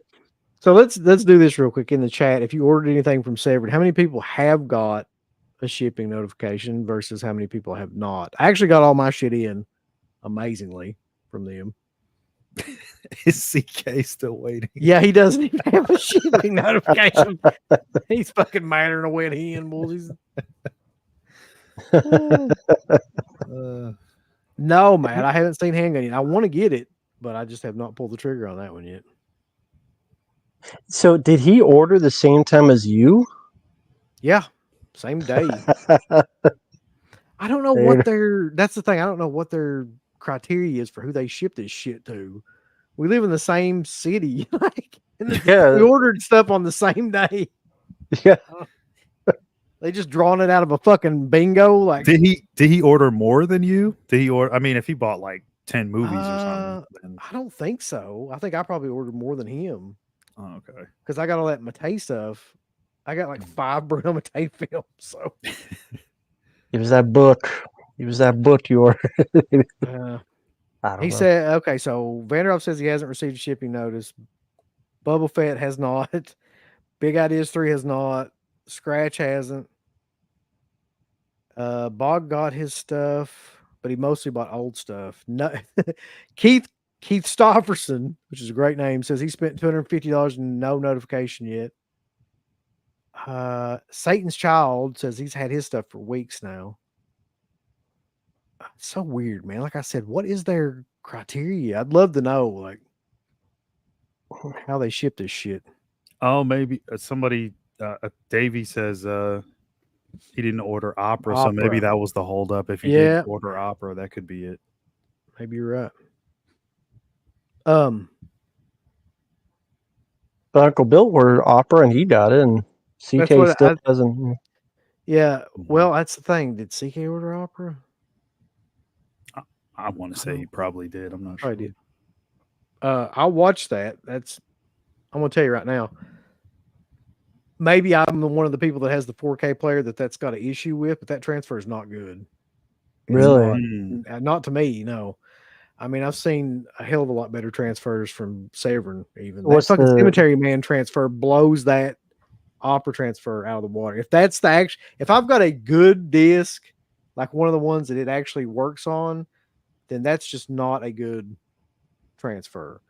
So let's do this real quick in the chat. If you ordered anything from Severed, how many people have got a shipping notification versus how many people have not? I actually got all my shit in amazingly from them. Is CK still waiting? Yeah, he doesn't even have a shipping notification. He's fucking madder than a wet hen, boys. No, man, I haven't seen Handgun yet. I want to get it, but I just have not pulled the trigger on that one yet. So, did he order the same time as you? Yeah, same day. I don't know what that's the thing. I don't know what their criteria is for who they ship this shit to. We live in the same city. Like, we ordered stuff on the same day. Yeah. They just drawn it out of a fucking bingo. Like, did he order more than you? Did he order? I mean, if he bought like 10 movies or something, then... I don't think so. I think I probably ordered more than him. Oh, okay. Because I got all that Matei stuff. I got like 5 Bruno Matei films. So it was that book. It was that book you ordered. He said, okay, so Vanderhoff says he hasn't received a shipping notice. Bubba Fett has not. Big Ideas 3 has not. Scratch hasn't. Bog got his stuff, but he mostly bought old stuff. No, Keith Stofferson, which is a great name, says he spent $250 and no notification yet. Satan's Child says he's had his stuff for weeks now. It's so weird, man. Like I said, what is their criteria? I'd love to know, like, how they ship this shit. Oh, maybe somebody, Davey says he didn't order opera, so maybe that was the holdup. If he did order opera, that could be it. Maybe you're right. But Uncle Bill ordered opera and he got it, and CK still doesn't. Yeah, well, that's the thing. Did CK order opera? I want to say he probably did. I'm not sure. I did. I'll watch that. I'm going to tell you right now. Maybe I'm one of the people that has the 4K player that's got an issue with, but that transfer is not good. Really? Not to me, no. I mean, I've seen a hell of a lot better transfers from Severn. Even that fucking Cemetery Man transfer blows that opera transfer out of the water. If that's if I've got a good disc, like one of the ones that it actually works on, then that's just not a good transfer.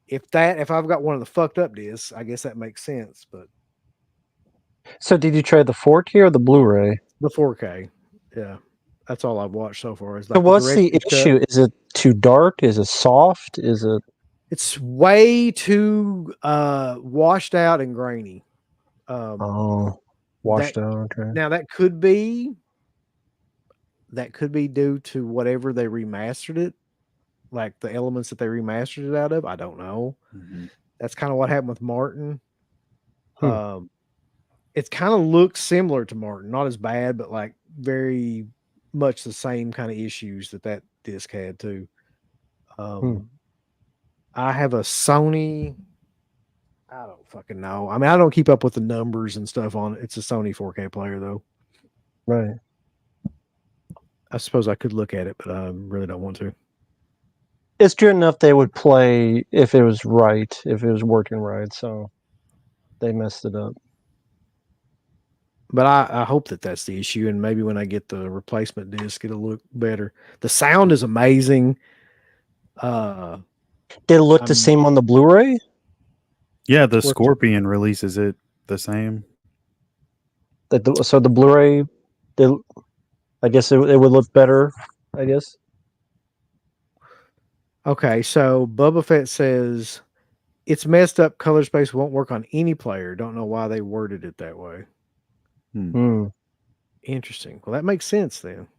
If I've got one of the fucked up discs, I guess that makes sense. But so, did you try the 4K or the Blu-ray? The 4K, yeah. That's all I've watched so far. Is like so what's the issue? Is it too dark? Is it soft? Is it? It's way too washed out and grainy. Washed out. Okay. Now that could be due to whatever they remastered it. like the elements that they remastered it out of. I don't know. Mhm. That's kind of what happened with Martin. Hmm. It kind of looks similar to Martin, not as bad, but like very much the same kind of issues that disc had too. I have a Sony. I don't fucking know. I mean, I don't keep up with the numbers and stuff on it. It's a Sony 4K player though. Right. I suppose I could look at it, but I really don't want to. It's good enough they would play if it was right, if it was working right. So they messed it up. But I hope that's the issue, and maybe when I get the replacement disc, it'll look better. The sound is amazing. Did it look the I'm- same on the Blu-ray? Yeah, the What's- Scorpion releases it the same. So the Blu-ray, I guess it would look better. I guess. Okay, so Bubba Fett says it's messed up. Color space won't work on any player. Don't know why they worded it that way. Hmm. Interesting. Well, that makes sense then.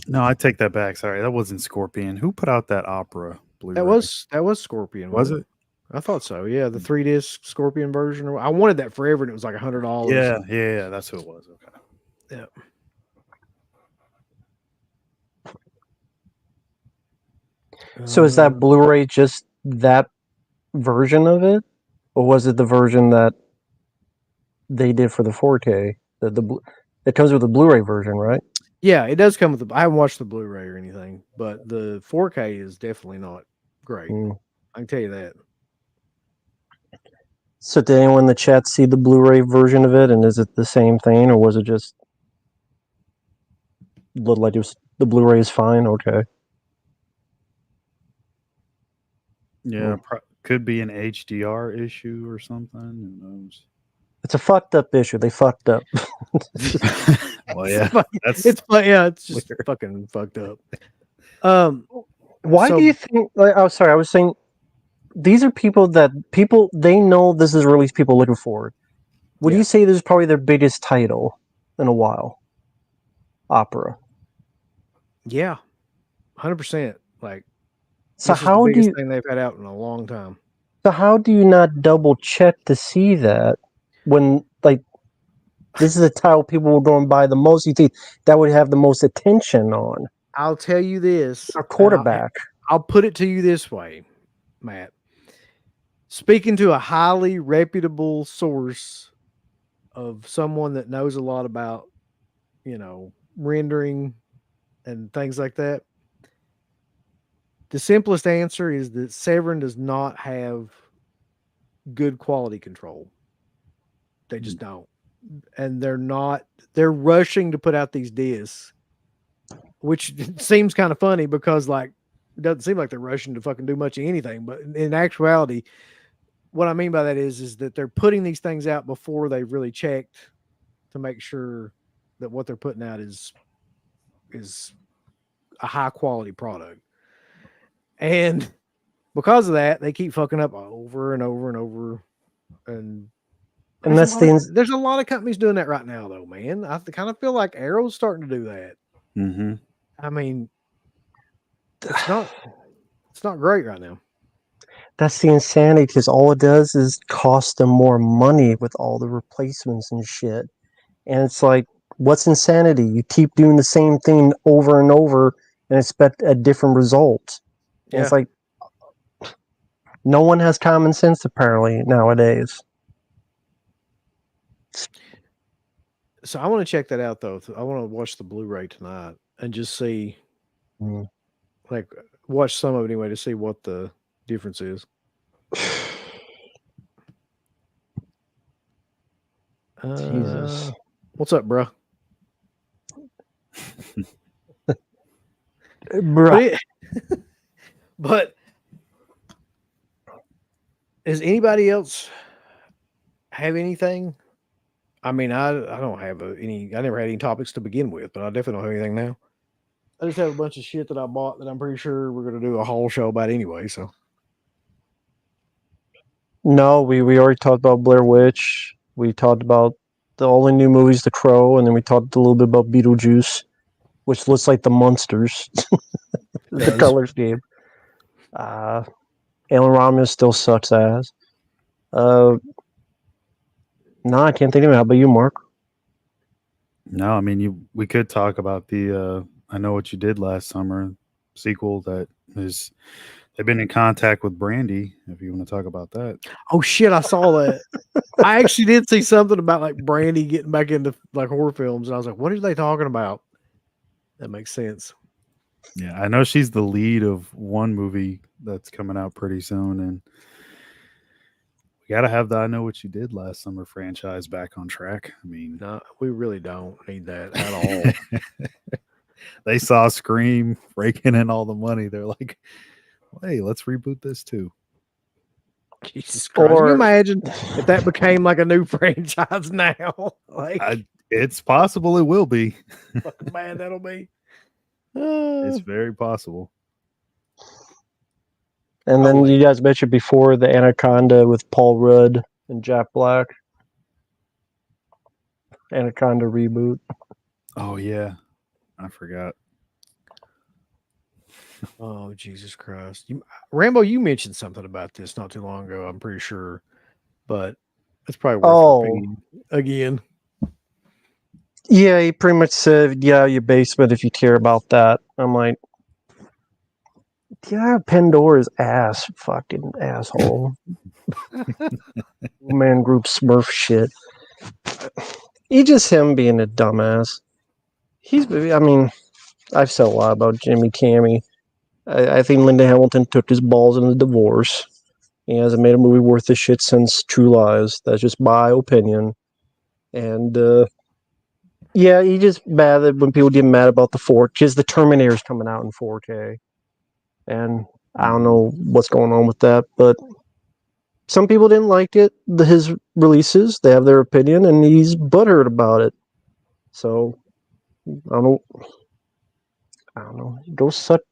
No, I take that back. Sorry, that wasn't Scorpion. Who put out that opera Blu-ray? That was Scorpion. Was wasn't it? I thought so. Yeah, the 3-disc Scorpion version. I wanted that forever, and it was like $100. Yeah, that's who it was. Okay. Yeah. So is that Blu-ray just that version of it, or was it the version that they did for the 4K? It comes with the Blu-ray version, right? Yeah, it does come with the. I haven't watched the Blu-ray or anything, but the 4K is definitely not great. Mm. I can tell you that. So did anyone in the chat see the Blu-ray version of it, and is it the same thing, or was it just look like it was, the Blu-ray is fine? Okay. Yeah, could be an HDR issue or something. Who knows? It's a fucked up issue. They fucked up. Well, yeah, It's just fucking fucked up. Why So- do you think? Oh, sorry. I was saying these are people they know this is a release people looking forward. Would Yeah. you say this is probably their biggest title in a while? Opera. Yeah, 100%. Like, So this is how the do biggest you? thing they've had out in a long time. So how do you not double check to see that when like this is a title people will go and buy the most? You think that would have the most attention on I'll tell you this. a quarterback? I'll put it to you this way, Matt. Speaking to a highly reputable source of someone that knows a lot about, rendering and things like that, the simplest answer is that Severin does not have good quality control. They just don't. And they're rushing to put out these discs, which seems kind of funny because like it doesn't seem like they're rushing to fucking do much of anything. But in actuality, what I mean by that is that they're putting these things out before they've really checked to make sure that what they're putting out is a high quality product. And because of that, they keep fucking up over and over and over. And that's there's a lot of companies doing that right now, though, man. I kind of feel like Arrow's starting to do that. Mm-hmm. I mean, it's not great right now. That's the insanity because all it does is cost them more money with all the replacements and shit. And it's like, what's insanity? You keep doing the same thing over and over and expect a different result. And it's like, no one has common sense apparently nowadays. So I want to check that out, though. I want to watch the Blu-ray tonight and just see, like, watch some of it anyway to see what the difference is. Jesus. What's up, bro? Bruh. But does anybody else have anything? I mean, I don't have any. I never had any topics to begin with, but I definitely don't have anything now. I just have a bunch of shit that I bought that I'm pretty sure we're going to do a whole show about anyway. So No, we already talked about Blair Witch. We talked about the only new movies, The Crow, and then we talked a little bit about Beetlejuice, which looks like the monsters, the color scheme. Alan Romulus still sucks ass. No, I can't think of it. How about you, Mark? No, I mean we could talk about the I Know What You Did Last Summer sequel that is they've been in contact with Brandy, if you want to talk about that. Oh shit, I saw that. I actually did see something about like Brandy getting back into like horror films, and I was like, what are they talking about? That makes sense. Yeah, I know she's the lead of one movie that's coming out pretty soon, and we got to have the I Know What You Did Last Summer franchise back on track. I mean, No, we really don't need that at all. they saw Scream raking in all the money. They're like, hey, let's reboot this too. Jesus Christ. Can you Or imagine if that became like a new franchise now? Like, It's possible it will be. man, that'll be. It's very possible. and then you guys mentioned before the Anaconda with Paul Rudd and Jack Black. Anaconda reboot. Oh yeah, I forgot. Oh, Jesus Christ. Rambo, you mentioned something about this not too long ago, I'm pretty sure. But it's probably worth repeating again. Yeah, he pretty much said, yeah, your basement if you care about that. I'm like, yeah, Pandora's ass, fucking asshole. Man group Smurf shit. He just him being a dumbass. I've said a lot about Jimmy Cammy. I think Linda Hamilton took his balls in the divorce. He hasn't made a movie worth the shit since True Lies. That's just my opinion. And yeah, he just mad that when people get mad about the 4K, because the Terminator's coming out in 4K. And I don't know what's going on with that, but some people didn't like it, his releases. They have their opinion, and he's butthurt about it. So, I don't know. Go suck.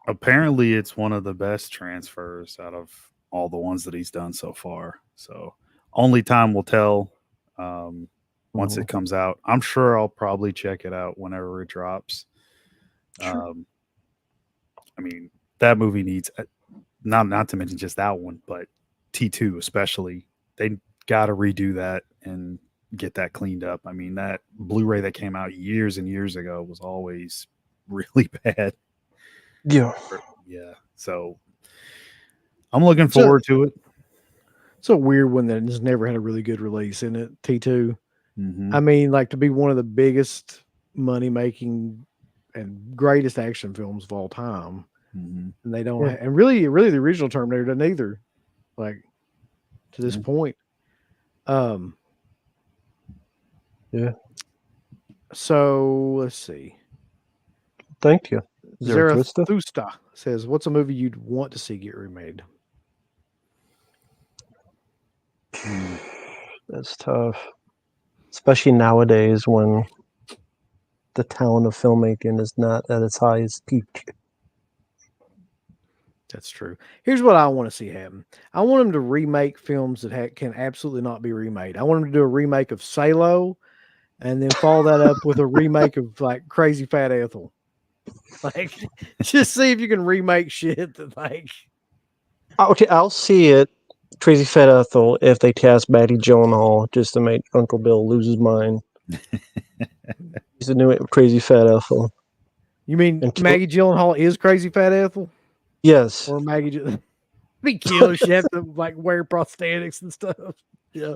Apparently, it's one of the best transfers out of all the ones that he's done so far. So, only time will tell once it comes out. I'm sure I'll probably check it out whenever it drops. Sure. I mean, that movie needs not to mention just that one, but T2 especially. They got to redo that and get that cleaned up. I mean, that Blu-ray that came out years and years ago was always really bad. Yeah. Yeah. So I'm looking forward to it. It's a weird one that has never had a really good release in it, T2. Mm-hmm. I mean, like to be one of the biggest money making and greatest action films of all time. Mm-hmm. And they don't and really the original Terminator doesn't either. Like to this point. Yeah. So let's see. Thank you. Zarathusta says, what's a movie you'd want to see get remade? That's tough. Especially nowadays when the talent of filmmaking is not at its highest peak. That's true. Here's what I want to see happen. I want them to remake films that can absolutely not be remade. I want them to do a remake of Salo and then follow that up with a remake of like Crazy Fat Ethel. Like, just see if you can remake shit that like. Okay, I'll see it. Crazy Fat Ethel if they cast Maddie Gyllenhaal just to make Uncle Bill lose his mind. He's the new Crazy Fat Ethel. You mean Maggie Gyllenhaal is Crazy Fat Ethel? Yes. Or Maggie be killed. She have to like wear prosthetics and stuff. Yeah.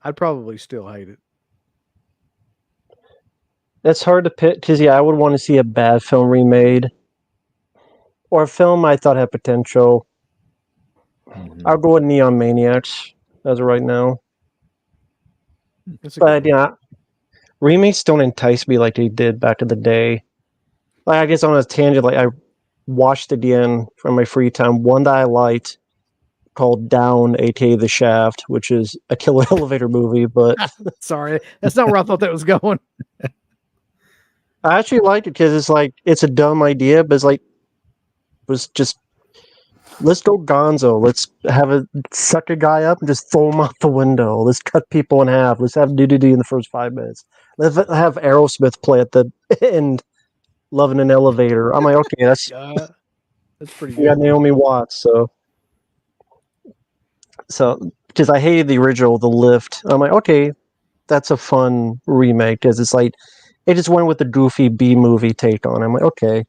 I'd probably still hate it. That's hard to pick because I would want to see a bad film remade. Or a film I thought had potential. Mm-hmm. I'll go with Neon Maniacs as of right now. But remakes don't entice me like they did back in the day. Like I guess on a tangent, like I watched again from my free time one that I liked called Down, aka The Shaft, which is a killer elevator movie. But sorry, that's not where I thought that was going. I actually liked it because it's a dumb idea, but it's like was just let's go gonzo. Let's have a suck a guy up and just throw him out the window. Let's cut people in half. Let's have nudity in the first 5 minutes. Let's have Aerosmith play at the end. Love in an Elevator. I'm like, okay, that's That's pretty you got good. Naomi Watts, so because I hated the original, The Lift. I'm like, okay, that's a fun remake because it's like it just went with the goofy B movie take on it. I'm like, okay,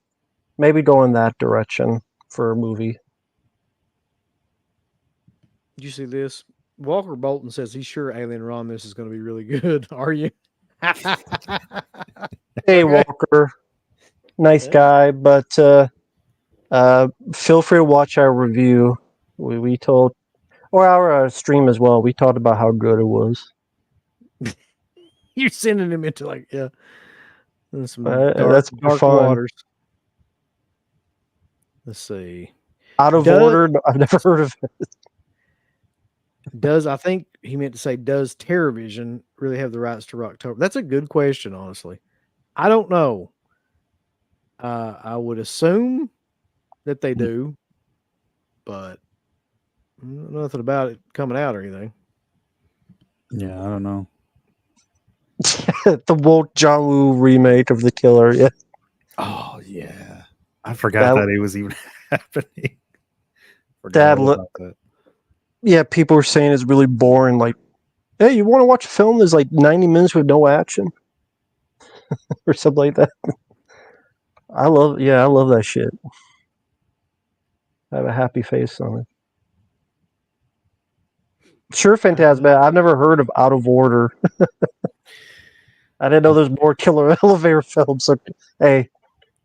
maybe go in that direction for a movie. Did you see this? Walker Bolton says he's sure Alien Romulus is going to be really good. Are you? Hey, Okay. Walker, nice Yeah. guy, but feel free to watch our review. We told, or our stream as well. We talked about how good it was. You're sending him into like some dark That's more fun. waters. Let's see. Out of Does Order. I've never heard of it. I think he meant to say does Terrorvision really have the rights to Rocktober? That's a good question, honestly. I don't know. I would assume that they do, but nothing about it coming out or anything. Yeah, I don't know. The woke John Woo remake of The Killer. Yeah, Oh yeah, I forgot that it was even happening. Forgot that all about that. yeah, people were saying it's really boring. Like, hey, you want to watch a film that's like 90 minutes with no action or something like that? I love that shit. I have a happy face on it. Sure, Phantasma. I've never heard of Out of Order. I didn't know there's more killer elevator films. So, hey,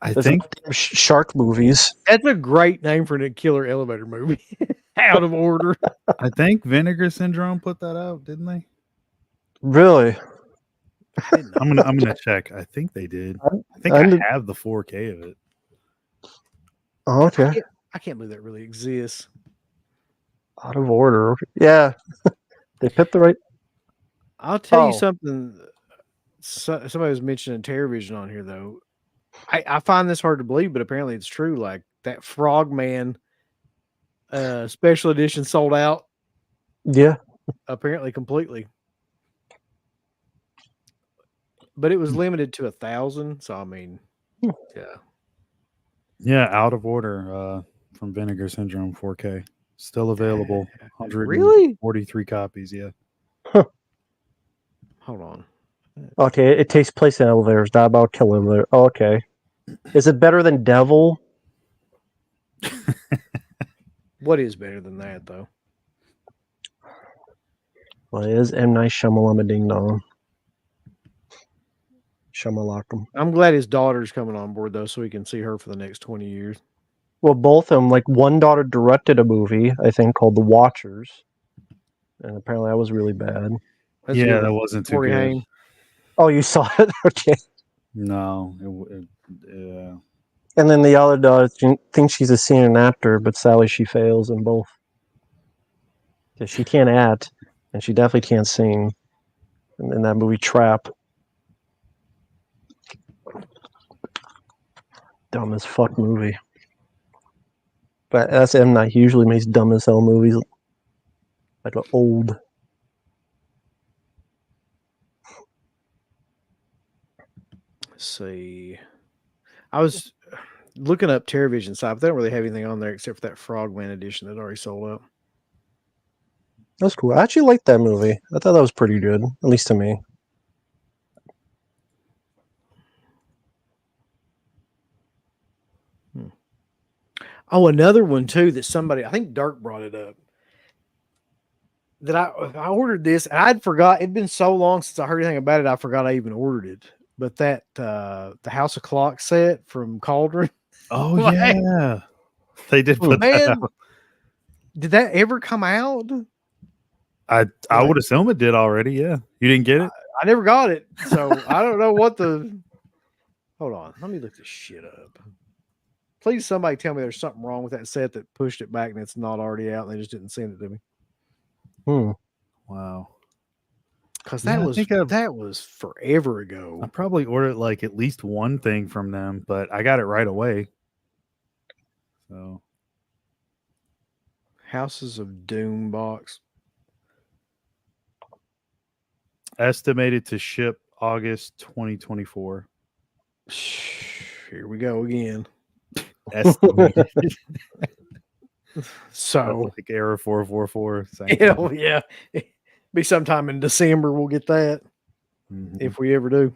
I there's think shark movies. That's a great name for a killer elevator movie. Out of Order. Vinegar Syndrome put that out, didn't they? Really? I didn't know. I'm gonna check. I think they did. I think I have the 4K of it. Oh, okay. I can't believe that really exists. Out of Order. Yeah, they picked the right. I'll tell you something. Somebody was mentioning Terrorvision on here, though. I find this hard to believe, but apparently it's true. Like that Frogman special edition sold out. Yeah. Apparently completely. But it was limited to 1,000. So I mean, yeah. Yeah, Out of Order from Vinegar Syndrome 4K. Still available. Really? 143 copies, yeah. Huh. Hold on. Okay, it takes place in elevators, not about killing them. Oh, okay. Is it better than Devil? What is better than that, though? Well, it is M. Night Shyamalan Ding Dong. Shyamalan. I'm glad his daughter's coming on board, though, so we can see her for the next 20 years. Well, both of them, like one daughter directed a movie, I think, called The Watchers. And apparently that was really bad. Yeah, that wasn't too good. Hain. Oh, you saw it? Okay. No. And then the other daughter thinks she's a singing actor, but sadly she fails in both. Because she can't act, and she definitely can't sing in that movie Trap. Dumb as fuck movie. But that's M. Night. He usually makes dumb as hell movies. Like an old. Let's see. I was looking up Terrorvision side, but they don't really have anything on there except for that Frogman edition that already sold out. That's cool. I actually liked that movie. I thought that was pretty good, at least to me. Oh, another one too that somebody, I think Dirk brought it up. That I ordered this and I'd forgot. It'd been so long since I heard anything about it, I forgot I even ordered it. But that the House of Clocks set from Cauldron. Oh yeah, they did put that out. Did that ever come out? I would assume it did already. Yeah, you didn't get it. I never got it, so I don't know what the. Hold on, let me look this shit up. Please, somebody tell me there's something wrong with that set that pushed it back and it's not already out. And they just didn't send it to me. Wow. Because that was forever ago. I probably ordered like at least one thing from them, but I got it right away. So, Houses of Doom box. Estimated to ship August 2024. Here we go again. Estimated. So, like Error 444. hell yeah. Be sometime in December we'll get that. Mhm. If we ever do.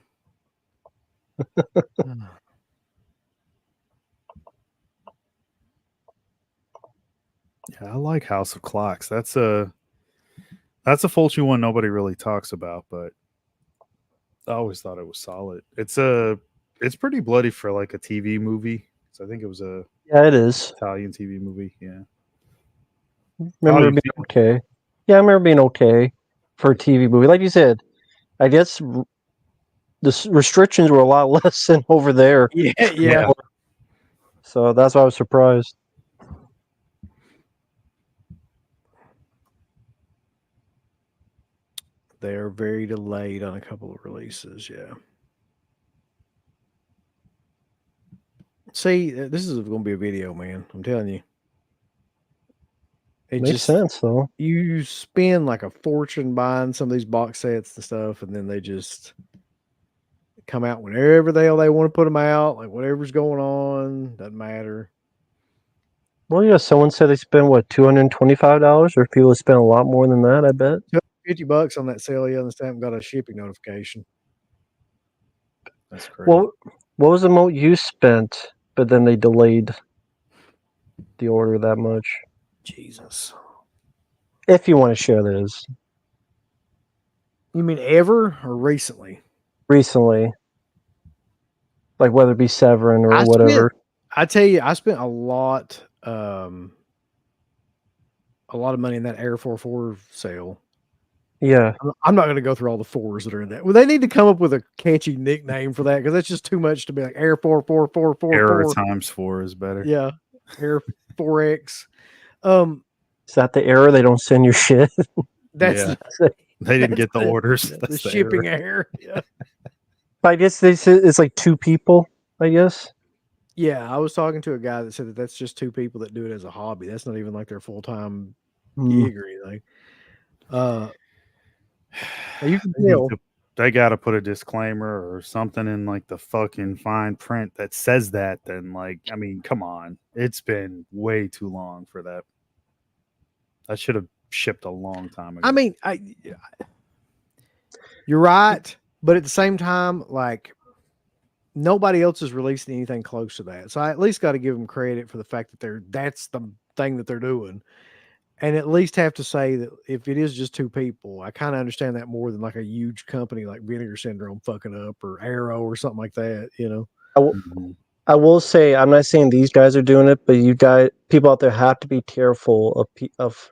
Yeah, I like House of Clocks. That's a Fulci one nobody really talks about, but I always thought it was solid. It's pretty bloody for like a TV movie. So I think it was a Yeah, it is. Italian TV movie. Yeah. Remember you it being seen okay. Yeah, I remember being okay for a TV movie. Like you said, I guess the restrictions were a lot less than over there. Yeah, it? yeah. So that's why I was surprised. They're very delayed on a couple of releases. Yeah. See, this is going to be a video, man. I'm telling you. It Makes just sense, though. you spend like a fortune buying some of these box sets and stuff, and then they just come out whenever the hell they want to put them out. Like whatever's going on, doesn't matter. Well, yeah, someone said they spent, what, $225? Or people spent a lot more than that, I bet. $50 on that sale. Yeah, and they haven't got a shipping notification. That's crazy. Well, what was the most you spent, but then they delayed the order that much? Jesus. If you want to share this. You mean ever or recently? Recently. Like whether it be Severin or whatever. I tell you, I spent a lot of money in that Air 44 sale. Yeah. I'm not going to go through all the fours that are in that. Well, they need to come up with a catchy nickname for that because that's just too much to be like Air 4444. Error times 4 is better. Yeah, Air 4X. Is that the error? They don't send you shit? That's Yeah. They didn't get the the- orders. the That's the shipping error. error. Yeah. I guess they said it's like 2 people, I guess. Yeah, I was talking to a guy that said that that's just 2 people that do it as a hobby. That's not even like their full-time gig or anything. You can tell. They got to put a disclaimer or something in like the fucking fine print that says that. Then, like, I mean, come on, it's been way too long for that. That should have shipped a long time ago. I mean, you're right, but at the same time, like nobody else is releasing anything close to that. So I at least got to give them credit for the fact that that's the thing that they're doing. And at least have to say that if it is just 2 people, I kind of understand that more than like a huge company like Vinegar Syndrome fucking up or Arrow or something like that, you know? I will say, I'm not saying these guys are doing it, but you guys, people out there have to be careful of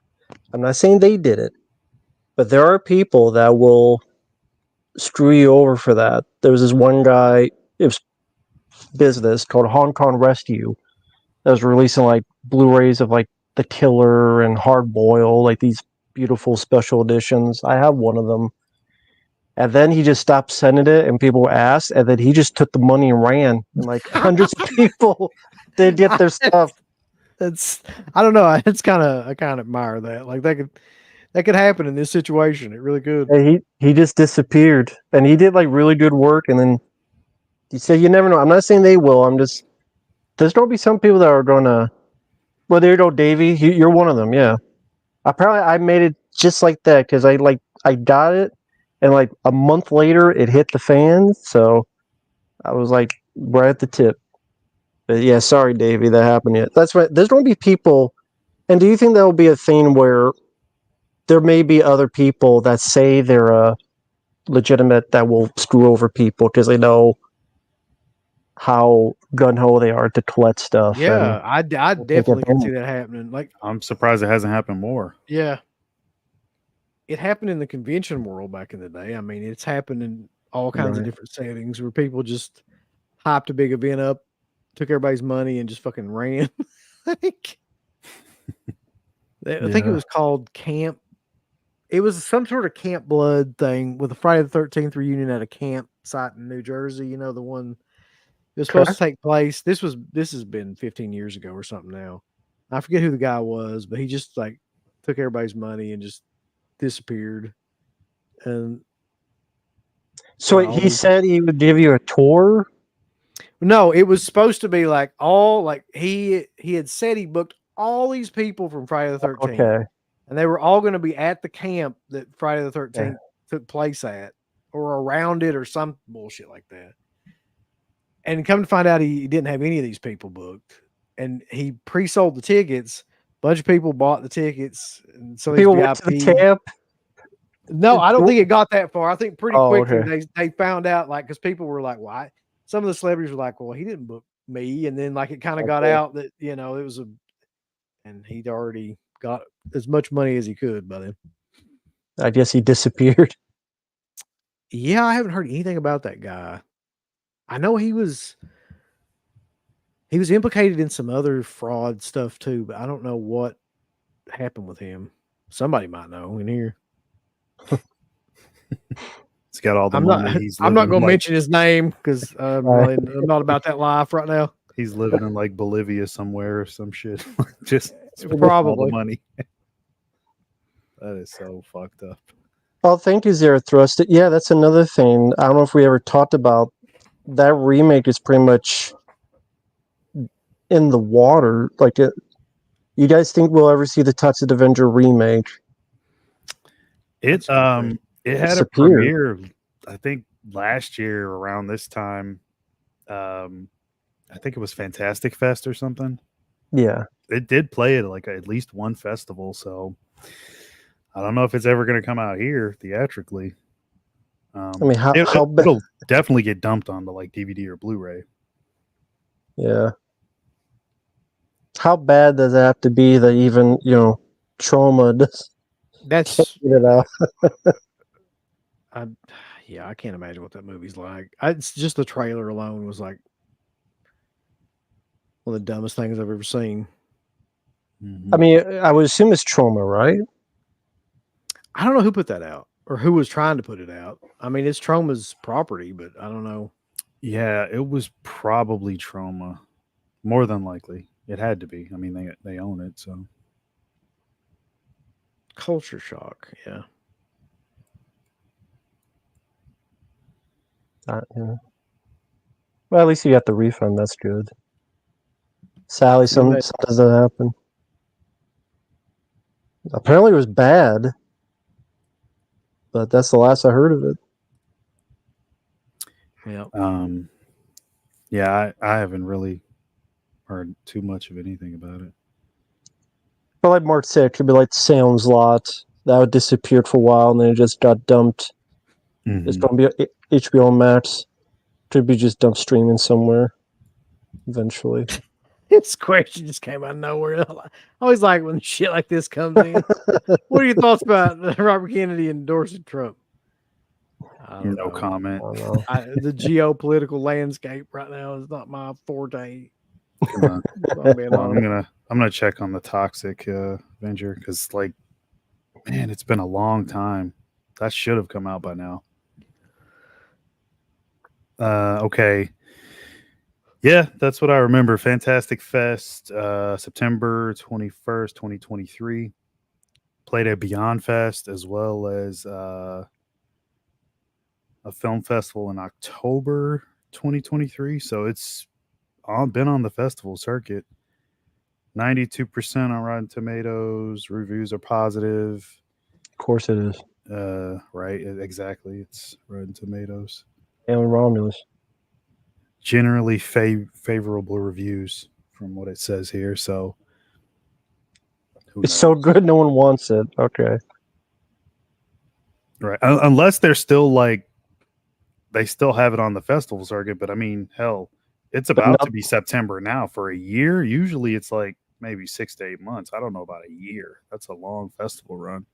I'm not saying they did it, but there are people that will screw you over for that. There was this one guy, it was business called Hong Kong Rescue that was releasing like Blu-rays of like The Killer and Hard Boil, like these beautiful special editions. I have one of them. And then he just stopped sending it, and people asked, and then he just took the money and ran. And like hundreds of people did get their stuff. That's I don't know. It's kind of I kind of admire that. Like that could happen in this situation. It really could. And he just disappeared, and he did like really good work. And then he said, "You never know." I'm not saying they will. I'm just there's going to be some people that are going to. Well, there you go, Davey. You're one of them. Yeah, I made it just like that because I got it, and like a month later it hit the fan. So I was like right at the tip. But yeah, sorry, Davey, that happened yet. That's right. There's going to be people, and do you think there will be a thing where there may be other people that say they're legitimate that will screw over people because they know how gun ho they are to collect stuff? Yeah, I definitely can see advantage. that happening. Like, I'm surprised it hasn't happened more. yeah, it happened in the convention world back in the day. I mean, it's happened in all kinds of different settings where people just hyped a big event up, took everybody's money, and just fucking ran. Like, I think it was called Camp. It was some sort of Camp Blood thing with a Friday the 13th reunion at a campsite in New Jersey. You know, the one it was supposed to take place. This has been 15 years ago or something now. I forget who the guy was, but he just like took everybody's money and just disappeared. And so he said he would give you a tour. No, it was supposed to be like all like he had said he booked all these people from Friday the 13th, Okay. and they were all going to be at the camp that Friday the 13th Yeah. took place at, or around it, or some bullshit like that. And come to find out, he didn't have any of these people booked, and he pre-sold the tickets. A bunch of people bought the tickets, and so these People went to the VIP. camp. No, I don't think it got that far. I think pretty Oh, quickly okay. they found out, like, because people were like, "Why?" Some of the celebrities were like, "Well, he didn't book me," and then like it kind of got Okay. out that it was and he'd already got as much money as he could by then. I guess he disappeared. Yeah, I haven't heard anything about that guy. I know he was implicated in some other fraud stuff too, but I don't know what happened with him. Somebody might know in here. He's got all the I'm money. not. He's I'm not living going to like mention his name because Right. I'm not about that life right now. he's living in like Bolivia somewhere or some shit. Just spending all the Probably. money. That is so fucked up. Oh, thank you, Zarathustra. Yeah, that's another thing. I don't know if we ever talked about that remake. Is pretty much in the water. Like, you guys think we'll ever see the Toxic Avenger remake? It That's a good question. it had a Disappear. premiere, I think last year around this time. I think it was Fantastic Fest or something. Yeah. It did play at like at least one festival, so I don't know if it's ever going to come out here theatrically. I mean, how it'll definitely get dumped onto like DVD or Blu-ray. Yeah. How bad does it have to be that even trauma does That's get it out? yeah. I can't imagine what that movie's like. It's just the trailer alone was like one of the dumbest things I've ever seen. Mm-hmm. I mean, I would assume it's trauma, right? I don't know who put that out or who was trying to put it out. I mean, it's Troma's property, but I don't know. Yeah, it was probably Trauma, more than likely. It had to be. I mean, they own it, so Culture shock. Yeah. Yeah. Well, at least you got the refund. That's good. Sally, See, but something doesn't happen. Apparently, it was bad, but that's the last I heard of it. yeah. yeah, I haven't really heard too much of anything about it. But like Mark said, it could be like Sam's Lot. That would disappeared for a while, and then it just got dumped. Mm-hmm. It's going to be HBO Max. Could be just dumped streaming somewhere eventually. This question just came out of nowhere. I always like when shit like this comes in. What are your thoughts about Robert Kennedy endorsing Trump? I don't No know. comment. I don't know. The geopolitical landscape right now is not my forte. Well, Being I'm honest. gonna check on the Toxic Avenger because, like, man, it's been a long time. That should have come out by now. Okay. Yeah, that's what I remember. Fantastic Fest, September 21st, 2023. Played at Beyond Fest as well as a film festival in October 2023. So it's been on the festival circuit. 92% on Rotten Tomatoes. Reviews are positive. Of course it is. Right, exactly. It's Rotten Tomatoes. And Romulus. Generally favorable reviews from what it says here. So It's so good, no one wants it. Okay. Right. Unless they're still like, they still have it on the festival circuit. But I mean, hell, it's about to be September now. For a year, usually it's like maybe 6 to 8 months. I don't know about a year. That's a long festival run.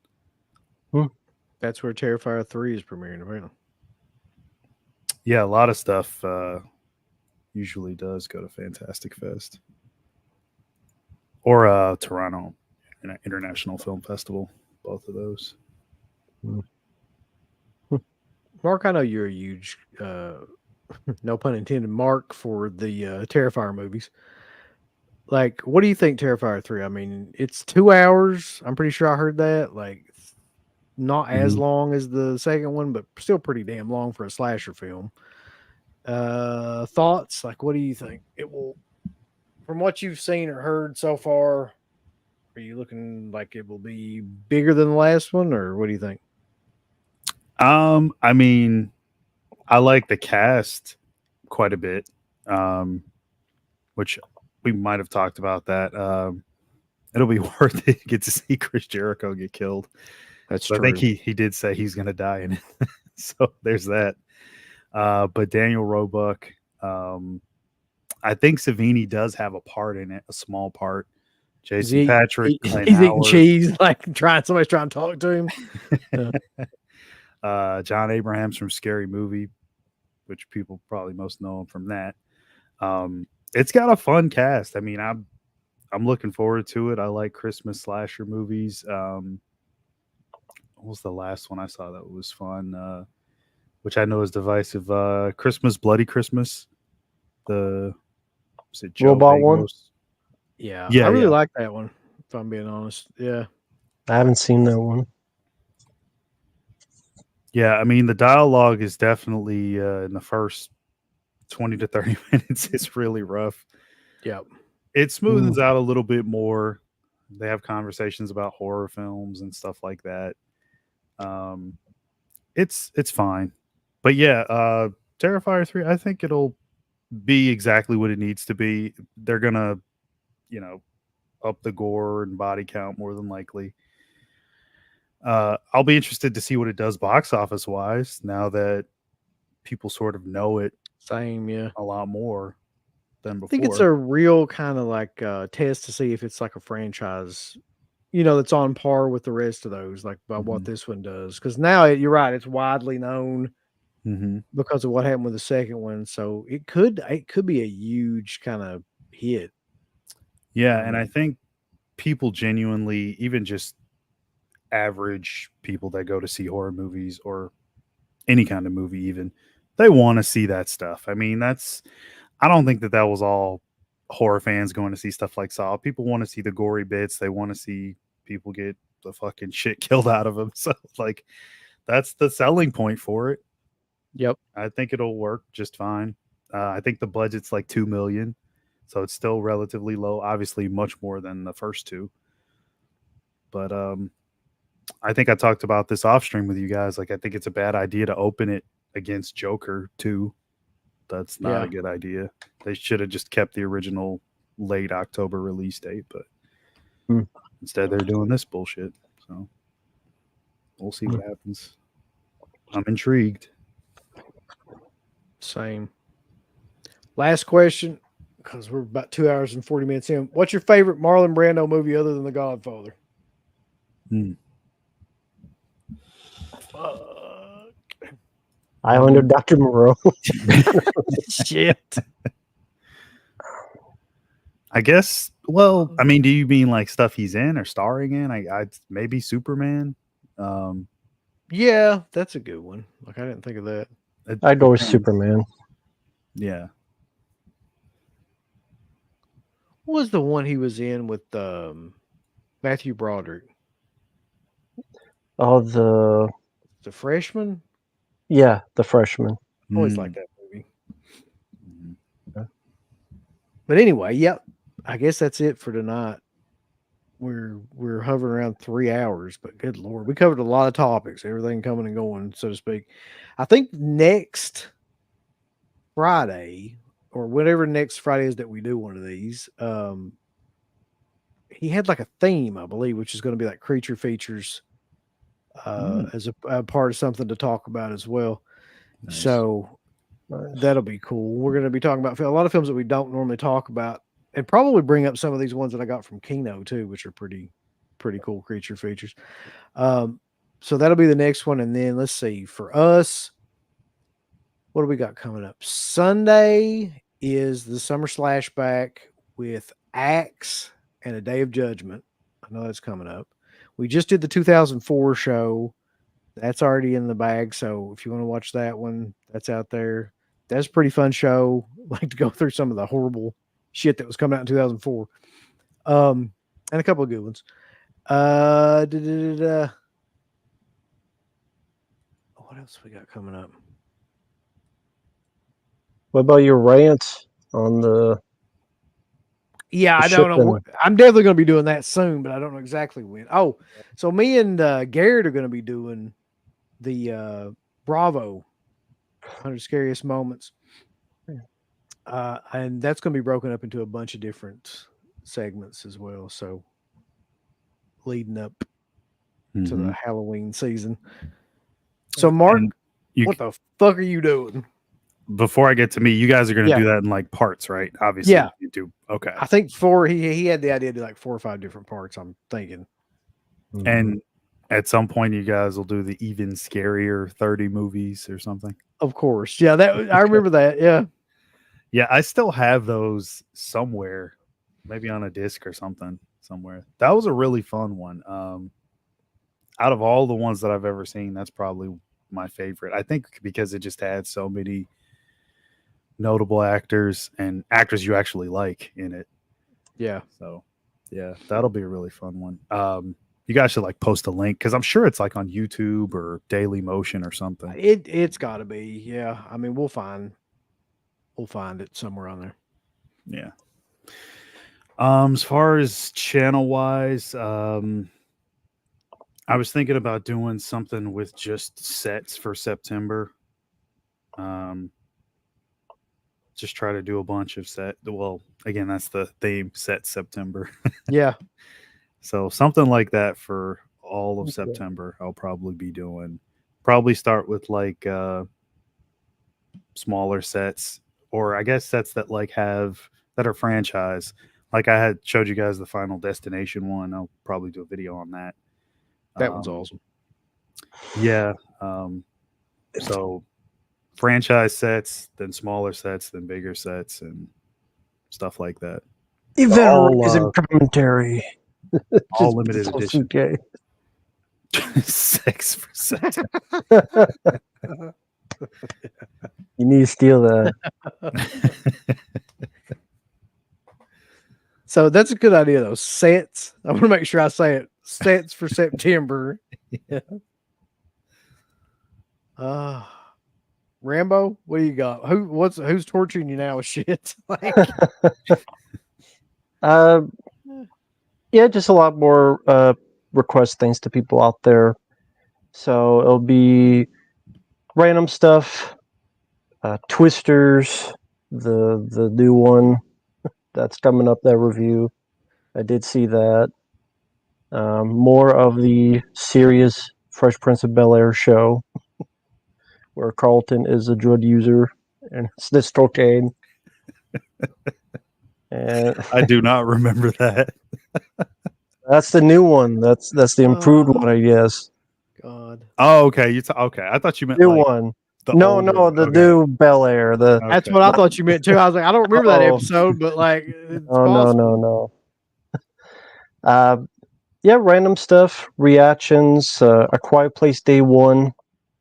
That's where Terrifier 3 is premiering, apparently. Yeah, a lot of stuff usually does go to Fantastic Fest or Toronto International Film Festival. Both of those. Mark, I know you're a huge, no pun intended, mark for the Terrifier movies. Like, what do you think Terrifier 3? I mean, it's 2 hours. I'm pretty sure I heard that. Like, not as long as the second one, but still pretty damn long for a slasher film. Thoughts? Like, what do you think it will? From what you've seen or heard so far, are you looking like it will be bigger than the last one, or what do you think? I mean, I like the cast quite a bit, um, which we might have talked about that. It'll be worth it to get to see Chris Jericho get killed. That's So I think true. he did say he's going to die in it. So there's that. But Daniel Roebuck, um, I think Savini does have a part in it, a small part. Is Jason Patrick, Clint he's eating Howard, cheese, like somebody's trying to talk to him. John Abrahams from Scary Movie, which people probably most know him from that. It's got a fun cast. I mean, I'm looking forward to it. I like Christmas slasher movies. What was the last one I saw that was fun? Which I know is divisive. Christmas, Bloody Christmas. Was it Joe Robot one? Bagos? Yeah, I Yeah, really yeah, like that one. If I'm being honest, yeah, I haven't seen that one. yeah. I mean, the dialogue is definitely in the first 20 to 30 minutes. It's really rough. yeah, It smoothens Mm. out a little bit more. They have conversations about horror films and stuff like that. Um, it's fine, but yeah, Terrifier 3. I think it'll be exactly what it needs to be. They're gonna, you know, up the gore and body count more than likely. I'll be interested to see what it does box office wise now that people sort of know it same, yeah. a lot more than I think it's before. a real kind of like test to see if it's like a franchise, that's on par with the rest of those, like by what Mhm. this one does. Because now you're right, it's widely known Mhm. because of what happened with the second one. So it could be a huge kind of hit. Yeah, I and I mean, think people genuinely, even just average people that go to see horror movies or any kind of movie, even they want to see that stuff. I mean, I don't think that was all horror fans going to see stuff like Saw. People want to see the gory bits. They want to see people get the fucking shit killed out of them. So, like, that's the selling point for it. yep, I think it'll work just fine. I think the budget's like 2 million, so it's still relatively low. Obviously, much more than the first two. But I think I talked about this off stream with you guys. Like, I think it's a bad idea to open it against Joker too. That's not yeah, a good idea. They should have just kept the original late October release date, but Hmm. instead they're doing this bullshit. So we'll see what happens. I'm intrigued. same. Last question, because we're about 2 hours and 40 minutes in. What's your favorite Marlon Brando movie other than The Godfather? Hmm. Fuck. Islander Dr. Moreau. Shit. I guess. Well, I mean, do you mean like stuff he's in or starring in? I maybe Superman. Um, Yeah, that's a good one. Like I didn't think of that. it I'd go with depends. Superman. Yeah. What was the one he was in with Matthew Broderick? Oh, the The Freshman? the freshman. Always Mm. like that movie. Mhm. But anyway, yep. I guess that's it for tonight. We're hovering around 3 hours, but good lord, we covered a lot of topics, everything coming and going, so to speak. I think next Friday or whatever next Friday is that we do one of these, he had like a theme, I believe, which is going to be like creature features Mm. as a part of something to talk about as well. Nice. So Nice. that'll be cool. We're going to be talking about a lot of films that we don't normally talk about, and probably bring up some of these ones that I got from Kino too, which are pretty cool creature features. So that'll be the next one, and then let's see for us, what do we got coming up? Sunday is the summer slashback with Axe and A Day of Judgment. I know that's coming up. We just did the 2004 show. That's already in the bag. So if you want to watch that one, that's out there. That's a pretty fun show. Like to go through some of the horrible shit that was coming out in 2004. And a couple of good ones. What else we got coming up? What about your rant on the Yeah, I don't know. I'm definitely going to be doing that soon, but I don't know exactly when. Oh, so me and Garrett are going to be doing the Bravo 100 Scariest Moments. And that's going to be broken up into a bunch of different segments as well. So leading up to the Halloween season. So Mark, And what the fuck are you doing? Before I get to me, you guys are going to Yeah. do that in like parts, right? Obviously, Yeah. you do. Okay. I think he had the idea to do like 4 or 5 different parts, I'm thinking. And at some point, you guys will do the even scarier 30 movies or something. Of course. Yeah, I remember that. Yeah. Yeah, I still have those somewhere, maybe on a disc or something somewhere. That was a really fun one. Out of all the ones that I've ever seen, that's probably my favorite. I think because it just had so many notable actors and actors you actually like in it. Yeah. So, yeah, that'll be a really fun one. You guys should like post a link because I'm sure it's like on YouTube or Daily Motion or something. It's got to be. Yeah. I mean, we'll find it somewhere on there. Yeah. As far as channel wise, I was thinking about doing something with just sets for September. Just try to do a bunch of set. Well, again, that's the theme, set September. Yeah. So something like that for all of September, I'll probably be doing. Probably start with like smaller sets, or I guess sets that like that are franchise. Like I had showed you guys the Final Destination one. I'll probably do a video on that. That one's awesome. Yeah. So franchise sets, then smaller sets, then bigger sets, and stuff like that. event commentary? All limited edition. Okay. 6%. You need to steal that. So that's a good idea, though. Sets. I want to make sure I say it. Sets for September. Yeah. Rambo, what do you got? Who's torturing you now with shit? Like, yeah, just a lot more request things to people out there. So it'll be random stuff, Twisters, the new one that's coming up. That review, I did see that. More of the serious Fresh Prince of Bel-Air show, where Carlton is a drug user and snitch cocaine. And I do not remember that. that's the new one. That's the improved one, I guess. God. Oh, okay. Okay. I thought you meant New like one. the No, older no, one. the Okay. new Bel-Air. That's what I thought you meant too. I was like, I don't remember that episode, but like, it's no. Yeah, random stuff, reactions. A Quiet Place Day One,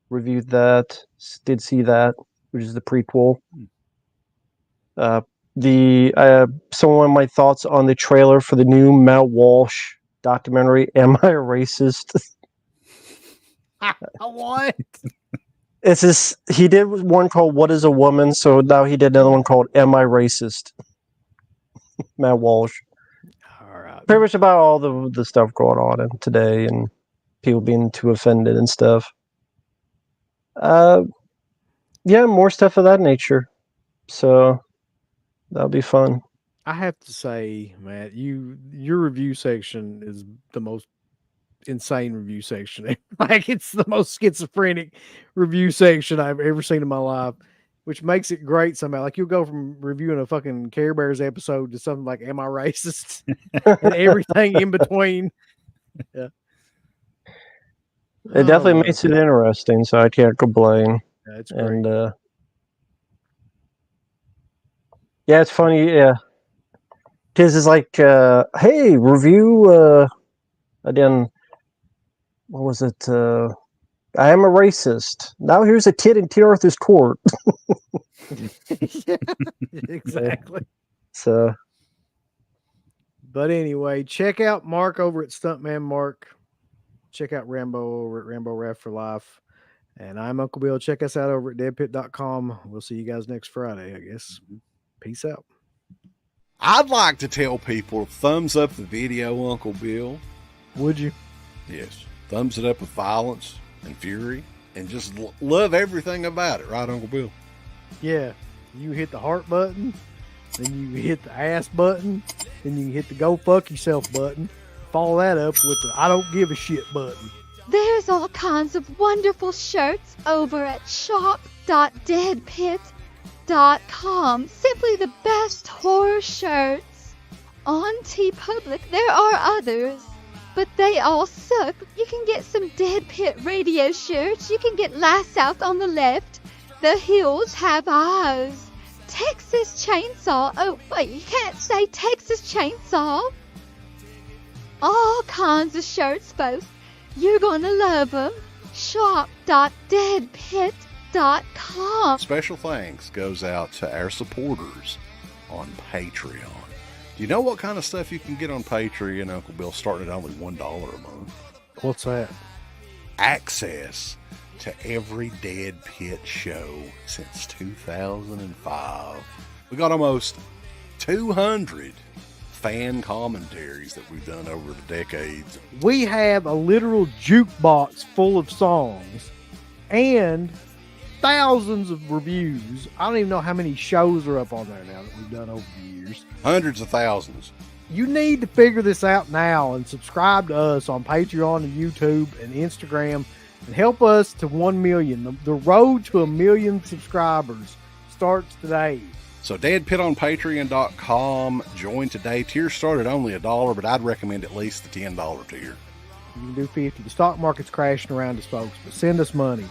reviewed that. Did see that, which is the prequel. Some of my thoughts on the trailer for the new Matt Walsh documentary. Am I a racist? What? It's this. He did one called "What Is a Woman," so now he did another one called "Am I Racist?" Matt Walsh. All right. Pretty much about all the stuff going on today and people being too offended and stuff. Yeah, more stuff of that nature. So that'll be fun. I have to say, Matt, your review section is the most insane review section. Like, it's the most schizophrenic review section I've ever seen in my life, which makes it great somehow. Like, you'll go from reviewing a fucking Care Bears episode to something like "Am I Racist?" and everything in between. Yeah. It definitely makes it interesting, so I can't complain. Yeah, it's great. And yeah, it's funny. Yeah, because it's like, hey, review. Again, what was it? I am a racist. Now here's a kid in T. Arthur's court. Yeah, exactly. So, but anyway, check out Mark over at Stuntman Mark. Check out Rambo over at Rambo Rap for Life. And I'm Uncle Bill. Check us out over at deadpit.com. We'll see you guys next Friday, I guess. Peace out. I'd like to tell people thumbs up the video, Uncle Bill. Would you? Yes. Thumbs it up with violence and fury and just love everything about it, right, Uncle Bill? Yeah. You hit the heart button, then you hit the ass button, then you hit the go fuck yourself button. Follow that up with the I don't give a shit button. There's all kinds of wonderful shirts over at shop.deadpit.com. Simply the best horror shirts. On TeePublic, there are others, but they all suck. You can get some Dead Pit radio shirts. You can get Last South on the Left. The Hills Have Eyes. Texas Chainsaw. Oh, wait, you can't say Texas Chainsaw. All kinds of shirts, folks. You're gonna love them. Shop.deadpit.com. Special thanks goes out to our supporters on Patreon. Do you know what kind of stuff you can get on Patreon, Uncle Bill, starting at only $1 a month? What's that? Access to every Dead Pit show since 2005. We got almost 200 fan commentaries that we've done over the decades. We have a literal jukebox full of songs and thousands of reviews. I don't even know how many shows are up on there now that we've done over the years. Hundreds of thousands. You need to figure this out now and subscribe to us on Patreon and YouTube and Instagram and help us to 1 million. The road to 1 million subscribers starts today. So deadpitonpatreon.com. Join today. Tiers start at only $1, but I'd recommend at least the $10 tier. You can do 50. The stock market's crashing around us, folks, but send us money.